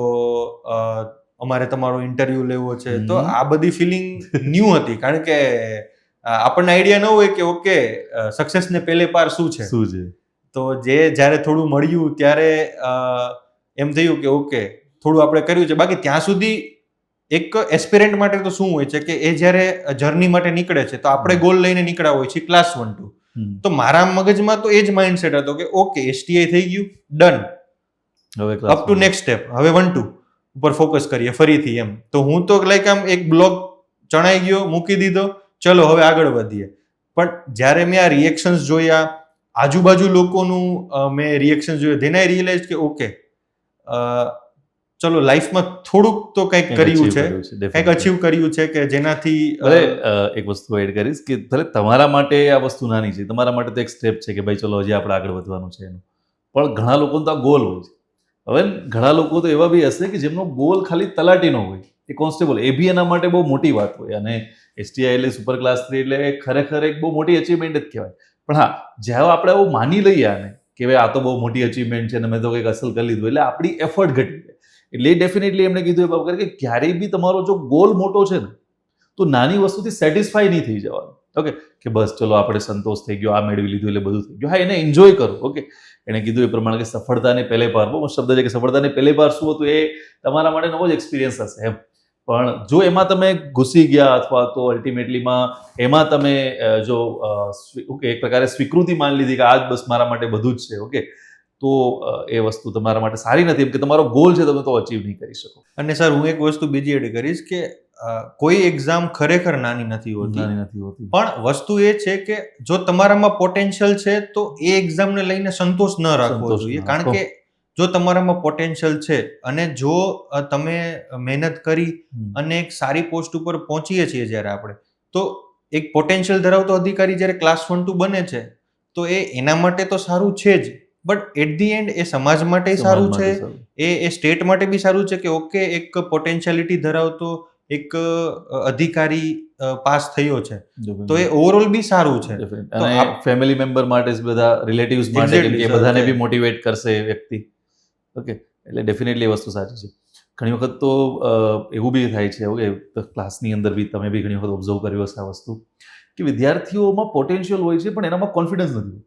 અમારે તમારો ઇન્ટરવ્યૂ લેવો છે. તો આ બધી ફિલિંગ ન્યૂ હતી, કારણ કે આપણને આઈડિયા ન હોય કે ઓકે સક્સેસને પહેલે પાર શું છે. તો જ્યારે થોડું મળ્યું ત્યારે એમ થયું કે ઓકે થોડું આપણે કર્યું છે. બાકી ત્યાં સુધી એક એસ્પિરન્ટ માટે તો શું હોય છે કે એ જ્યારે જર્ની માટે નીકળે છે તો આપણે ગોલ લઈને નીકળ્યા હોય છે ક્લાસ 1-2. તો મારા મગજમાં તો એ જ માઇન્ડસેટ હતો કે ઓકે STI થઈ ગયું, ડન, હવે અપ ટુ નેક્સ્ટ સ્ટેપ, હવે 1-2 ઉપર ફોકસ કરીએ ફરીથી એમ. તો હું તો લાઈક આમ એક બ્લોગ ચણાઈ ગયો, મૂકી દીધો, ચલો હવે આગળ વધીએ. પણ જ્યારે મેં આ રિએક્શન્સ જોયા, આજુબાજુ લોકોનું મેં રિએક્શન્સ જોયા, ધેન આઈ રિયલાઇઝ કે ઓકે ચલો લાઈફમાં થોડુંક તો કંઈક કર્યું છે, કંઈક અચીવ કર્યું છે કે જેનાથી ભલે એક વસ્તુ એડ કરીશ કે ભલે તમારા માટે આ વસ્તુ નાની છે, તમારા માટે તો એક સ્ટેપ છે કે ભાઈ ચલો હજી આપણે આગળ વધવાનું છે એનું, પણ ઘણા લોકોનો તો આ ગોલ હોય છે. હવે ઘણા લોકો તો એવા બી હશે કે જેમનો ગોલ ખાલી તલાટીનો હોય, એ કોન્સ્ટેબલ, એ બી એના માટે બહુ મોટી વાત હોય. અને STI એટલે સુપર ક્લાસ 3 એટલે ખરેખર એક બહુ મોટી અચીવમેન્ટ જ કહેવાય. પણ હા, જ્યારે આપણે આવું માની લઈએ આને કે ભાઈ આ તો બહુ મોટી અચીવમેન્ટ છે અને મેં તો કંઈક અસલ કરી લીધું, એટલે આપણી એફર્ટ ઘટી જાય. એટલે ડેફિનેટલી એમણે કીધું એ બાબત કે ક્યારેય બી તમારો જો ગોલ મોટો છે ને તો નાની વસ્તુથી સેટિસ્ફાય નહીં થઈ જવાનું. ઓકે, કે બસ ચલો આપણે સંતોષ થઈ ગયો, આ મેળવી લીધું એટલે બધું થઈ ગયું. હા, એને એન્જોય કરો. ઓકે, એણે કીધું એ પ્રમાણે કે સફળતાને પહેલે પાર, બહુ મસ્ત શબ્દ છે કે સફળતાને પહેલે પાર શું હતું એ તમારા માટે નવો જ એક્સપિરિયન્સ હશે એમ. પણ જો એમાં તમે ઘૂસી ગયા અથવા તો અલ્ટિમેટલીમાં એમાં તમે જો એક પ્રકારે સ્વીકૃતિ માની લીધી કે આ જ બસ મારા માટે બધું જ છે, ઓકે, તો એ વસ્તુ તમારા માટે સારી નથી. એમ કે તમારો ગોલ છે તમે તો અચીવ નહીં કરી શકો. અને સર હું એક વસ્તુ બીજી એડ કરીશ કે કોઈ એક્ઝામ ખરેખર નાની નથી હોતી, પણ વસ્તુ એ છે કે જો તમારામાં પોટેન્શિયલ છે તો એ એક્ઝામને લઈને સંતોષ ન રાખવો જોઈએ. કારણ કે જો તમારામાં પોટેન્શિયલ છે અને જો તમે મહેનત કરી અને એક સારી પોસ્ટ ઉપર પહોંચીએ છીએ જ્યારે આપણે, તો એક પોટેન્શિયલ ધરાવતો અધિકારી જ્યારે ક્લાસ 1-2 બને છે તો એના માટે તો સારું છે જ, બટ એટ ધી એન્ડ એ સમાજ માટે સારું છે, એ સ્ટેટ માટે બી સારું છે કે ઓકે એક પોટેન્શિયાલિટી ધરાવતો એક અધિકારી પાસ થયો છે, તો એ ઓવરઓલ બી સારું છે. અને ફેમિલી મેમ્બર માટે બધા રિલેટિવ્સ માટે કે બધાને બી મોટિવેટ કરશે એ વ્યક્તિ. ઓકે, એટલે ડેફિનેટલી એ વસ્તુ સાચી છે. ઘણી વખત તો એવું બી થાય છે, ઓકે, ક્લાસની અંદર બી તમે બી ઘણી વખત ઓબ્ઝર્વ કર્યું હશે આ વસ્તુ કે વિદ્યાર્થીઓમાં પોટેન્શિયલ હોય છે પણ એનામાં કોન્ફિડન્સ નથી હોતું.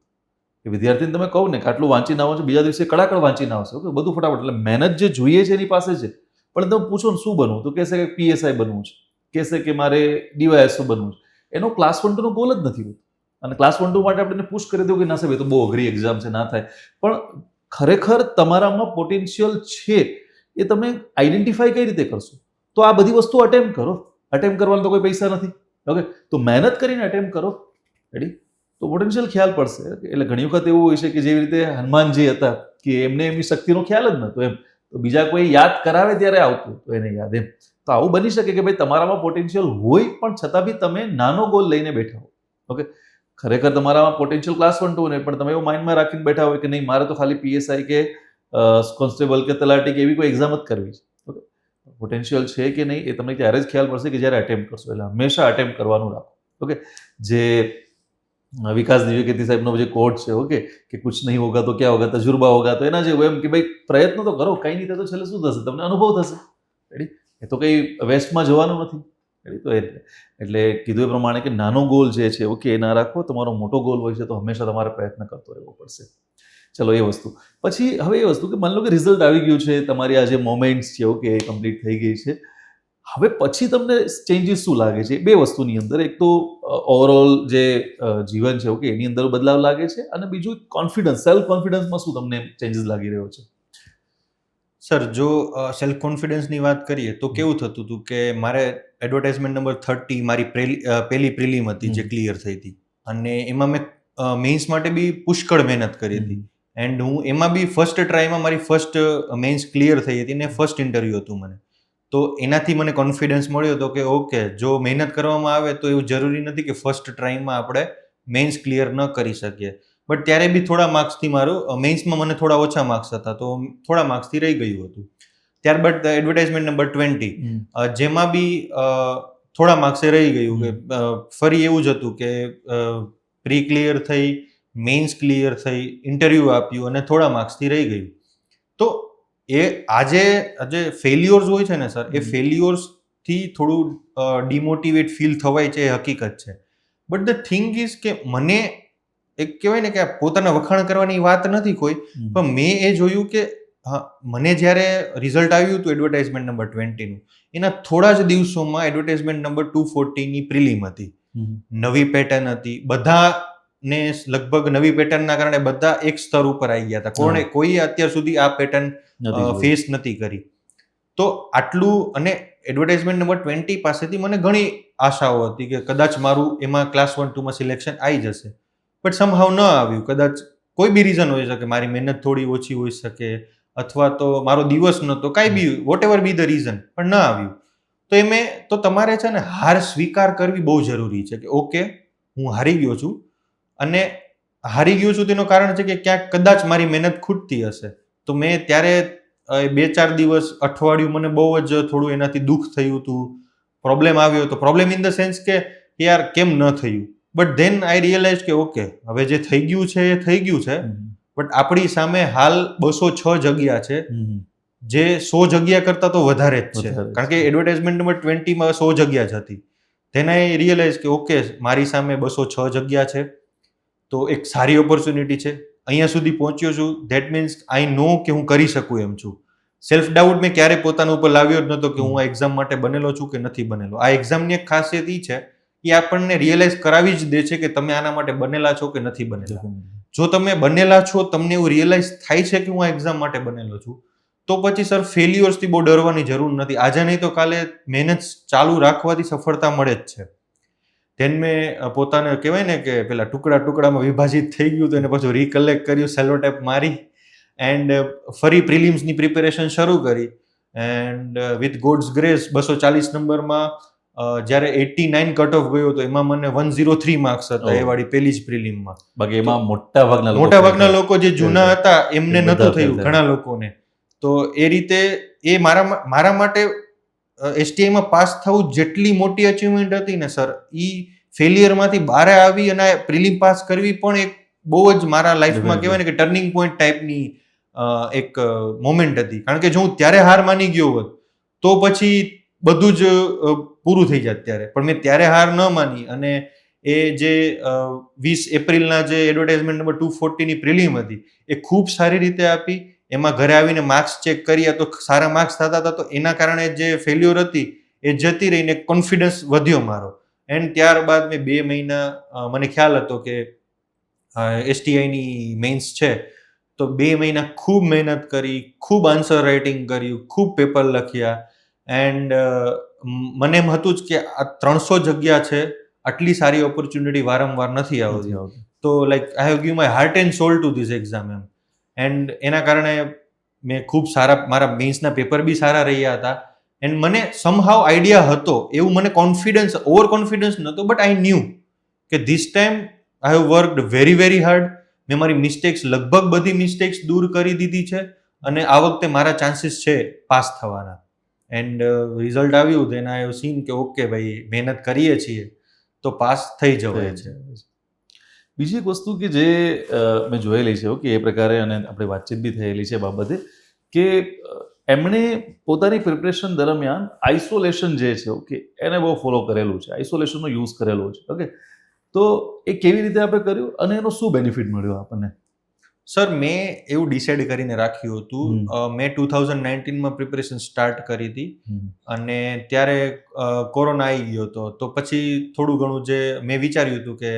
કે વિદ્યાર્થીને તમે કહો ને કે આટલું વાંચીને આવો છો, બીજા દિવસે કડાકડ વાંચીને આવશે, ઓકે, બધું ફટાફટ, એટલે મહેનત જે જોઈએ છે એની પાસે છે, પણ તમે પૂછો ને શું બનવું, તો કહેશે કે PSI બનવું છે, કહેશે કે મારે DYSO બનવું છે. એનો ક્લાસ 1-2 નો ગોલ જ નથી હોતો. અને ક્લાસ 1-2 માટે આપણે પુશ કરી દઉં કે ના સાહેબ એ તો બહુ અઘરી એક્ઝામ છે, ના થાય. પણ ખરેખર તમારામાં પોટેન્શિયલ છે એ તમે આઈડેન્ટિફાઈ કઈ રીતે કરશો? તો આ બધી વસ્તુ અટેમ્પ્ટ કરો. અટેમ્પ્ટ કરવાનો તો કોઈ પૈસા નથી. ઓકે, તો મહેનત કરીને અટેમ્પ્ટ કરો, રેડી, તો પોટેન્શિયલ ખ્યાલ પડશે. એટલે ઘણી વખત એવું હોય છે કે જેવી રીતે હનુમાનજી હતા કે એમને એમની શક્તિનો ખ્યાલ જ નહોતો એમ, તો બીજા કોઈ યાદ કરાવે ત્યારે આવતું તો એને યાદ એમ. તો આવું બની શકે કે ભાઈ તમારામાં પોટેન્શિયલ હોય પણ છતાં બી તમે નાનો ગોલ લઈને બેઠા હો. ઓકે, ખરેખર તમારામાં પોટેન્શિયલ ક્લાસ 1-2 નહીં, પણ તમે એવું માઇન્ડમાં રાખીને બેઠા હોય કે નહીં મારે તો ખાલી PSI કે કોન્સ્ટેબલ કે તલાટી કે એવી કોઈ એક્ઝામ જ કરવી છે. ઓકે, પોટેન્શિયલ છે કે નહીં એ તમને ત્યારે જ ખ્યાલ પડશે કે જ્યારે અટેમ્પ્ટ કરશો. એટલે હંમેશા અટેમ્પ્ટ કરવાનું રાખો. ઓકે, જે વિકાસ દ્વિવેદી સાહેબનો જે કોટ છે, ઓકે, કે કુછ નહીં હોગા તો ક્યાં હોગા, તજુર્બા હોગા, તો એના જેવું એમ કે ભાઈ પ્રયત્ન તો કરો, કંઈ નહીં થાય તો છેલ્લે શું થશે, તમને અનુભવ થશે. રેડી, એ તો કંઈ વેસ્ટમાં જવાનું નથી. રેડી, તો એટલે કીધું એ પ્રમાણે કે નાનો ગોલ જે છે, ઓકે, એ ના રાખો. તમારો મોટો ગોલ હોય છે તો હંમેશા તમારે પ્રયત્ન કરતો રહેવો પડશે. ચલો, એ વસ્તુ. પછી હવે એ વસ્તુ કે માની લો કે રિઝલ્ટ આવી ગયું છે, તમારી આ જે મોમેન્ટ્સ છે, ઓકે, એ કમ્પ્લીટ થઈ ગઈ છે. હવે પછી તમને ચેન્જીસ શું લાગે છે? બે વસ્તુની અંદર, એક તો ઓવરઓલ જે જીવન છે, ઓકે, એની અંદર બદલાવ લાગે છે, અને બીજું કોન્ફિડન્સ, સેલ્ફ કોન્ફિડન્સમાં શું તમને ચેન્જીસ લાગી રહ્યો છે? સર, જો સેલ્ફ કોન્ફિડન્સની વાત કરીએ તો કેવું થતું હતું કે મારે એડવર્ટાઇઝમેન્ટ નંબર 30 મારી પહેલી પ્રિલિમ હતી જે ક્લિયર થઈ હતી, અને એમાં મેં મેઇન્સ માટે બી પુષ્કળ મહેનત કરી હતી. એન્ડ હું એમાં બી ફર્સ્ટ ટ્રાયમાં મારી ફર્સ્ટ મેઇન્સ ક્લિયર થઈ હતી ને ફર્સ્ટ ઇન્ટરવ્યૂ હતું મને. તો એનાથી મને કોન્ફિડન્સ મળ્યો હતો કે ઓકે, જો મહેનત કરવામાં આવે તો એવું જરૂરી નથી કે ફર્સ્ટ ટ્રાયમાં આપણે મેઇન્સ ક્લિયર ન કરી શકીએ. બટ ત્યારે બી થોડા માર્ક્સથી મારું મેઇન્સમાં મને થોડા ઓછા માર્ક્સ હતા, તો થોડા માર્ક્સથી રહી ગયું હતું. ત્યારબાદ એડવર્ટાઇઝમેન્ટ નંબર 20 જેમાં બી થોડા માર્ક્સે રહી ગયું કે ફરી એવું જ હતું કે પ્રી ક્લિયર થઈ, મેઇન્સ ક્લિયર થઈ, ઇન્ટરવ્યૂ આપ્યું અને થોડા માર્ક્સથી રહી ગયું. તો એ આજે ફેલ્યોર્સ હોય છે ને સર, એ ફેલ્યોર્સથી થોડું ડિમોટિવેટ ફીલ થવાય છે, એ હકીકત છે. બટ ધ થિંગ ઇઝ કે મને એક કહેવાય ને કે પોતાના વખાણ કરવાની વાત નથી કોઈ, પણ મેં એ જોયું કે હા, મને જ્યારે રિઝલ્ટ આવ્યું હતું એડવર્ટાઇઝમેન્ટ નંબર 20નું, એના થોડા જ દિવસોમાં એડવર્ટાઇઝમેન્ટ નંબર 240ની પ્રિલિમ હતી. નવી પેટર્ન હતી, બધાને લગભગ નવી પેટર્નના કારણે બધા એક સ્તર ઉપર આવી ગયા હતા. કોઈ અત્યાર સુધી આ પેટર્ન ફેસ નથી કરી. તો આટલું, અને એડવર્ટાઇઝમેન્ટ નંબર 20 પાસેથી મને ઘણી આશાઓ હતી કે કદાચ મારું એમાં ક્લાસ 1, 2માં સિલેક્શન આવી જશે, બટ સમહાવ ન આવ્યું. કદાચ કોઈ બી રીઝન હોઈ શકે, મારી મહેનત થોડી ઓછી હોઈ શકે, અથવા તો મારો દિવસ નહોતો, કાંઈ બી whatever be the reason, પણ ન આવ્યું. તો તમારે છે ને હાર સ્વીકાર કરવી બહુ જરૂરી છે કે ઓકે, હું હારી ગયો છું, અને હારી ગયો છું તેનું કારણ છે કે ક્યાંક કદાચ મારી મહેનત ખૂટતી હશે. તો મેં ત્યારે 2-4 દિવસ, અઠવાડિયું મને બહુ જ થોડું એનાથી દુઃખ થયું હતું, પ્રોબ્લેમ આવ્યો હતો. પ્રોબ્લેમ ઇન ધ સેન્સ કે યાર કેમ ન થયું, બટ ધેન આઈ રિયલાઇઝ કે ઓકે, હવે જે થઈ ગયું છે એ થઈ ગયું છે, બટ આપણી સામે હાલ 206 જગ્યા છે, જે 100 જગ્યા કરતા તો વધારે જ છે. કારણ કે એડવર્ટાઇઝમેન્ટ નંબર 20માં 100 જગ્યા જ હતી. ધેન આઈ રિયલાઇઝ કે ઓકે, મારી સામે 206 જગ્યા છે, તો એક સારી ઓપોર્ચ્યુનિટી છે. અહીંયા સુધી પહોંચ્યો છું, ધેટ મીન્સ આઈ નો કે હું કરી શકું એમ છું. સેલ્ફ ડાઉટ મેં ક્યારે પોતાના ઉપર લાવ્યો જ નહોતો કે હું આ એક્ઝામ માટે બનેલો છું કે નથી બનેલો. આ એક્ઝામની એક ખાસિયત એ છે કે આપણને રિયલાઇઝ કરાવી જ દે છે કે તમે આના માટે બનેલા છો કે નથી બનેલા. જો તમે બનેલા છો, તમને એવું રિયલાઇઝ થાય છે કે હું આ એક્ઝામ માટે બનેલો છું, તો પછી સર ફેલ્યુઅર્સથી બહુ ડરવાની જરૂર નથી. આજે નહીં તો કાલે મહેનત ચાલુ રાખવાથી સફળતા મળે જ છે. ધેન મેં પોતાને કહેવાય ને કે પેલા ટુકડામાં વિભાજિત થઈ ગયું, તો એને પછી રિકલેક્ટ કર્યું, સેલોટેપ મારી, એન્ડ ફરી પ્રિલિમ્સની પ્રિપેરેશન શરૂ કરી. એન્ડ વિથ ગોડ્સ ગ્રેસ 240 નંબરમાં જ્યારે 89 કટ ઓફ ગયો, તો એમાં મને 103 માર્ક્સ હતા એ વાળી પહેલી જ પ્રિલિમમાં. બાકી એમાં મોટા ભાગના લોકો જે જૂના હતા એમને નહોતું થયું, ઘણા લોકોને. તો એ રીતે એ મારા માટે એસટીઆઈમાં પાસ થવું જેટલી મોટી અચીવમેન્ટ હતી ને સર, એ ફેલિયરમાંથી બહાર આવી અને પ્રિલિમ પાસ કરવી પણ એક બહુ જ મારા લાઈફમાં કહેવાય ને કે ટર્નિંગ પોઈન્ટ ટાઈપની એક મોમેન્ટ હતી. કારણ કે જો હું ત્યારે હાર માની ગયો હોત તો પછી બધું જ પૂરું થઈ જાત ત્યારે. પણ મેં ત્યારે હાર ન માની, અને એ જે 20 એપ્રિલના જે એડવર્ટાઇઝમેન્ટ નંબર 240ની પ્રિલિમ હતી એ ખૂબ સારી રીતે આપી. એમાં ઘરે આવીને માર્ક્સ ચેક કર્યા તો સારા માર્ક્સ થતા હતા, તો એના કારણે જે ફેલ્યોર હતી એ જતી રહીને કોન્ફિડન્સ વધ્યો મારો. એન્ડ ત્યારબાદ મેં 2 મહિના, મને ખ્યાલ હતો કે એસટીઆઈની મેઇન્સ છે, તો 2 મહિના ખૂબ મહેનત કરી, ખૂબ આન્સર રાઇટિંગ કર્યું, ખૂબ પેપર લખ્યા. એન્ડ મને એમ હતું જ કે આ 300 જગ્યા છે, આટલી સારી ઓપોર્ચ્યુનિટી વારંવાર નથી આવતી. તો like I have give my heart and soul to this exam એમ. એન્ડ એના કારણે મેં ખૂબ સારા, મારા મેઇન્સના પેપર બી સારા રહ્યા હતા. એન્ડ મને સમહાવ આઈડિયા હતો, એવું મને કોન્ફિડન્સ, ઓવર કોન્ફિડન્સ નહોતો, બટ આઈ ન્યૂ કે this time I have worked very very hard. મેં મારી મિસ્ટેક્સ, લગભગ બધી મિસ્ટેક્સ દૂર કરી દીધી છે, અને આ વખતે મારા ચાન્સીસ છે પાસ થવાના. એન્ડ રિઝલ્ટ આવ્યું, ધેન આઈ હેવ સીન કે ઓકે ભાઈ, મહેનત કરીએ છીએ તો પાસ થઈ જવાય છે. બીજી એક વસ્તુ કે જે મેં જોયેલી છે કે એ પ્રકારે, અને આપણે વાતચીત બી થયેલી છે બાબતે, કે એમણે પોતાની પ્રિપરેશન દરમિયાન આઇસોલેશન જે છે ઓકે એને બહુ ફોલો કરેલું છે, આઇસોલેશનનો યુઝ કરેલો છે. ઓકે, તો એ કેવી રીતે આપણે કર્યું અને એનો શું બેનિફિટ મળ્યો આપણને? સર, મેં એવું ડિસાઇડ કરીને રાખ્યું હતું. મેં 2019માં પ્રિપેરેશન સ્ટાર્ટ કરી હતી, અને ત્યારે કોરોના આવી ગયો હતો. તો પછી થોડું ઘણું જે મેં વિચાર્યું હતું કે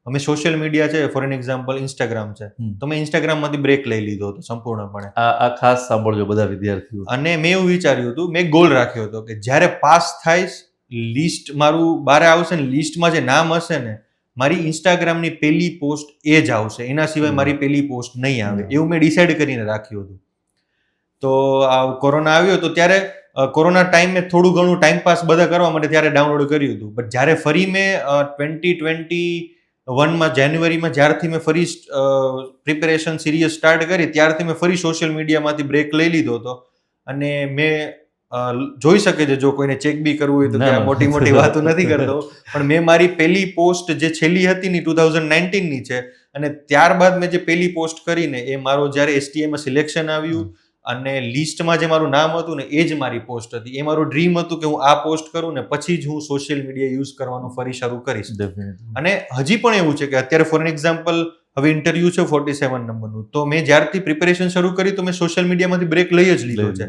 અમે સોશિયલ મીડિયા છે, ફોર એન એક્ઝામ્પલ ઇન્સ્ટાગ્રામ છે, તો મેં ઇન્સ્ટાગ્રામમાંથી બ્રેક લઈ લીધો હતો સંપૂર્ણપણે. આ ખાસ સાંભળજો બધા વિદ્યાર્થીઓ. અને મેં એવું વિચાર્યું હતું, મેં ગોલ રાખ્યો હતો કે જ્યારે પાસ થાઈશ, લિસ્ટ મારું બહાર આવશે ને, લિસ્ટમાં જે નામ હશે ને, મારી ઇન્સ્ટાગ્રામની પહેલી પોસ્ટ એ જ આવશે, એના સિવાય મારી પહેલી પોસ્ટ નહીં આવે, એવું મેં ડિસાઇડ કરીને રાખ્યું હતું. તો આ કોરોના આવ્યો તો ત્યારે કોરોના ટાઈમે થોડું ઘણું ટાઈમપાસ બધા કરવા માટે ત્યારે ડાઉનલોડ કર્યું હતું. બટ જ્યારે ફરી મેં 2021માં જાન્યુઆરીમાં જ્યારથી મેં ફરી પ્રિપેરેશન સિરિયસ સ્ટાર્ટ કરી, ત્યારથી મેં ફરી સોશિયલ મીડિયામાંથી બ્રેક લઈ લીધો હતો. અને મેં જોઈ શકે છે, જો કોઈને ચેક બી કરવું હોય તો ત્યાં મોટી મોટી વાતો નથી કરતો, પણ મેં મારી પહેલી પોસ્ટ જે છેલ્લી હતી ને 2019ની છે, અને ત્યારબાદ મેં જે પહેલી પોસ્ટ કરીને એ મારો જ્યારે એસટીઆઈમાં સિલેક્શન આવ્યું અને લિસ્ટમાં જે મારું નામ હતું ને એ જ મારી પોસ્ટ હતી. એ મારું ડ્રીમ હતું કે હું આ પોસ્ટ કરું ને પછી જ હું સોશિયલ મીડિયા યુઝ કરવાનું ફરી શરૂ કરીશ. અને હજી પણ એવું છે કે અત્યારે ફોર એન એક્ઝામ્પલ હવે ઇન્ટરવ્યુ છે 47 નંબરનું, તો મેં જ્યારથી પ્રિપેરેશન શરૂ કરી તો મેં સોશિયલ મીડિયામાંથી બ્રેક લઈ જ લીધો છે.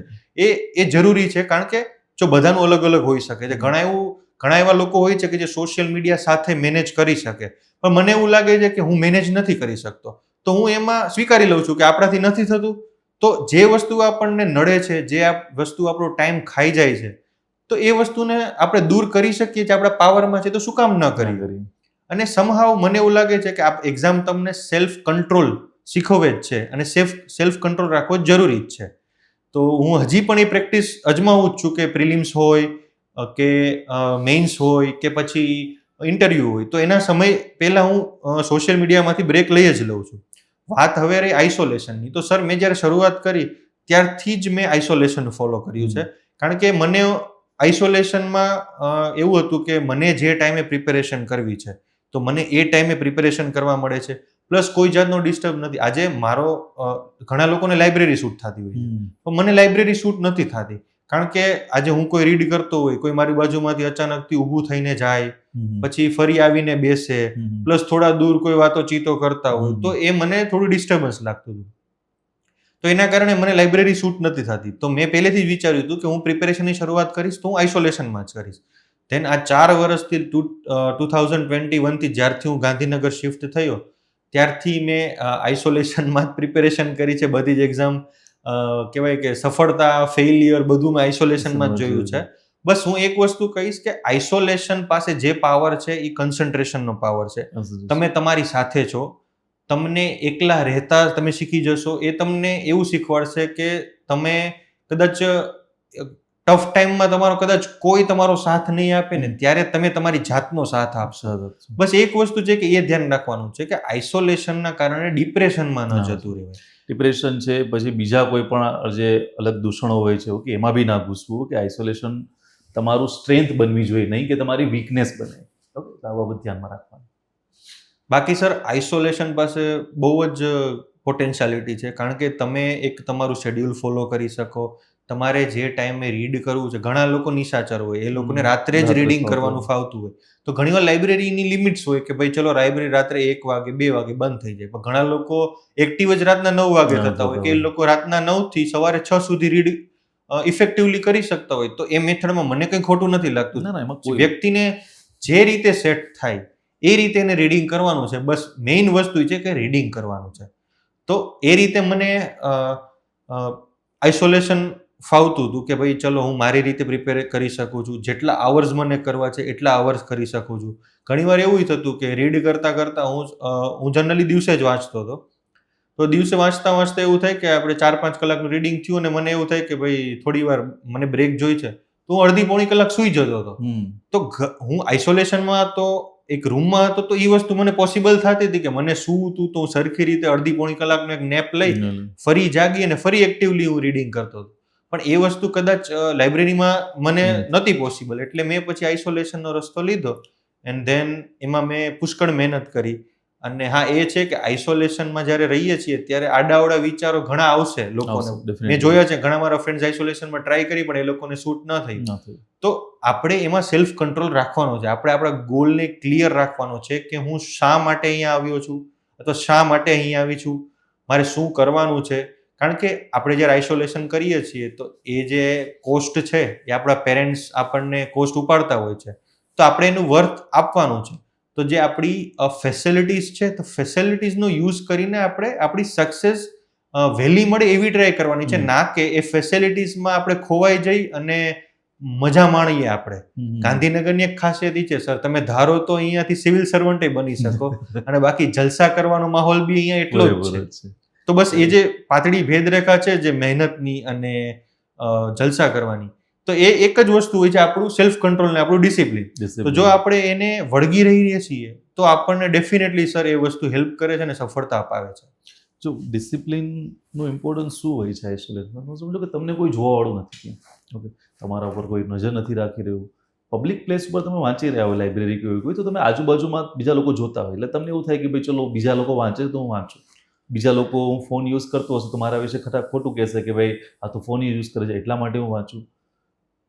એ જરૂરી છે, કારણ કે જો બધાનું અલગ અલગ હોઈ શકે છે. ઘણા એવા લોકો હોય છે કે જે સોશિયલ મીડિયા સાથે મેનેજ કરી શકે, પણ મને એવું લાગે છે કે હું મેનેજ નથી કરી શકતો. તો હું એમાં સ્વીકારી લઉં છું કે આપણાથી નથી થતું. તો જે વસ્તુ આપણને નડે છે, જે વસ્તુ આપણો ટાઈમ ખાઈ જાય છે, તો એ વસ્તુને આપણે દૂર કરી શકીએ છીએ, આપણા પાવરમાં છે, તો શું કામ ન કરીએ? અને સમહાવ મને એવું લાગે છે કે એક્ઝામ તમને સેલ્ફ કંટ્રોલ શીખવે જ છે, અને સેલ્ફ કંટ્રોલ રાખવો જરૂરી જ છે. તો હું હજી પણ એ પ્રેક્ટિસ અજમાવું જ છું કે પ્રિલિમ્સ હોય કે મેઇન્સ હોય કે પછી ઇન્ટરવ્યુ હોય, તો એના સમય પહેલા હું સોશિયલ મીડિયામાંથી બ્રેક લઈ જ લઉં છું. વાત હવે રહી આઇસોલેશનની, તો સર મેં જ્યારે શરૂઆત કરી ત્યારથી જ મેં આઇસોલેશન ફોલો કર્યું છે. કારણ કે મને આઇસોલેશનમાં એવું હતું કે મને જે ટાઈમે પ્રિપેરેશન કરવી છે, તો મને એ ટાઈમે પ્રિપેરેશન કરવા મળે છે, પ્લસ કોઈ જાતનો ડિસ્ટર્બ નથી. આજે ઘણા લોકોને લાઇબ્રેરી શૂટ થતી હોય છે, તો મને લાઇબ્રેરી શૂટ નથી થતી, કારણ કે આજે હું કોઈ રીડ કરતો હોય, કોઈ મારી બાજુમાંથી અચાનકથી ઊભું થઈને જાય, પછી ફરી આવીને બેસે, પ્લસ થોડા દૂર કોઈ વાતોચીતો કરતા હોય, તો એ મને થોડું ડિસ્ટર્બન્સ લાગતું હતું. તો એના કારણે મને લાઇબ્રેરી શૂટ નથી થતી. તો મેં પહેલેથી જ વિચાર્યું હતું કે હું પ્રિપેરેશનની શરૂઆત કરીશ તો હું આઇસોલેશનમાં જ કરીશ. ધેન આ 4 વર્ષથી 2021થી જ્યારથી હું ગાંધીનગર શિફ્ટ થયો ત્યારથી મેં આઇસોલેશનમાં જ પ્રિપેરેશન કરી છે. બધી જ એક્ઝામ કહેવાય કે સફળતા, ફેઇલિયર બધું મેં આઇસોલેશનમાં જ જોયું છે. બસ હું એક વસ્તુ કહીશ કે આઇસોલેશન પાસે જે પાવર છે એ કન્સન્ટ્રેશનનો પાવર છે. તમે તમારી સાથે છો, તમને એકલા રહેતા તમે શીખી જશો. એ તમને એવું શીખવાડશે કે તમે કદાચ ટફ ટાઈમમાં કદાચ કોઈ તમારો સાથ નહીં આપે ને, ત્યારે તમે તમારી જાતનો સાથ આપશો. બસ એક વસ્તુ છે કે એ ધ્યાન રાખવાનું છે કે આઇસોલેશનના કારણે ડિપ્રેશનમાં ન જતું રહેવાય. ડિપ્રેશન છે, પછી બીજા કોઈ પણ જે અલગ દૂષણો હોય છે કે એમાં બી ના ઘૂસવું, કે આઇસોલેશન તમારું સ્ટ્રેન્થ બનવી જોઈએ, નહીં કે તમારી વીકનેસ બને. આ બાબત ધ્યાનમાં રાખવાનું. બાકી સર આઇસોલેશન પાસે બહુ જ પોટેન્શિયાલિટી છે, કારણ કે તમે એક તમારું શેડ્યુલ ફોલો કરી શકો. તમારે જે ટાઈમે રીડ કરવું છે, ઘણા લોકો નિશાચર હોય, એ લોકોને રાત્રે જ રીડિંગ કરવાનું ફાવતું હોય, તો ઘણીવાર લાઇબ્રેરીની લિમિટ્સ હોય કે ભાઈ ચલો લાઇબ્રેરી રાત્રે 1 વાગે 2 વાગે બંધ થઈ જાય, પણ ઘણા લોકો એક્ટિવ જ રાતના 9 વાગે થતા હોય, કે એ લોકો રાતના 9 થી સવારે 6 સુધી રીડ ઇફેક્ટિવલી કરી શકતા હોય. તો એ મેથડમાં મને કંઈ ખોટું નથી લાગતું. વ્યક્તિને જે રીતે સેટ થાય એ રીતે એને રીડિંગ કરવાનું છે. બસ મેઇન વસ્તુ છે કે રીડિંગ કરવાનું છે. તો એ રીતે મને આઇસોલેશન ફાવતું હતું કે ભાઈ ચલો હું મારી રીતે પ્રિપેર કરી શકું છું, જેટલા અવર્સ મને કરવા છે એટલા અવર્સ કરી શકું છું. ઘણીવાર એવું થતું કે રીડ કરતાં કરતાં હું જનરલી દિવસે જ વાંચતો હતો. તો દિવસે વાંચતા એવું થાય કે આપણે 4-5 કલાકનું રીડિંગ થયું અને મને એવું થાય કે ભાઈ થોડી વાર મને બ્રેક જોઈ છે, તો હું અડધી પોણી કલાક સૂઈ જતો હતો. તો હું આઇસોલેશનમાં તો એક રૂમમાં હતો, તો એ વસ્તુ મને પોસિબલ થતી હતી કે મને સૂવું હતું તો હું સરખી રીતે અડધી પોણી કલાકનો એક નેપ લઈ ફરી જાગી અને ફરી એક્ટિવલી હું રીડિંગ કરતો હતો. પણ એ વસ્તુ કદાચ લાઇબ્રેરીમાં મને નથી પોસિબલ, એટલે મેં પછી આઇસોલેશનનો રસ્તો લીધો એન્ડ ધેન એમાં મેં પુષ્કળ મહેનત કરી. અને હા, એ છે કે આઇસોલેશનમાં જ્યારે રહીએ છીએ ત્યારે આડાઅવડા વિચારો ઘણા આવશે લોકોને. મેં જોયા છે ઘણા મારા ફ્રેન્ડ્સ આઇસોલેશનમાં ટ્રાય કરી પણ એ લોકોને શૂટ ન થઈ. તો આપણે એમાં સેલ્ફ કંટ્રોલ રાખવાનો છે. આપણે આપણા ગોલને ક્લિયર રાખવાનો છે કે હું શા માટે અહીંયા આવ્યો છું, અથવા શા માટે અહીંયા આવી છું, મારે શું કરવાનું છે. કારણ કે આપણે જ્યારે આઇસોલેશન કરીએ છીએ તો એ જે કોસ્ટ છે એ આપણા પેરેન્ટ્સ આપણને કોસ્ટ ઉપાડતા હોય છે, તો આપણે એનું વર્થ આપવાનું છે. તો જે આપણી ફેસિલિટીઝ છે, તો ફેસિલિટીઝનો યુઝ કરીને આપણે આપણી સક્સેસ વહેલી મળે એવી ટ્રાય કરવાની છે, ના કે એ ફેસિલિટીઝમાં આપણે ખોવાઈ જઈ અને મજા માણીએ આપણે. ગાંધીનગરની એક ખાસિયત છે સર, તમે ધારો તો અહીંયાથી સિવિલ સર્વન્ટે બની શકો અને બાકી જલસા કરવાનો માહોલ બી અહીંયા એટલો જ છે. તો બસ એ જે પાતળી ભેદરેખા છે જે મહેનતની અને જલસા કરવાની, તો એ એક જ વસ્તુ હોય છે, આપણું સેલ્ફ કંટ્રોલ ને આપણું ડિસિપ્લિન. તો જો આપણે એને વળગી રહીએ છીએ તો આપણને ડેફિનેટલી સર એ વસ્તુ હેલ્પ કરે છે અને સફળતા અપાવે છે. જો ડિસિપ્લિનનું ઇમ્પોર્ટન્સ શું હોય છે આઇસોલેશનમાં? સમજો કે તમને કોઈ જોવાવાળું નથી, ઓકે, તમારા ઉપર કોઈ નજર નથી રાખી રહ્યું, પબ્લિક પ્લેસ ઉપર તમે વાંચી રહ્યા હોય, લાઇબ્રેરી કે કોઈ, તો તમે આજુબાજુમાં બીજા લોકો જોતા હોય, એટલે તમને એવું થાય કે ભાઈ ચલો બીજા લોકો વાંચે તો હું વાંચું. બીજા લોકો હું ફોન યુઝ કરતો હશે તો મારા વિશે ખોટું કહેશે કે ભાઈ આ તો ફોન યુઝ કરે છે એટલા માટે હું વાંચું.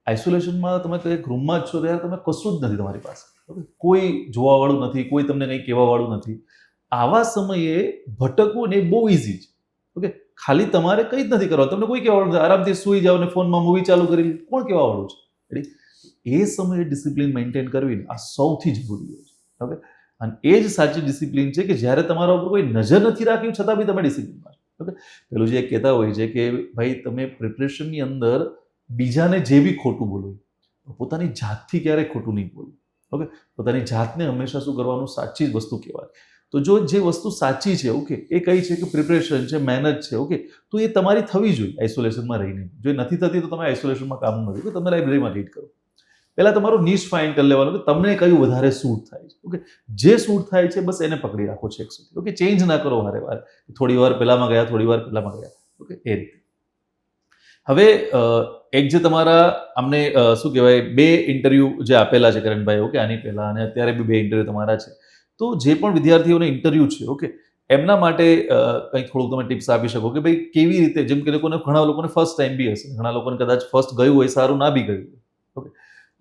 આઇસોલેશનમાં તમે એક રૂમમાં જ છો ત્યારે તમે કશું જ નથી તમારી પાસે, કોઈ જોવાવાળું નથી, કોઈ તમને કંઈ કહેવાવાળું નથી. આવા સમયે ભટકવું ને એ બહુ ઇઝી છે. ઓકે, ખાલી તમારે કંઈ જ નથી કરવાનું. તમને કોઈ કહેવાળું નથી, આરામથી સૂઈ જાઓ ને ફોનમાં મૂવી ચાલુ કરી લે. કોણ કહેવાવાળું છે? Ready? એ સમયે ડિસિપ્લિન મેન્ટેન કરવી ને આ સૌથી જરૂરી હોય છે. ઓકે, અને એ જ સાચી ડિસિપ્લિન છે કે જ્યારે તમારા ઉપર કોઈ નજર નથી રાખ્યું છતાં બી તમે ડિસિપ્લિનમાં છો. ઓકે, પેલું જે કહેતા હોય છે કે ભાઈ તમે પ્રિપરેશનની અંદર બીજાને જે બી ખોટું બોલો, પોતાની જાતથી ક્યારેય ખોટું નહીં બોલવું. ઓકે, પોતાની જાતને હંમેશા શું કરવાનું, સાચી જ વસ્તુ કહેવાય. તો જો જે વસ્તુ સાચી છે, ઓકે, એ કઈ છે કે પ્રિપરેશન છે, મહેનત છે, ઓકે, તો એ તમારી થવી જોઈએ આઇસોલેશનમાં રહીને. જો એ નથી થતી તો તમે આઇસોલેશનમાં કામ નથી, તો તમે લાઇબ્રેરીમાં રીડ કરો. પહેલાં તમારું નિશ ફાઇન કરી લેવાનું કે તમને કયું વધારે સૂટ થાય છે. ઓકે, જે સૂટ થાય છે બસ એને પકડી રાખો છેક સુધી. ઓકે, ચેન્જ ના કરો વારે વારે, થોડી વાર પહેલામાં ગયા, થોડી વાર પહેલામાં ગયા. ઓકે, એ રીતે. હવે એક જે તમારા અમને શું કહેવાય, 2 ઇન્ટરવ્યૂ જે આપેલા છે કરણભાઈ, ઓકે, આની પહેલાં અને અત્યારે બી 2 ઇન્ટરવ્યૂ તમારા છે. તો જે પણ વિદ્યાર્થીઓને ઇન્ટરવ્યૂ છે, ઓકે, એમના માટે કંઈક થોડુંક તમે ટિપ્સ આપી શકો કે ભાઈ કેવી રીતે, જેમ કે ઘણા લોકોને ફર્સ્ટ ટાઈમ બી હશે, ઘણા લોકોને કદાચ ફર્સ્ટ ગયું હોય, સારું ના બી ગયું હોય. ઓકે,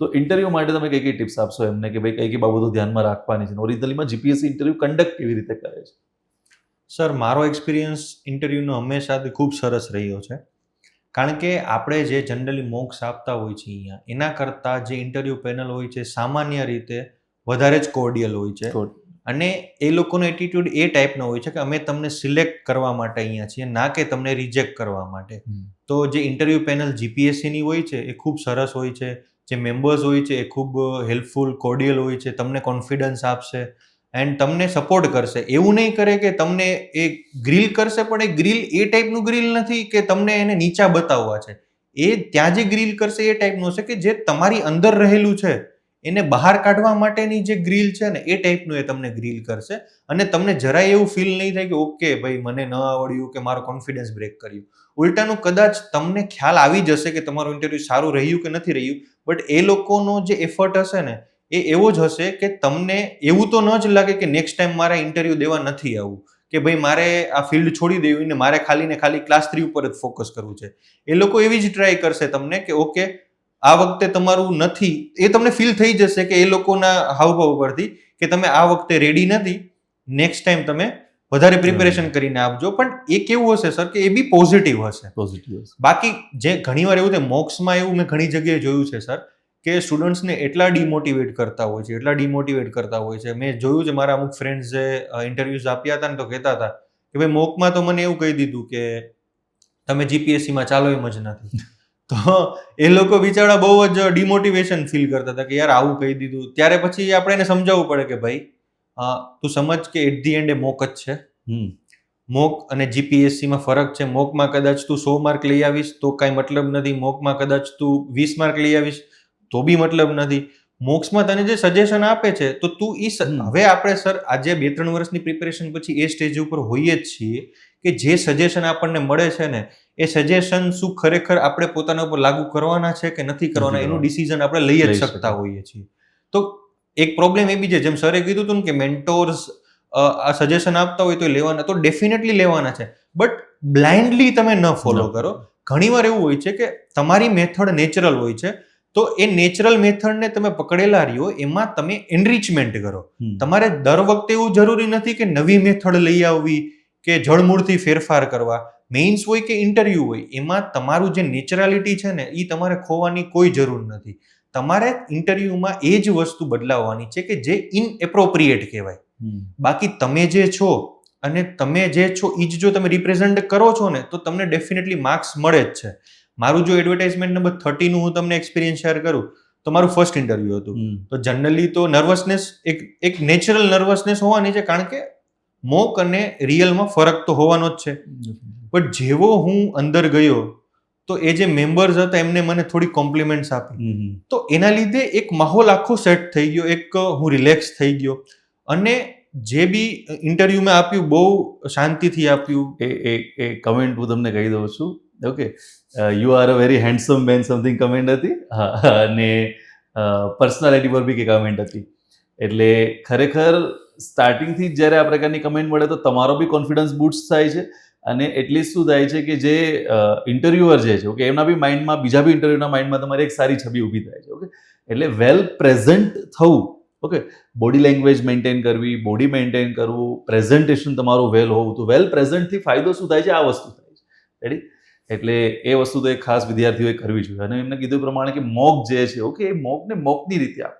તો ઇન્ટરવ્યૂ માટે તમે કઈ ટિપ્સ આપશો એમને કે ભાઈ કઈ બાબતો ધ્યાનમાં રાખવાની છે? ઓરિજિનલીમાં જીપીએસસી ઇન્ટરવ્યૂ કન્ડક્ટ કેવી રીતે કરે છે? સર, મારો એક્સપિરિયન્સ ઇન્ટરવ્યૂનો હંમેશાથી ખૂબ સરસ રહ્યો છે. કારણ કે આપણે જે જનરલી મોક્સ આપતા હોય છે અહીંયા, એના કરતાં જે ઇન્ટરવ્યૂ પેનલ હોય છે સામાન્ય રીતે વધારે જ કોર્ડિયલ હોય છે. અને એ લોકોનો એટીટ્યુડ એ ટાઈપનો હોય છે કે અમે તમને સિલેક્ટ કરવા માટે અહીંયા છીએ, ના કે તમને રિજેક્ટ કરવા માટે. તો જે ઇન્ટરવ્યૂ પેનલ જીપીએસસીની હોય છે એ ખૂબ સરસ હોય છે. જે મેમ્બર્સ હોય છે એ ખૂબ હેલ્પફુલ, કોર્ડિયલ હોય છે, તમને કોન્ફિડન્સ આપશે એન્ડ તમને સપોર્ટ કરશે. એવું નહીં કરે કે તમને એ ગ્રીલ કરશે, પણ એ ગ્રીલ એ ટાઈપનું ગ્રીલ નથી કે તમને એને નીચા બતાવવા છે. એ ત્યાં જે ગ્રીલ કરશે એ ટાઈપનું હશે કે જે તમારી અંદર રહેલું છે એને બહાર કાઢવા માટેની જે ગ્રીલ છે ને એ ટાઈપનું એ તમને ગ્રીલ કરશે. અને તમને જરાય એવું ફીલ નહીં થાય કે ઓકે ભાઈ મને ન આવડ્યું કે મારો કોન્ફિડન્સ બ્રેક કર્યું. ઉલટાનું કદાચ તમને ખ્યાલ આવી જશે કે તમારું ઇન્ટરવ્યૂ સારું રહ્યું કે નથી રહ્યું, બટ એ લોકોનો જે એફર્ટ હશે ને એ એવો જ હશે કે તમને એવું તો ન જ લાગે કે નેક્સ્ટ ટાઈમ મારે ઇન્ટરવ્યૂ દેવા નથી આવવું, કે ભાઈ મારે આ ફિલ્ડ છોડી દેવી ને મારે ખાલી ને ખાલી ક્લાસ 3 ઉપર જ ફોકસ કરવું છે. એ લોકો એવી જ ટ્રાય કરશે તમને કે ઓકે આ વખતે તમારું નથી, એ તમને ફીલ થઈ જશે કે એ લોકોના હાવભાવ પરથી કે તમે આ વખતે રેડી નથી, નેક્સ્ટ ટાઈમ તમે વધારે પ્રિપેરેશન કરીને આપજો. પણ એ કેવું હશે સર કે એ બી પોઝિટિવ હશે. બાકી જે ઘણીવાર એવું થાય મોક્સમાં, એવું મેં ઘણી જગ્યાએ જોયું છે સર કે સ્ટુડન્ટ્સને એટલા ડિમોટિવેટ કરતા હોય છે. મેં જોયું છે મારા અમુક ફ્રેન્ડ્સ જે ઇન્ટરવ્યુઝ આપ્યા હતા ને તો કહેતા હતા કે ભાઈ મોકમાં તો મને એવું કહી દીધું કે તમે જીપીએસસીમાં ચાલો એમ જ નથી. તો એ લોકો બિચારા બહુ જ ડિમોટિવેશન ફીલ કરતા હતા કે યાર આવું કહી દીધું. ત્યારે પછી આપણે એને સમજાવવું પડે કે ભાઈ તું સમજ કે એટ ધી એન્ડ એ મોક જ છે. મોક અને જીપીએસસીમાં ફરક છે. મોકમાં કદાચ તું 100 માર્ક લઈ આવીશ તો કાંઈ મતલબ નથી, મોકમાં કદાચ તું 20 માર્ક લઈ આવીશ તો બી મતલબ નથી. મોક્સમાં તને જે સજેશન આપે છે તો તું હવે આપણે સર આજે 2-3 વર્ષની પ્રિપેરેશન પછી એ સ્ટેજ ઉપર હોઈએ જ છીએ કે જે સજેશન આપણને મળે છે ને એ સજેશન શું ખરેખર આપણે પોતાના ઉપર લાગુ કરવાના છે કે નથી કરવાના એનું ડિસિઝન આપણે લઈ જ શકતા હોઈએ છીએ. તો એક પ્રોબ્લેમ એ બી છે, જેમ સરે કીધું હતું ને કે મેન્ટોર્સ આ સજેશન આપતા હોય તો લેવાના, તો ડેફિનેટલી લેવાના છે, બટ બ્લાઇન્ડલી તમે ન ફોલો કરો. ઘણીવાર એવું હોય છે કે તમારી મેથડ નેચરલ હોય છે, તો એ નેચરલ મેથડને તમે પકડેલા રહ્યો, એમાં તમે એનરિચમેન્ટ કરો. તમારે દર વખતે એવું જરૂરી નથી કે નવી મેથડ લઈ આવવી કે જળમૂળથી ફેરફાર કરવા. મેઇન્સ હોય કે ઇન્ટરવ્યૂ હોય, એમાં તમારું જે નેચરાલિટી છે ને એ તમારે ખોવાની કોઈ જરૂર નથી. તમારે ઇન્ટરવ્યૂમાં એ જ વસ્તુ બદલાવવાની છે કે જે ઇનએપ્રોપ્રિએટ કહેવાય. બાકી તમે જે છો અને તમે જે છો એ જ જો તમે રિપ્રેઝન્ટ કરો છો ને તો તમને ડેફિનેટલી માર્ક્સ મળે જ છે. મારું જો એડવર્ટાઇઝમેન્ટ નંબર 30 નું હું તમને એક્સપિરિયન્સ શેર કરું તો મારું ફર્સ્ટ ઇન્ટરવ્યૂ હતું. તો જનરલી તો નર્વસનેસ એક નેચરલ નર્વસનેસ હોવાની છે, કારણ કે મોક અને રિયલમાં ફરક તો હોવાનો જ છે. બટ જેવો હું અંદર ગયો તો એ જે મેમ્બર્સ હતા એમને મને થોડી કોમ્પ્લિમેન્ટ્સ આપી, તો એના લીધે એક માહોલ આખો સેટ થઈ ગયો, એક હું રિલેક્સ થઈ ગયો અને જે બી ઇન્ટરવ્યૂ મેં આપ્યું બહુ શાંતિથી આપ્યું. એ કમેન્ટ હું તમને કહી દઉં છું. Okay, you are a very handsome man something comment હતી. હા, અને પર્સનાલિટી પર બી કે કમેન્ટ હતી. એટલે ખરેખર સ્ટાર્ટિંગથી જ જ્યારે આ પ્રકારની કમેન્ટ મળે તો તમારો બી કોન્ફિડન્સ બૂસ્ટ થાય છે અને એટલીસ્ટ શું થાય છે કે જે ઇન્ટરવ્યુઅર જે છે, ઓકે, એમના બી માઇન્ડમાં, બીજા બી ઇન્ટરવ્યુના માઇન્ડમાં તમારી એક સારી છબી ઊભી થાય છે. ઓકે, એટલે વેલ પ્રેઝન્ટ થવું ઓકે, બોડી લેંગ્વેજ મેન્ટેન કરવી, બોડી મેન્ટેન કરવું, પ્રેઝન્ટેશન તમારું વેલ હોવું, તો વેલ પ્રેઝન્ટથી ફાયદો શું થાય છે? આ વસ્તુ થાય છે. રેડી? એટલે એ વસ્તુ તો એક ખાસ વિદ્યાર્થીઓએ કરવી જોઈએ. અને એમને કીધું પ્રમાણે કે મોક જે છે, ઓકે, એ મોકને મોકની રીતે આપો,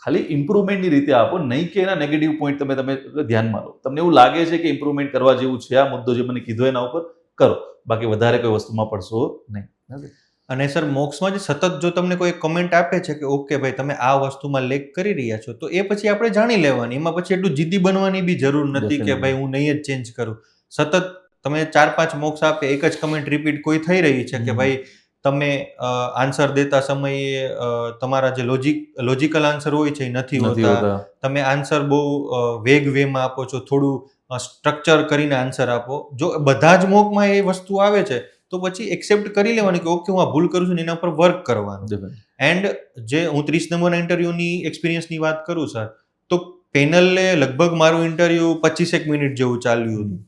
ખાલી ઇમ્પ્રુવમેન્ટની રીતે આપો, નહીં કે એના નેગેટિવ પોઈન્ટ તમે ધ્યાનમાં લો. તમને એવું લાગે છે કે ઇમ્પ્રુવમેન્ટ કરવા જેવું છે, આ મુદ્દો જે મને કીધો એના ઉપર કરો, બાકી વધારે કોઈ વસ્તુમાં પડશો નહીં. અને સર મોક્સમાં જે સતત જો તમને કોઈ કમેન્ટ આપે છે કે ઓકે ભાઈ તમે આ વસ્તુમાં લેક કરી રહ્યા છો, તો એ પછી આપણે જાણી લેવાની. એમાં પછી એટલું જિદ્દી બનવાની બી જરૂર નથી કે ભાઈ હું નહીં જ ચેન્જ કરું. સતત તમે 4-5 મોક્સ આપે, એક જ કમેન્ટ રિપીટ કોઈ થઈ રહી છે કે ભાઈ તમે આન્સર દેતા સમયે તમારા જે લોજિકલ આન્સર હોય છે એ નથી હોતા, તમે આન્સર બહુ વેગ વેમાં આપો છો, થોડું સ્ટ્રક્ચર કરીને આન્સર આપો. જો બધા જ મોકમાં એ વસ્તુ આવે છે તો પછી એક્સેપ્ટ કરી લેવાની કે ઓકે હું આ ભૂલ કરું છું ને એના ઉપર વર્ક કરવાનું. એન્ડ જે હું 30 નંબરના ઇન્ટરવ્યુની એક્સપિરિયન્સની વાત કરું સર, તો પેનલે લગભગ મારું ઇન્ટરવ્યુ 25 મિનિટ જેવું ચાલ્યું હતું.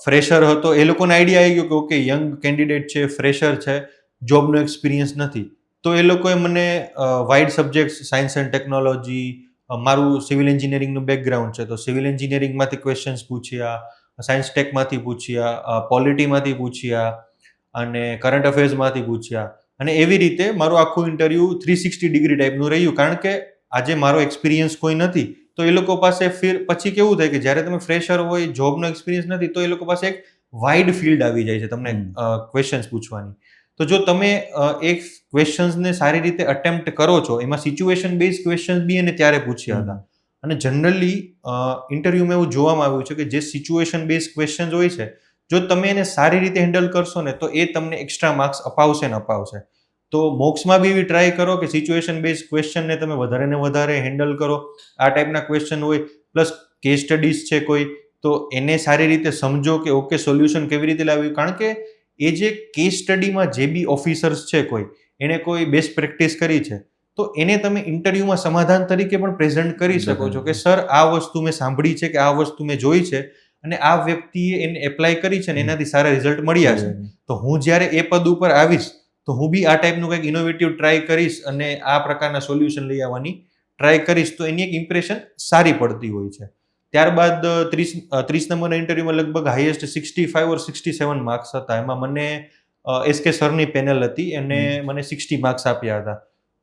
ફ્રેશર હતો, એ લોકોને આઈડિયા આવી ગયો કે ઓકે યંગ કેન્ડિડેટ છે, ફ્રેશર છે, જોબનો એક્સપિરિયન્સ નથી, તો એ લોકોએ મને wide subjects, science and technology, મારું સિવિલ એન્જિનિયરિંગનું બેકગ્રાઉન્ડ છે તો સિવિલ એન્જિનિયરિંગમાંથી ક્વેશ્ચન્સ પૂછ્યા, સાયન્સ ટેકમાંથી પૂછ્યા, પોલિટીમાંથી પૂછ્યા અને કરંટ અફેર્સમાંથી પૂછ્યા. અને એવી રીતે મારું આખું ઇન્ટરવ્યુ 360 ડિગ્રી ટાઈપનું રહ્યું. કારણ કે આજે મારો એક્સપિરિયન્સ કોઈ નથી, તો એ લોકો પાસે પછી કેવું થાય કે જ્યારે તમે ફ્રેશર હોય, જોબનો એક્સપિરિયન્સ નથી, તો એ લોકો પાસે એક વાઇડ ફિલ્ડ આવી જાય છે તમને ક્વેશ્ચન્સ પૂછવાની. તો જો તમે એક ક્વેશ્ચન્સને સારી રીતે અટેમ્પ્ટ કરો છો, એમાં સિચ્યુએશન બેઝ ક્વેશ્ચન્સ બી એને ત્યારે પૂછ્યા હતા. અને જનરલી ઇન્ટરવ્યુમાં એવું જોવામાં આવ્યું છે કે જે સિચ્યુએશન બેઝ ક્વેશ્ચન્સ હોય છે, જો તમે એને સારી રીતે હેન્ડલ કરશો ને તો એ તમને એક્સ્ટ્રા માર્ક્સ અપાવશે ને અપાવશે. તો મોક્સમાં બી એવી ટ્રાય કરો કે સિચ્યુએશન બેઝ ક્વેશ્ચનને તમે વધારે ને વધારે હેન્ડલ કરો. આ ટાઈપના ક્વેશ્ચન હોય, પ્લસ કેસ સ્ટડીઝ છે કોઈ, તો એને સારી રીતે સમજો કે ઓકે સોલ્યુશન કેવી રીતે લાવ્યું. કારણ કે એ જે કેસ સ્ટડીમાં જે બી ઓફિસર્સ છે કોઈ, એને કોઈ બેસ્ટ પ્રેક્ટિસ કરી છે, તો એને તમે ઇન્ટરવ્યુમાં સમાધાન તરીકે પણ પ્રેઝન્ટ કરી શકો છો કે સર આ વસ્તુ મેં સાંભળી છે, કે આ વસ્તુ મેં જોઈ છે અને આ વ્યક્તિએ એને એપ્લાય કરી છે ને એનાથી સારા રિઝલ્ટ મળ્યા છે. તો હું જ્યારે એ પદ ઉપર આવીશ તો હું બી આ ટાઈપનું કંઈક ઇનોવેટિવ ટ્રાય કરીશ અને આ પ્રકારના સોલ્યુશન લઈ આવવાની ટ્રાય કરીશ, તો એની એક ઇમ્પ્રેશન સારી પડતી હોય છે. ત્યારબાદ 30 નંબરના ઇન્ટરવ્યુમાં લગભગ હાઈએસ્ટ 65 ઓર 67 માર્ક્સ હતા. એમાં મને SK સરની પેનલ હતી અને મને 60 માર્ક્સ આપ્યા હતા.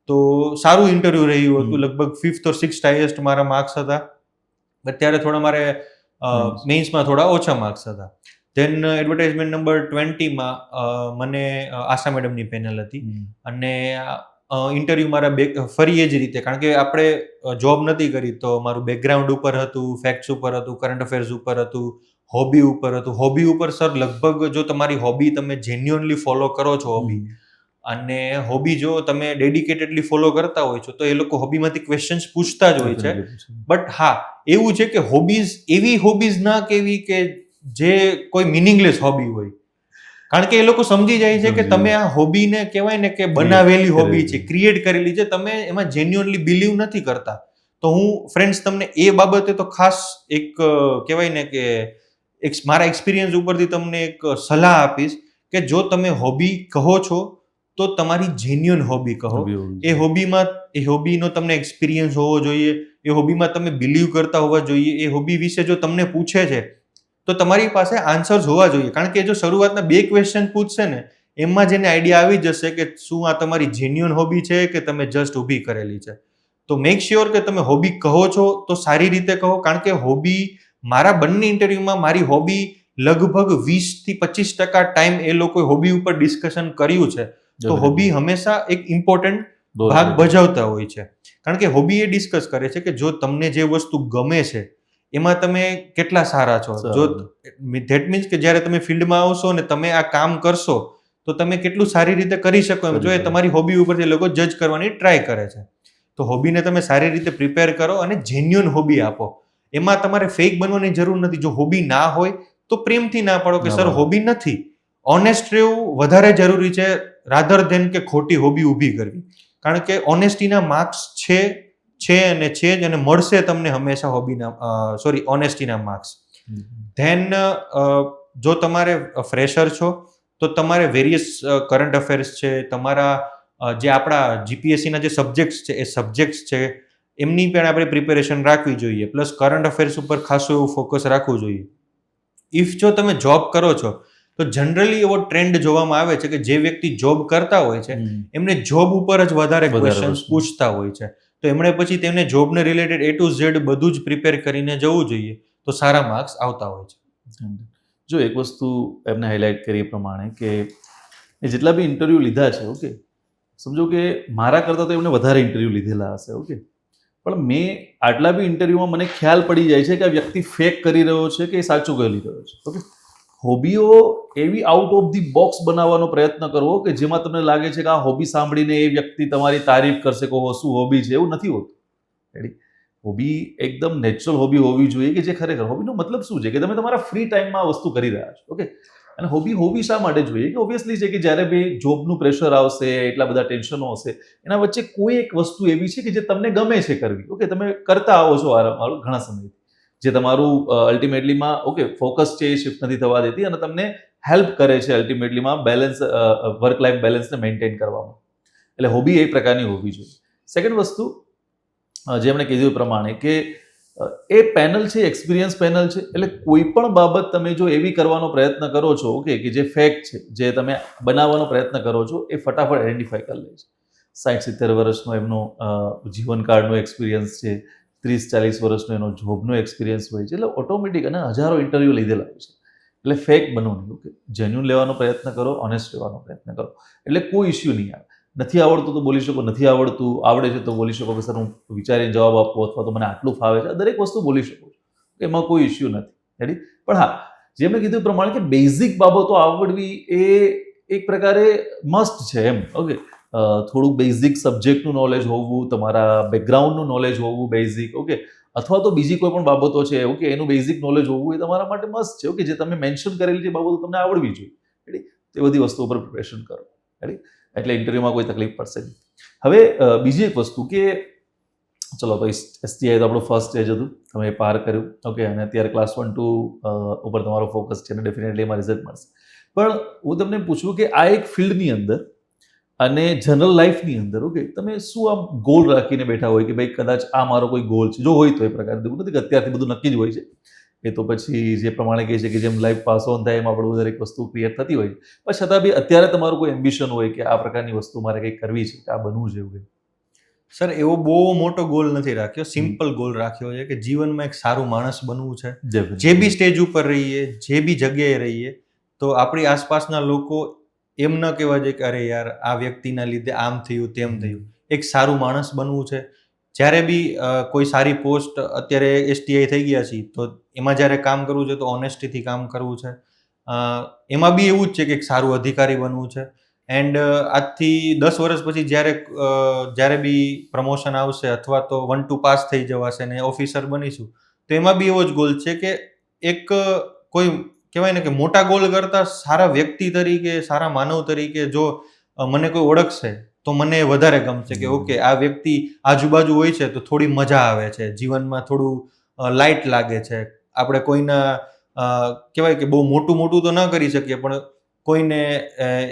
તો સારું ઇન્ટરવ્યુ રહ્યું હતું. લગભગ 5th ઓર 6th હાઈએસ્ટ મારા માર્ક્સ હતા. અત્યારે થોડા મારે મેઇન્સમાં થોડા ઓછા માર્ક્સ હતા. ધેન એડવર્ટાઇઝમેન્ટ નંબર 20માં મને આશા મેડમની પેનલ હતી અને ઇન્ટરવ્યુ મારા ફરી એ જ રીતે, કારણ કે આપણે જોબ નથી કરી તો મારું બેકગ્રાઉન્ડ ઉપર હતું, ફેક્ટ્સ ઉપર હતું, કરંટ અફેર્સ ઉપર હતું, હોબી ઉપર હતું. હોબી ઉપર સર લગભગ જો તમારી હોબી તમે જેન્યુઅનલી ફોલો કરો છો હોબી, અને હોબી જો તમે ડેડિકેટેડલી ફોલો કરતા હોય છો તો એ લોકો હોબીમાંથી ક્વેશ્ચન્સ પૂછતા જ હોય છે. બટ હા, એવું છે કે હોબીઝ એવી હોબીઝ ના કેવી કે જે કોઈ મિનિંગલેસ હોબી હોય. કારણ કે એ લોકો સમજી જાય છે કે તમે આ હોબીને કહેવાય ને કે બનાવેલી હોબી છે, ક્રિએટ કરેલી છે, તમે એમાં જેન્યુઅનલી બિલીવ નથી કરતા. તો હું ફ્રેન્ડ્સ તમને એ બાબતે તો ખાસ એક કહેવાય ને કે એક મારા એક્સપિરિયન્સ ઉપરથી તમને એક સલાહ આપીશ કે જો તમે હોબી કહો છો તો તમારી જેન્યુઅન હોબી કહો. એ હોબીનો તમને એક્સપિરિયન્સ હોવો જોઈએ, એ હોબીમાં તમે બિલીવ કરતા હોવા જોઈએ, એ હોબી વિશે જો તમને પૂછે છે તો તમારી પાસે આન્સર્સ હોવા જોઈએ. કારણ કે જો શરૂઆતના 2 ક્વેશ્ચન પૂછશે ને એમાં જ એને આઈડિયા આવી જશે કે શું આ તમારી જેન્યુઅન હોબી છે કે તમે જસ્ટ ઊભી કરેલી છે. તો મેક શ્યોર કે તમે હોબી કહો છો તો સારી રીતે કહો. કારણ કે હોબી, મારા બંને ઇન્ટરવ્યુમાં મારી હોબી લગભગ 20-25% ટાઈમ એ લોકોએ હોબી ઉપર ડિસ્કશન કર્યું છે. તો હોબી હંમેશા એક ઇમ્પોર્ટન્ટ ભાગ ભજવતા હોય છે. કારણ કે હોબી એ ડિસ્કસ કરે છે કે જો તમને જે વસ્તુ ગમે છે એમાં તમે કેટલા સારા છો. જો ધેટ મીન્સ કે જ્યારે તમે ફિલ્ડમાં આવશો ને તમે આ કામ કરશો તો તમે કેટલું સારી રીતે કરી શકો એમ. જો એ તમારી હોબી ઉપરથી લોકો જજ કરવાની ટ્રાય કરે છે. તો હોબીને તમે સારી રીતે પ્રિપેર કરો અને જેન્યુઅન હોબી આપો. એમાં તમારે ફેક બનવાની જરૂર નથી. જો હોબી ના હોય તો પ્રેમથી ના પાડો કે સર હોબી નથી. ઓનેસ્ટ રહેવું વધારે જરૂરી છે રાધર ધેન કે ખોટી હોબી ઊભી કરવી. કારણ કે ઓનેસ્ટીના માર્ક્સ છે અને છે જ, અને મળશે તમને હંમેશા ઓનેસ્ટીના માર્ક્સ. ધેન જો તમારે ફ્રેશર છો તો તમારે વેરિયસ કરંટ અફેર્સ છે, તમારા જે આપણા જીપીએસસીના જે સબ્જેક્ટ્સ છે એ સબ્જેક્ટ્સ છે, એમની પણ આપણે પ્રિપેરેશન રાખવી જોઈએ, પ્લસ કરંટ અફેર્સ ઉપર ખાસું એવું ફોકસ રાખવું જોઈએ. ઇફ જો તમે જોબ કરો છો તો જનરલી એવો ટ્રેન્ડ જોવામાં આવે છે કે જે વ્યક્તિ જોબ કરતા હોય છે એમને જોબ ઉપર જ વધારે ક્વેશ્ચન્સ પ્રશ્ન. પૂછતા હોય છે. તો એમણે પછી તેમને જોબને રિલેટેડ A to Z બધું જ પ્રિપેર કરીને જવું જોઈએ, તો સારા માર્ક્સ આવતા હોય છે. જો એક વસ્તુ એમને હાઇલાઇટ કરી એ પ્રમાણે કે એ જેટલા બી ઇન્ટરવ્યૂ લીધા છે, ઓકે, સમજો કે મારા કરતાં તો એમને વધારે ઇન્ટરવ્યૂ લીધેલા હશે, ઓકે, પણ મેં આટલા બી ઇન્ટરવ્યૂમાં મને ખ્યાલ પડી જાય છે કે આ વ્યક્તિ ફેક કરી રહ્યો છે કે એ સાચું કહી રહ્યો છે, ઓકે. હોબીઓ એવી આઉટ ઓફ ધી બોક્સ બનાવવાનો પ્રયત્ન કરવો કે જેમાં તમને લાગે છે કે આ હોબી સાંભળીને એ વ્યક્તિ તમારી તારીફ કરશે કે ઓહો શું હોબી છે, એવું નથી હોતું. રેડી? હોબી એકદમ નેચરલ હોબી હોવી જોઈએ કે જે ખરેખર હોબીનો મતલબ શું છે કે તમે તમારા ફ્રી ટાઈમમાં આ વસ્તુ કરી રહ્યા છો, ઓકે. અને હોબી શા માટે જોઈએ કે ઓબ્વિયસલી છે કે જ્યારે બી જોબનું પ્રેશર આવશે, એટલા બધા ટેન્શનો હશે, એના વચ્ચે કોઈ એક વસ્તુ એવી છે કે જે તમને ગમે છે કરવી, ઓકે, તમે કરતા આવો છો વારંવાર ઘણા સમયથી, જે તમારું અલ્ટિમેટલીમાં ઓકે ફોકસ છે એ શિફ્ટ નથી થવા દેતી અને તમને હેલ્પ કરે છે અલ્ટિમેટલીમાં બેલેન્સ, વર્ક લાઈફ બેલેન્સને મેન્ટેન કરવામાં. એટલે હોબી એ પ્રકારની હોવી જોઈએ. સેકન્ડ વસ્તુ જે એમણે કીધું એ પ્રમાણે કે એ પેનલ છે, એક્સપિરિયન્સ પેનલ છે, એટલે કોઈ પણ બાબત તમે જો એવી કરવાનો પ્રયત્ન કરો છો, ઓકે, કે જે ફેક્ટ છે, જે તમે બનાવવાનો પ્રયત્ન કરો છો, એ ફટાફટ આઈડેન્ટિફાઈ કરી લે છે. 60-70 વર્ષનો એમનો જીવનકાળનો એક્સપિરિયન્સ છે, 30-40 વર્ષનો એનો જોબનો એક્સપિરિયન્સ હોય છે, એટલે ઓટોમેટિક અને હજારો ઇન્ટરવ્યૂ લીધેલા હોય છે. એટલે ફેક બનો નહીં, ઓકે, જેન્યુન લેવાનો પ્રયત્ન કરો, ઓનેસ્ટ રહેવાનો પ્રયત્ન કરો, એટલે કોઈ ઇસ્યુ નહીં આવે. નથી આવડતું તો બોલી શકો, નથી આવડતું, આવડે છે તો બોલી શકો કે સર હું વિચારીને જવાબ આપું અથવા તો મને આટલું ફાવે છે, દરેક વસ્તુ બોલી શકો છો, એમાં કોઈ ઇસ્યુ નથી. રેડી? પણ હા, જે મેં કીધું એ પ્રમાણે કે બેઝિક બાબતો આવડવી એ એક પ્રકારે મસ્ટ છે એમ, ઓકે. થોડું બેઝિક સબ્જેક્ટનું નોલેજ હોવું, તમારા બેકગ્રાઉન્ડનું નોલેજ હોવું બેઝિક, ઓકે, અથવા તો બીજી કોઈ પણ બાબતો છે, ઓકે, એનું બેઝિક નોલેજ હોવું એ તમારા માટે મસ્ત છે, ઓકે, જે તમે મેન્શન કરેલી જે બાબતો તમને આવડવી જોઈએ. રેડી? તે બધી વસ્તુઓ પર પ્રિપરેશન કરો. રેડી? એટલે ઇન્ટરવ્યુમાં કોઈ તકલીફ પડશે નહીં. હવે બીજી એક વસ્તુ કે ચલો તો STI તો આપણું ફર્સ્ટ સ્ટેજ હતું, તમે એ પાર કર્યું, ઓકે, અને અત્યારે ક્લાસ 1-2 ઉપર તમારો ફોકસ છે અને ડેફિનેટલી એમાં રિઝલ્ટ મળશે. પણ હું તમને પૂછું કે આ એક ફિલ્ડની અંદર અને જનરલ લાઈફની અંદર, ઓકે, તમે શું આમ ગોલ રાખીને બેઠા હોય કે ભાઈ કદાચ આ મારો કોઈ ગોલ છે, જો હોય તો એ પ્રકારે, એવું નથી કે અત્યારથી બધું નક્કી જ હોય છે, એ તો પછી જે પ્રમાણે કહે છે કે જેમ લાઈફ પાસ ઓન થાય એમ આપણું દરેક વસ્તુ ક્લિયર થતી હોય, પણ છતાં બી અત્યારે તમારું કોઈ એમ્બિશન હોય કે આ પ્રકારની વસ્તુ મારે કંઈક કરવી છે, કે આ બનવું છે એવું કંઈ? સર, એવો બહુ મોટો ગોલ નથી રાખ્યો, સિમ્પલ ગોલ રાખ્યો છે કે જીવનમાં એક સારું માણસ બનવું છે. જે બી સ્ટેજ ઉપર રહીએ, જે બી જગ્યાએ રહીએ, તો આપણી આસપાસના લોકો એમ ન કહેવા જોઈએ કે અરે યાર આ વ્યક્તિના લીધે આમ થયું તેમ થયું. એક સારું માણસ બનવું છે. જ્યારે બી કોઈ સારી પોસ્ટ, અત્યારે STI થઈ ગયા છીએ તો એમાં જ્યારે કામ કરવું છે તો ઓનેસ્ટીથી કામ કરવું છે. એમાં બી એવું જ છે કે એક સારું અધિકારી બનવું છે. એન્ડ આજથી 10 વર્ષ પછી જ્યારે બી પ્રમોશન આવશે અથવા તો 1-2 પાસ થઈ જવાશે ને ઓફિસર બનીશું, તો એમાં બી એવો જ ગોલ છે કે એક કોઈ કહેવાય ને કે મોટા ગોલ કરતાં સારા વ્યક્તિ તરીકે, સારા માનવ તરીકે જો મને કોઈ ઓળખશે તો મને વધારે ગમશે કે ઓકે આ વ્યક્તિ આજુબાજુ હોય છે તો થોડી મજા આવે છે, જીવનમાં થોડું લાઇટ લાગે છે. આપણે કોઈના કહેવાય કે બહુ મોટું તો ન કરી શકીએ, પણ કોઈને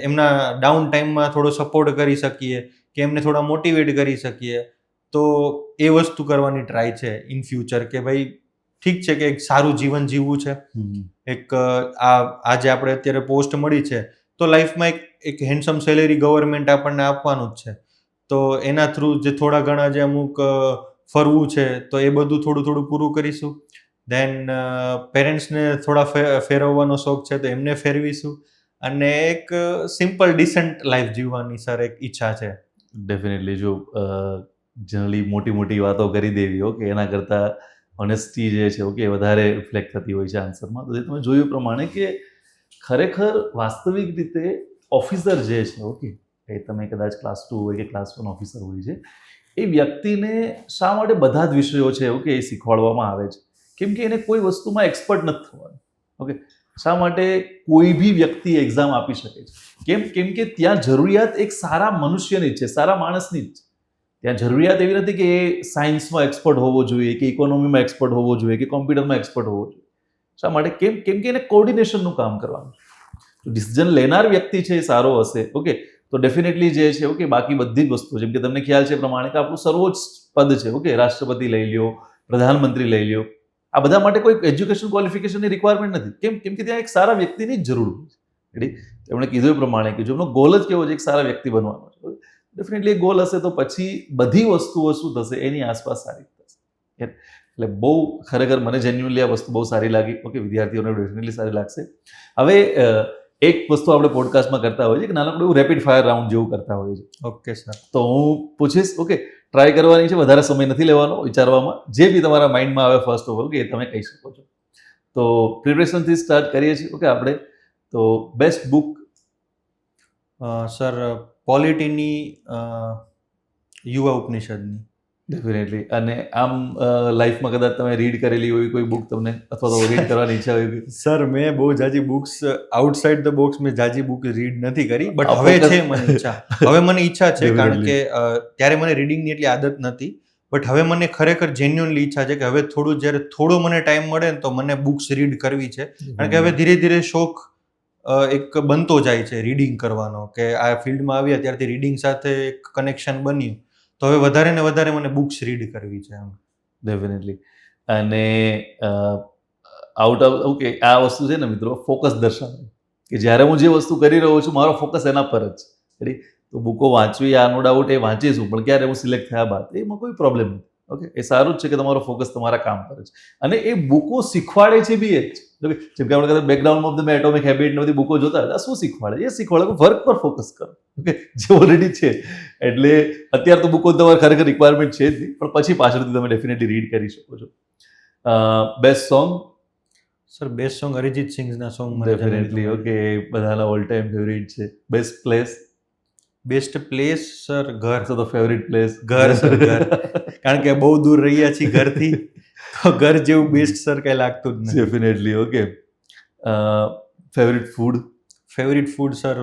એમના ડાઉન ટાઈમમાં થોડો સપોર્ટ કરી શકીએ કે એમને થોડા મોટિવેટ કરી શકીએ, તો એ વસ્તુ કરવાની ટ્રાય છે ઇન ફ્યુચર કે ભાઈ ઠીક છે કે એક સારું જીવન જીવવું છે. એક આજે આપણે અત્યારે પોસ્ટ મળી છે તો લાઈફમાં એક હેન્ડસમ સેલેરી ગવર્મેન્ટ આપણને આપવાનું જ છે, તો એના થ્રુ જે થોડા ઘણા જે અમુક ફરવું છે તો એ બધું થોડું પૂરું કરીશું. દેન પેરેન્ટ્સને થોડા ફેરવવાનો શોખ છે તો એમને ફેરવીશું, અને એક સિમ્પલ ડિસન્ટ લાઈફ જીવવાની સર એક ઈચ્છા છે. ડેફિનેટલી. જો જનરલી મોટી વાતો કરી દેવી, ઓકે, એના કરતાં ઓનેસ્ટી જે છે, ઓકે, વધારે રિફ્લેક્ટ થતી હોય છે આન્સરમાં. તો જે તમે જોયું પ્રમાણે કે ખરેખર વાસ્તવિક રીતે ઓફિસર જે છે, ઓકે, એ તમે કદાચ ક્લાસ 2 હોય કે ક્લાસ 1 ઓફિસર હોય છે, એ વ્યક્તિને શા માટે બધા જ વિષયો છે, ઓકે, એ શીખવાડવામાં આવે છે? કેમ કે એને કોઈ વસ્તુમાં એક્સપર્ટ નથી થવાનું, ઓકે. શા માટે કોઈ બી વ્યક્તિ એક્ઝામ આપી શકે છે? કેમ કે ત્યાં જરૂરિયાત એક સારા મનુષ્યની જ છે, સારા માણસની જ છે. ત્યાં જરૂરિયાત એવી નથી કે એ સાયન્સમાં એક્સપર્ટ હોવો જોઈએ કે ઇકોનોમીમાં એક્સપર્ટ હોવો જોઈએ કે કોમ્પ્યુટરમાં એક્સપર્ટ હોવો જોઈએ. શા માટે? કેમ કે એને કોર્ડિનેશનનું કામ કરવાનું. ડિસિઝન લેનાર વ્યક્તિ છે એ સારો હશે, ઓકે, તો ડેફિનેટલી જે છે ઓકે બાકી બધી જ વસ્તુઓ જેમ કે તમને ખ્યાલ છે એ પ્રમાણે કે આપણું સર્વોચ્ચ પદ છે ઓકે રાષ્ટ્રપતિ લઈ લ્યો, પ્રધાનમંત્રી લઈ લ્યો, આ બધા માટે કોઈ એજ્યુકેશન ક્વોલિફિકેશનની રિક્વાયરમેન્ટ નથી. કેમ કે ત્યાં એક સારા વ્યક્તિની જ જરૂર હોય છે. રેડી? તેમણે કીધું એ પ્રમાણે કે જો એમનો ગોલ જ કેવો છે એક સારા વ્યક્તિ બનવાનો છે. ડેફિનેટલી ગોલ હશે તો પછી બધી વસ્તુઓ શું થશે એની આસપાસ સારી થશે. એટલે બહુ ખરેખર મને જેન્યુઅલી આ વસ્તુ બહુ સારી લાગી. ઓકે, વિદ્યાર્થીઓને ડેફિનેટલી સારી લાગશે. હવે એક વસ્તુ આપણે પોડકાસ્ટમાં કરતા હોઈએ છીએ કે નાનકડું એવું રેપિડ ફાયર રાઉન્ડ જેવું કરતા હોઈએ છીએ. Okay sir. તો હું પૂછીશ, ઓકે, ટ્રાય કરવાની છે, વધારે સમય નથી લેવાનો વિચારવામાં. જે બી તમારા માઇન્ડમાં આવે ફર્સ્ટ ઓફ ઓલ કે એ તમે કહી શકો છો. તો પ્રિપરેશનથી સ્ટાર્ટ કરીએ છીએ ઓકે આપણે. તો બેસ્ટ બુક? સર પોલિટીની યુવા ઉપનિષદની. ડેફિનેટલી. અને આમ લાઈફમાં કદાચ તમે રીડ કરેલી હોય કોઈ બુક તમને અથવા તો રીડ કરવાની ઈચ્છા હોય? સર મેં બહુ જાજી બુક્સ આઉટસાઇડ ધ બોક્સ મેં જાજી બુક રીડ નથી કરી, બટ હવે છે મને ઈચ્છા. હવે મને ઈચ્છા છે કારણ કે ત્યારે મને રીડિંગની એટલી આદત નથી, બટ હવે મને ખરેખર જેન્યુઅનલી ઈચ્છા છે કે હવે જ્યારે થોડો મને ટાઈમ મળે ને તો મને બુક્સ રીડ કરવી છે. કારણ કે હવે ધીરે ધીરે શોખ એક બનતો જાય છે રીડિંગ કરવાનો, કે આ ફિલ્ડમાં આવ્યા ત્યારથી રીડિંગ સાથે એક કનેક્શન બન્યું, તો હવે વધારે ને વધારે મને બુક્સ રીડ કરવી છે એમ. ડેફિનેટલી. અને આઉટ ઓફ ઓકે આ વસ્તુ છે ને મિત્રો ફોકસ દર્શાવે કે જ્યારે હું જે વસ્તુ કરી રહ્યો છું મારો ફોકસ એના પર જ છે. તો બુકો વાંચવી આ નો ડાઉટ એ વાંચીશું, પણ ક્યારે હું સિલેક્ટ થયા બાદ એમાં કોઈ પ્રોબ્લેમ નથી. ઓકે, એ સારું જ છે કે તમારો ફોકસ તમારા કામ પર છે. અને એ બુકો શીખવાડે છે બી એ જ. ઓકે, જેમ કે આપણે કદાચ બેકગ્રાઉન્ડ ઓફ ધ મેં એટોમિક હેબિટ ને બધી બુકો જોતા હતા, શું શીખવાડે? એ શીખવાડે કે વર્ક પર ફોકસ કરો. ઓકે, જે ઓલરેડી છે. એટલે અત્યારે તો બુકો તમારે ખરેખર રિક્વાયરમેન્ટ છે જ નહીં, પણ પછી પાછળથી તમે ડેફિનેટલી રીડ કરી શકો છો. Best song? Sir best song Arijit સિંઘના સોંગ ડેફિનેટલી. ઓકે, બધાના ઓલ ટાઈમ ફેવરિટ છે. Best place? Best place sir ઘર. તો ફેવરિટ પ્લેસ? ઘર સર, ઘર. કારણ કે બહુ દૂર રહ્યા છીએ ઘરથી, તો ઘર જેવું બેસ્ટ સર કઈ લાગતું જ નથી. Definitely. Okay, favourite food? Favourite food sir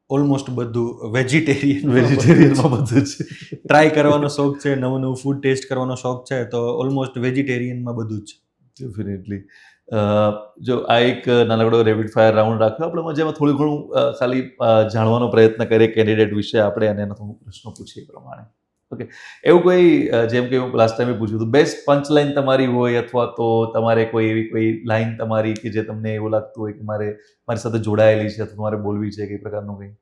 almost બધું વેજીટેરિયન. વેજીટેરિયનમાં બધું છે. ટ્રાય કરવાનો શોખ છે, નવું નવું ફૂડ ટેસ્ટ કરવાનો શોખ છે, તો ઓલમોસ્ટ વેજીટેરિયનમાં બધું જ. ડેફિનેટલી. જો આ એક નાનકડો રેપિડ ફાયર રાઉન્ડ રાખ્યો આપણે, જેમાં થોડું ઘણું ખાલી જાણવાનો પ્રયત્ન કરીએ કેન્ડિડેટ વિશે આપણે, અને એના થોડું પ્રશ્નો પૂછીએ એ પ્રમાણે. ઓકે, એવું કોઈ જેમ કે હું લાસ્ટ ટાઈમે પૂછ્યું હતું, બેસ્ટ પંચ લાઈન તમારી હોય અથવા તો તમારે કોઈ એવી કોઈ લાઈન તમારી કે જે તમને એવું લાગતું હોય કે મારી સાથે જોડાયેલી છે અથવા મારે બોલવી છે, કઈ પ્રકારનું કંઈ?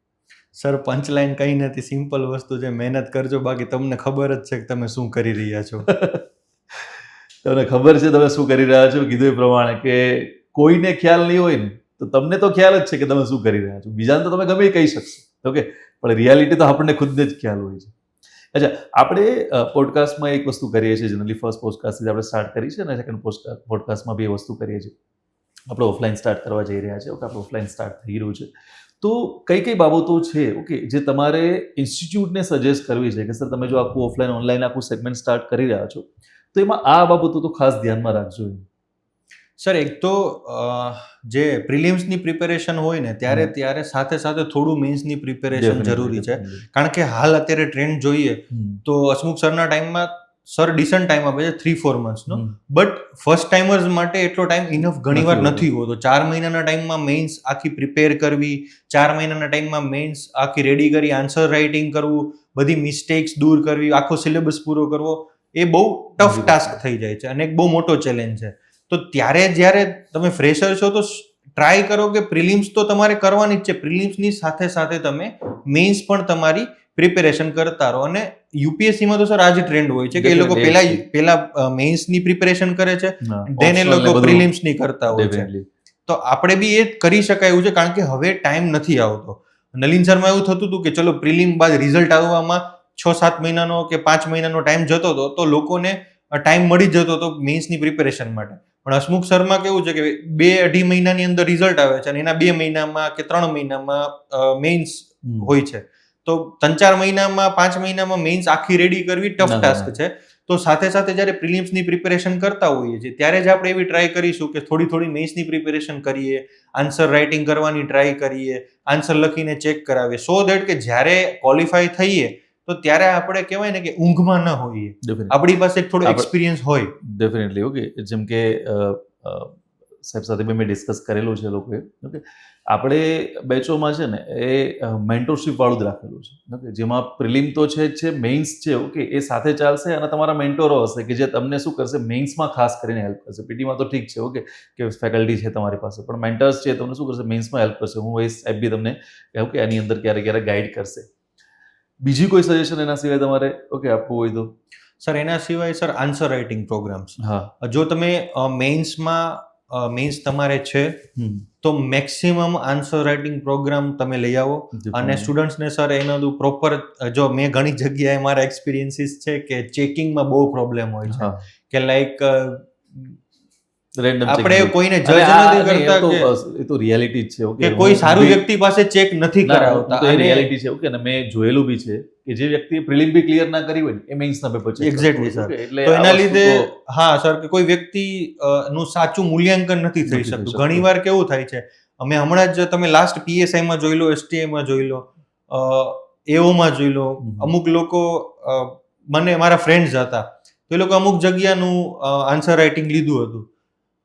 સર પંચ લાઈન કંઈ નથી, સિમ્પલ વસ્તુ છે, મહેનત કરજો, બાકી તમને ખબર જ છે કે તમે શું કરી રહ્યા છો. તમને ખબર છે તમે શું કરી રહ્યા છો, કીધું એ પ્રમાણે કે કોઈને ખ્યાલ નહીં હોય ને તો તમને તો ખ્યાલ જ છે કે તમે શું કરી રહ્યા છો. બીજાને તો તમે ગમે એ કહી શકશો. ઓકે, પણ રિયાલિટી તો આપણને ખુદને જ ખ્યાલ હોય છે. અચ્છા, આપણે પોડકાસ્ટમાં એક વસ્તુ કરીએ છીએ, જનરલી ફર્સ્ટ પોડકાસ્ટથી આપણે સ્ટાર્ટ કરી છે અને સેકન્ડ પોડકાસ્ટમાં બી એ વસ્તુ કરીએ છીએ. આપણે ઓફલાઈન સ્ટાર્ટ કરવા જઈ રહ્યા છે. ઓકે, આપણે ઓફલાઈન સ્ટાર્ટ થઈ રહ્યું છે. તો કઈ કઈ બાબતો છે ઓકે જે તમારે ઇન્સ્ટિટ્યૂટને સજેસ્ટ કરવી છે કે સર તમે જો આખું ઓફલાઈન ઓનલાઈન આખું સેગમેન્ટ સ્ટાર્ટ કરી રહ્યા છો તો એમાં આ બાબતો તો ખાસ ધ્યાનમાં રાખજો. સર એક તો જે પ્રિલિમ્સની પ્રિપેરેશન હોય ને ત્યારે સાથે સાથે થોડું મેન્સની પ્રિપેરેશન જરૂરી છે. કારણ કે હાલ અત્યારે ટ્રેન્ડ જોઈએ તો હસમુખ સરના ટાઈમમાં સર ડિસન્ટ ટાઈમ આપે છે 3-4 મંથ્સનો, બટ ફર્સ્ટ ટાઈમર્સ માટે એટલો ટાઈમ ઇનફ ઘણીવાર નથી હોતો. 4 મહિનાના ટાઈમમાં મેઇન્સ આખી પ્રિપેર કરવી, 4 મહિનાના ટાઈમમાં મેઇન્સ આખી રેડી કરી આન્સર રાઇટિંગ કરવું, બધી મિસ્ટેક્સ દૂર કરવી, આખો સિલેબસ પૂરો કરવો, એ બહુ ટફ ટાસ્ક થઈ જાય છે અને એક બહુ મોટો ચેલેન્જ છે. તો ત્યારે જ્યારે તમે ફ્રેશર છો તો ટ્રાય કરો કે પ્રિલિમ્સ તો તમારે કરવાની જ છે, પ્રિલિમ્સની સાથે સાથે તમે મેઇન્સ પણ તમારી પ્રિપેરેશન કરતા રહો. અને યુપીએસસીમાં તો સર આ જ ટ્રેન્ડ હોય છે કે એ લોકો પહેલા મેઇન્સની પ્રિપેરેશન કરે છે, ધેન એ લોકો પ્રિલિમ્સની કરતા હોય છે. તો આપણે બી એ કરી શકાય એવું છે, કારણ કે હવે ટાઈમ નથી આવતો. નલિન શર્મા એવું થતું હતું કે ચલો પ્રિલિમ બાદ રિઝલ્ટ આવવામાં 6-7 મહિનાનો કે 5 મહિનાનો ટાઈમ જતો હતો, તો લોકોને ટાઈમ મળી જતો હતો મેઇન્સની પ્રિપેરેશન માટે. પણ હસમુખ શર્મા કેવું છે કે 2-2.5 મહિનાની અંદર રિઝલ્ટ આવે છે અને એના 2 મહિનામાં કે 3 મહિનામાં મેઇન્સ હોય છે. તો 3-4 મહિનામાં 5 મહિનામાં મેઇન્સ આખી રેડી કરવી ટફ ટાસ્ક છે. તો સાથે સાથે જ્યારે પ્રિલિમ્સની પ્રિપેરેશન કરતા હોઈએ છીએ ત્યારે જ આપણે એવી ટ્રાય કરીશું કે થોડી મેઇન્સની પ્રિપેરેશન કરીએ, આન્સર રાઇટિંગ કરવાની ટ્રાય કરીએ, આન્સર લખીને ચેક કરાવીએ, સો દેટ કે જ્યારે ક્વોલિફાય થઈએ તો ત્યારે આપણે કહેવાય ને કે ઊંઘમાં ન હોઈએ, આપણી પાસે થોડો એક્સપિરિયન્સ હોય. ડેફિનેટલી. ઓકે, જેમ કે સાહેબ સાથે મેં ડિસ્કસ કરેલું છે લોકોએ. ઓકે, આપણે બેચોમાં છે ને એ મેન્ટરશીપ વાળું જ રાખેલું છે ઓકે, જેમાં પ્રિલિમ તો છે જ છે, મેઇન્સ છે ઓકે, એ સાથે ચાલશે અને તમારા મેન્ટોરો હશે કે જે તમને શું કરશે, મેઇન્સમાં ખાસ કરીને હેલ્પ કરશે. પીટીમાં તો ઠીક છે ઓકે કે ફેકલ્ટી છે તમારી પાસે, પણ મેન્ટર્સ છે તમને શું કરશે, મેઇન્સમાં હેલ્પ કરશે. હું એ સાહેબ બી તમને કહું કે આની અંદર ક્યારે ક્યારે ગાઈડ કરશે. બીજી કોઈ સજેશન એના સિવાય તમારે ઓકે આપવું હોય તો? સર એના સિવાય સર આન્સર રાઇટિંગ પ્રોગ્રામ્સ, હા, જો તમે મેઇન્સ તમારે છે તો મેક્સિમમ આન્સર રાઇટિંગ પ્રોગ્રામ તમે લઈ આવો. અને સ્ટુડન્ટ્સને સર એનું પ્રોપર, જો મેં ઘણી જગ્યાએ મારા એક્સપિરિયન્સીસ છે કે ચેકિંગમાં બહુ પ્રોબ્લેમ હોય છે કે લાઈક રેન્ડમ આપણે કોઈને જજ નથી કરતા કે એ તો રિયાલિટી જ છે ઓકે, કે કોઈ સારું વ્યક્તિ પાસે ચેક નથી કરાવતા. એ રિયાલિટી છે ઓકે, અને મેં જોયેલું બી છે કે જે વ્યક્તિએ પ્રિલિમ બી ક્લિયર ના કરી હોય ને એ મેઇન્સના પેપર ચેક એક્ઝેક્ટલી સર. તો એના લીધે હા સર કે કોઈ વ્યક્તિ નું સાચું મૂલ્યાંકન નથી થઈ શકતું. ઘણીવાર કેવું થાય છે, અમે હમણાં જ તમે લાસ્ટ પીએસઆઈમાં જોઈ લો, એસટીઆઈમાં જોઈ લો, એઓમાં જોઈ લો, અમુક લોકો મારા ફ્રેન્ડ્સ હતા તો એ લોકો અમુક જગ્યાનું આન્સર રાઇટિંગ લીધું હતું,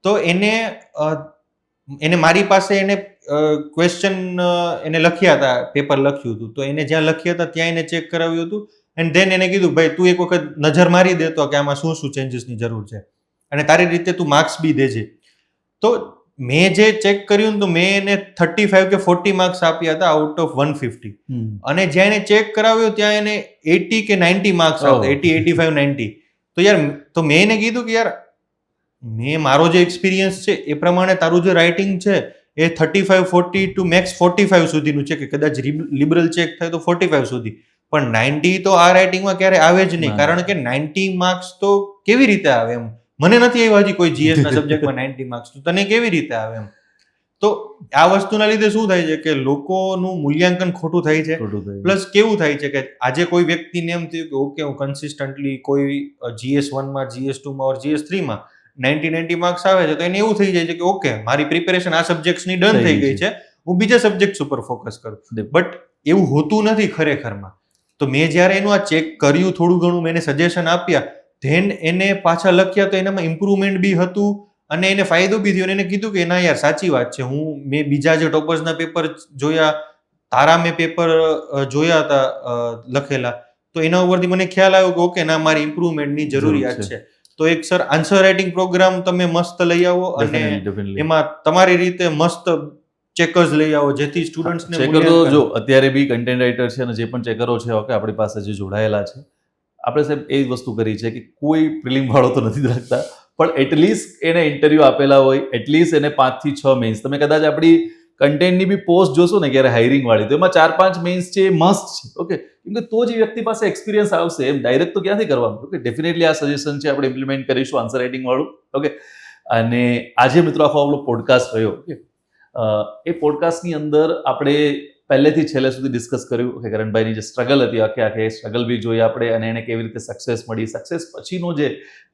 તો એને મારી પાસે એને ક્વેશ્ચન એને લખ્યા હતા, પેપર લખ્યું હતું, તો એને જ્યાં લખ્યા હતા ત્યાં એને ચેક કરાવ્યું હતું. એન્ડ ધેન એને કીધું ભાઈ તું એક વખત નજર મારી દેતો કે આમાં શું શું ચેન્જીસની જરૂર છે અને તારી રીતે તું માર્ક્સ બી દેજે. તો મેં જે ચેક કર્યું તો મેં એને 35 કે 40 માર્ક્સ આપ્યા હતા આઉટ ઓફ 150. અને જ્યાં એને ચેક કરાવ્યું ત્યાં એને 80 કે 90 માર્ક્સ આવતા, 80, 85, 90. તો યાર, તો મેં એને કીધું કે યાર મેં મારો જે એક્સપિરિયન્સ છે એ પ્રમાણે તારું જે રાઇટિંગ છે એ 35, 40 ટુ મેક્સ 45 સુધીનું છે, કે કદાચ લિબરલ ચેક થાય તો 45 સુધી, પણ 90 તો આ રાઇટિંગમાં ક્યારે આવે જ નહીં. કારણ કે 90 માર્ક્સ તો કેવી રીતે આવે એમ, મને નથી આવ્યા હજી કોઈ જીએસ ના સબ્જેક્ટમાં 90 માર્ક્સ, તો તને કેવી રીતે આવે એમ. તો આ વસ્તુના લીધે શું થાય છે કે લોકોનું મૂલ્યાંકન ખોટું થાય છે. પ્લસ કેવું થાય છે કે આજે કોઈ વ્યક્તિને એમ થયું કે ઓકે હું કન્સિસ્ટન્ટલી કોઈ GS1માં, GS2માં ઓર GS3માં 90 માર્ક્સ આવે છે, તો એને એવું થઈ જાય છે કે ઓકે મારી પ્રિપેરેશન આ સબ્જેક્ટ્સની ડન થઈ ગઈ છે, હું બીજા સબ્જેક્ટ્સ ઉપર ફોકસ કરું. બટ એવું હોતું નથી ખરેખરમાં. તો મેં જ્યારે એનું આ ચેક કર્યું, થોડું ઘણું મેં એને સજેશન આપ્યા, ધેન એને પાછા લખ્યા તો એનામાં ઇમ્પ્રુવમેન્ટ બી હતું અને એને ફાયદો બી થયો. અને એને કીધું કે ના યાર સાચી વાત છે, મેં બીજા જે ટોપર્સના પેપર જોયા, તારા મેં પેપર જોયા હતા લખેલા, તો એના ઉપરથી મને ખ્યાલ આવ્યો કે ઓકે ના મારી ઇમ્પ્રુવમેન્ટની જરૂરિયાત છે. તો એક સર આન્સર રાઇટિંગ પ્રોગ્રામ તમે મસ્ત લઈ આવો અને એમાં તમારી રીતે મસ્ત ચેકર્સ લઈ આવો, જેથી સ્ટુડન્ટ્સને ચેકર તો જો અત્યારે બી કન્ટેન્ટ રાઇટર છે અને જે પણ ચેકરો છે ઓકે આપણી પાસે જે જોડાયેલા છે, આપણે સાહેબ એ જ વસ્તુ કરી છે કે કોઈ પ્રિલિમ વાળો તો નથી રાખતા, પણ એટલીસ્ટ એને ઇન્ટરવ્યૂ આપેલા હોય, એટલીસ્ટ એને 5 થી 6 મેઇન્સ, તમે કદાચ આપણી કન્ટેન્ટની બી પોસ્ટ જોશો ને ક્યારે હાયરિંગ વાળી, તો એમાં 4-5 મેઇન્સ છે એ મસ્ત છે ઓકે, કેમ કે તો જ વ્યક્તિ પાસે એક્સપિરિયન્સ આવશે, એમ ડાયરેક્ટ તો ક્યાંથી કરવાનું. ઓકે, ડેફિનેટલી આ સજેશન છે આપણે ઇમ્પ્લિમેન્ટ કરીશું આન્સર રાઇટિંગ વાળું ઓકે. અને આજે મિત્રો આખો આપણો પોડકાસ્ટ રહ્યો ઓકે, એ પોડકાસ્ટની અંદર આપણે પહેલેથી છેલ્લે સુધી ડિસ્કસ કર્યું કે કરણભાઈની જે સ્ટ્રગલ હતી આખે સ્ટ્રગલ બી જોઈ આપણે, અને એને કેવી રીતે સક્સેસ મળી, સક્સેસ પછીનો જે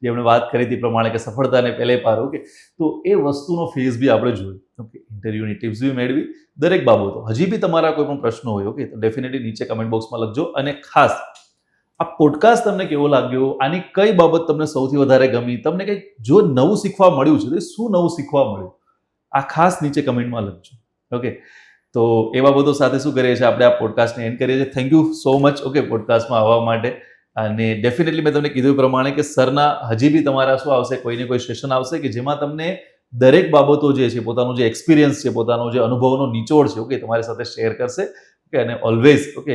એમણે વાત કરી હતી પ્રમાણે કે સફળતાને પહેલે પાર ઓકે, તો એ વસ્તુનો ફેઝ બી આપણે જોયું ઓકે, ઇન્ટરવ્યુની ટિપ્સ બી મેળવી, દરેક બાબતો. હજી બી તમારા કોઈ પણ પ્રશ્નો હોય ઓકે, તો ડેફિનેટલી નીચે કમેન્ટ બોક્સમાં લખજો. અને ખાસ આ પોડકાસ્ટ તમને કેવો લાગ્યો, આની કઈ બાબત તમને સૌથી વધારે ગમી, તમને કંઈક જો નવું શીખવા મળ્યું છે તો શું નવું શીખવા મળ્યું, આ ખાસ નીચે કમેન્ટમાં લખજો ઓકે. તો એ બાબતો સાથે શું કરીએ છીએ આપણે આ પોડકાસ્ટને એન્ડ કરીએ છીએ. Thank you so much okay પોડકાસ્ટમાં આવવા માટે. અને ડેફિનેટલી મેં તમને કીધું પ્રમાણે કે સરના હજી બી તમારા શું આવશે, કોઈને કોઈ સેશન આવશે કે જેમાં તમને દરેક બાબતો જે છે, પોતાનું જે એક્સપિરિયન્સ છે, પોતાનો જે અનુભવનો નિચોડ છે ઓકે તમારી સાથે શેર કરશે ઓકે. અને ઓલવેઝ ઓકે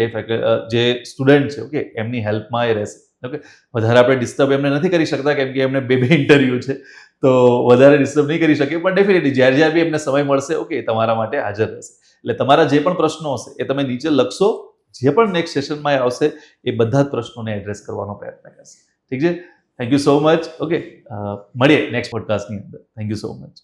જે સ્ટુડન્ટ છે ઓકે એમની હેલ્પમાં એ રહેશે ઓકે. વધારે આપણે ડિસ્ટર્બ એમને નથી કરી શકતા કેમ કે એમને 2 ઇન્ટરવ્યૂ છે, તો વધારે ડિસ્ટર્બ નહીં કરી શકીએ, પણ ડેફિનેટલી જ્યારે બી એમને સમય મળશે ઓકે તમારા માટે હાજર રહેશે. એટલે તમારા જે પણ પ્રશ્નો હશે એ તમે નીચે લખશો, જે પણ નેક્સ્ટ સેશનમાં આવશે એ બધા જ પ્રશ્નોને એડ્રેસ કરવાનો પ્રયત્ન કરશે. ઠીક છે, thank you so much okay. મળીએ નેક્સ્ટ પોડકાસ્ટની અંદર. Thank you so much.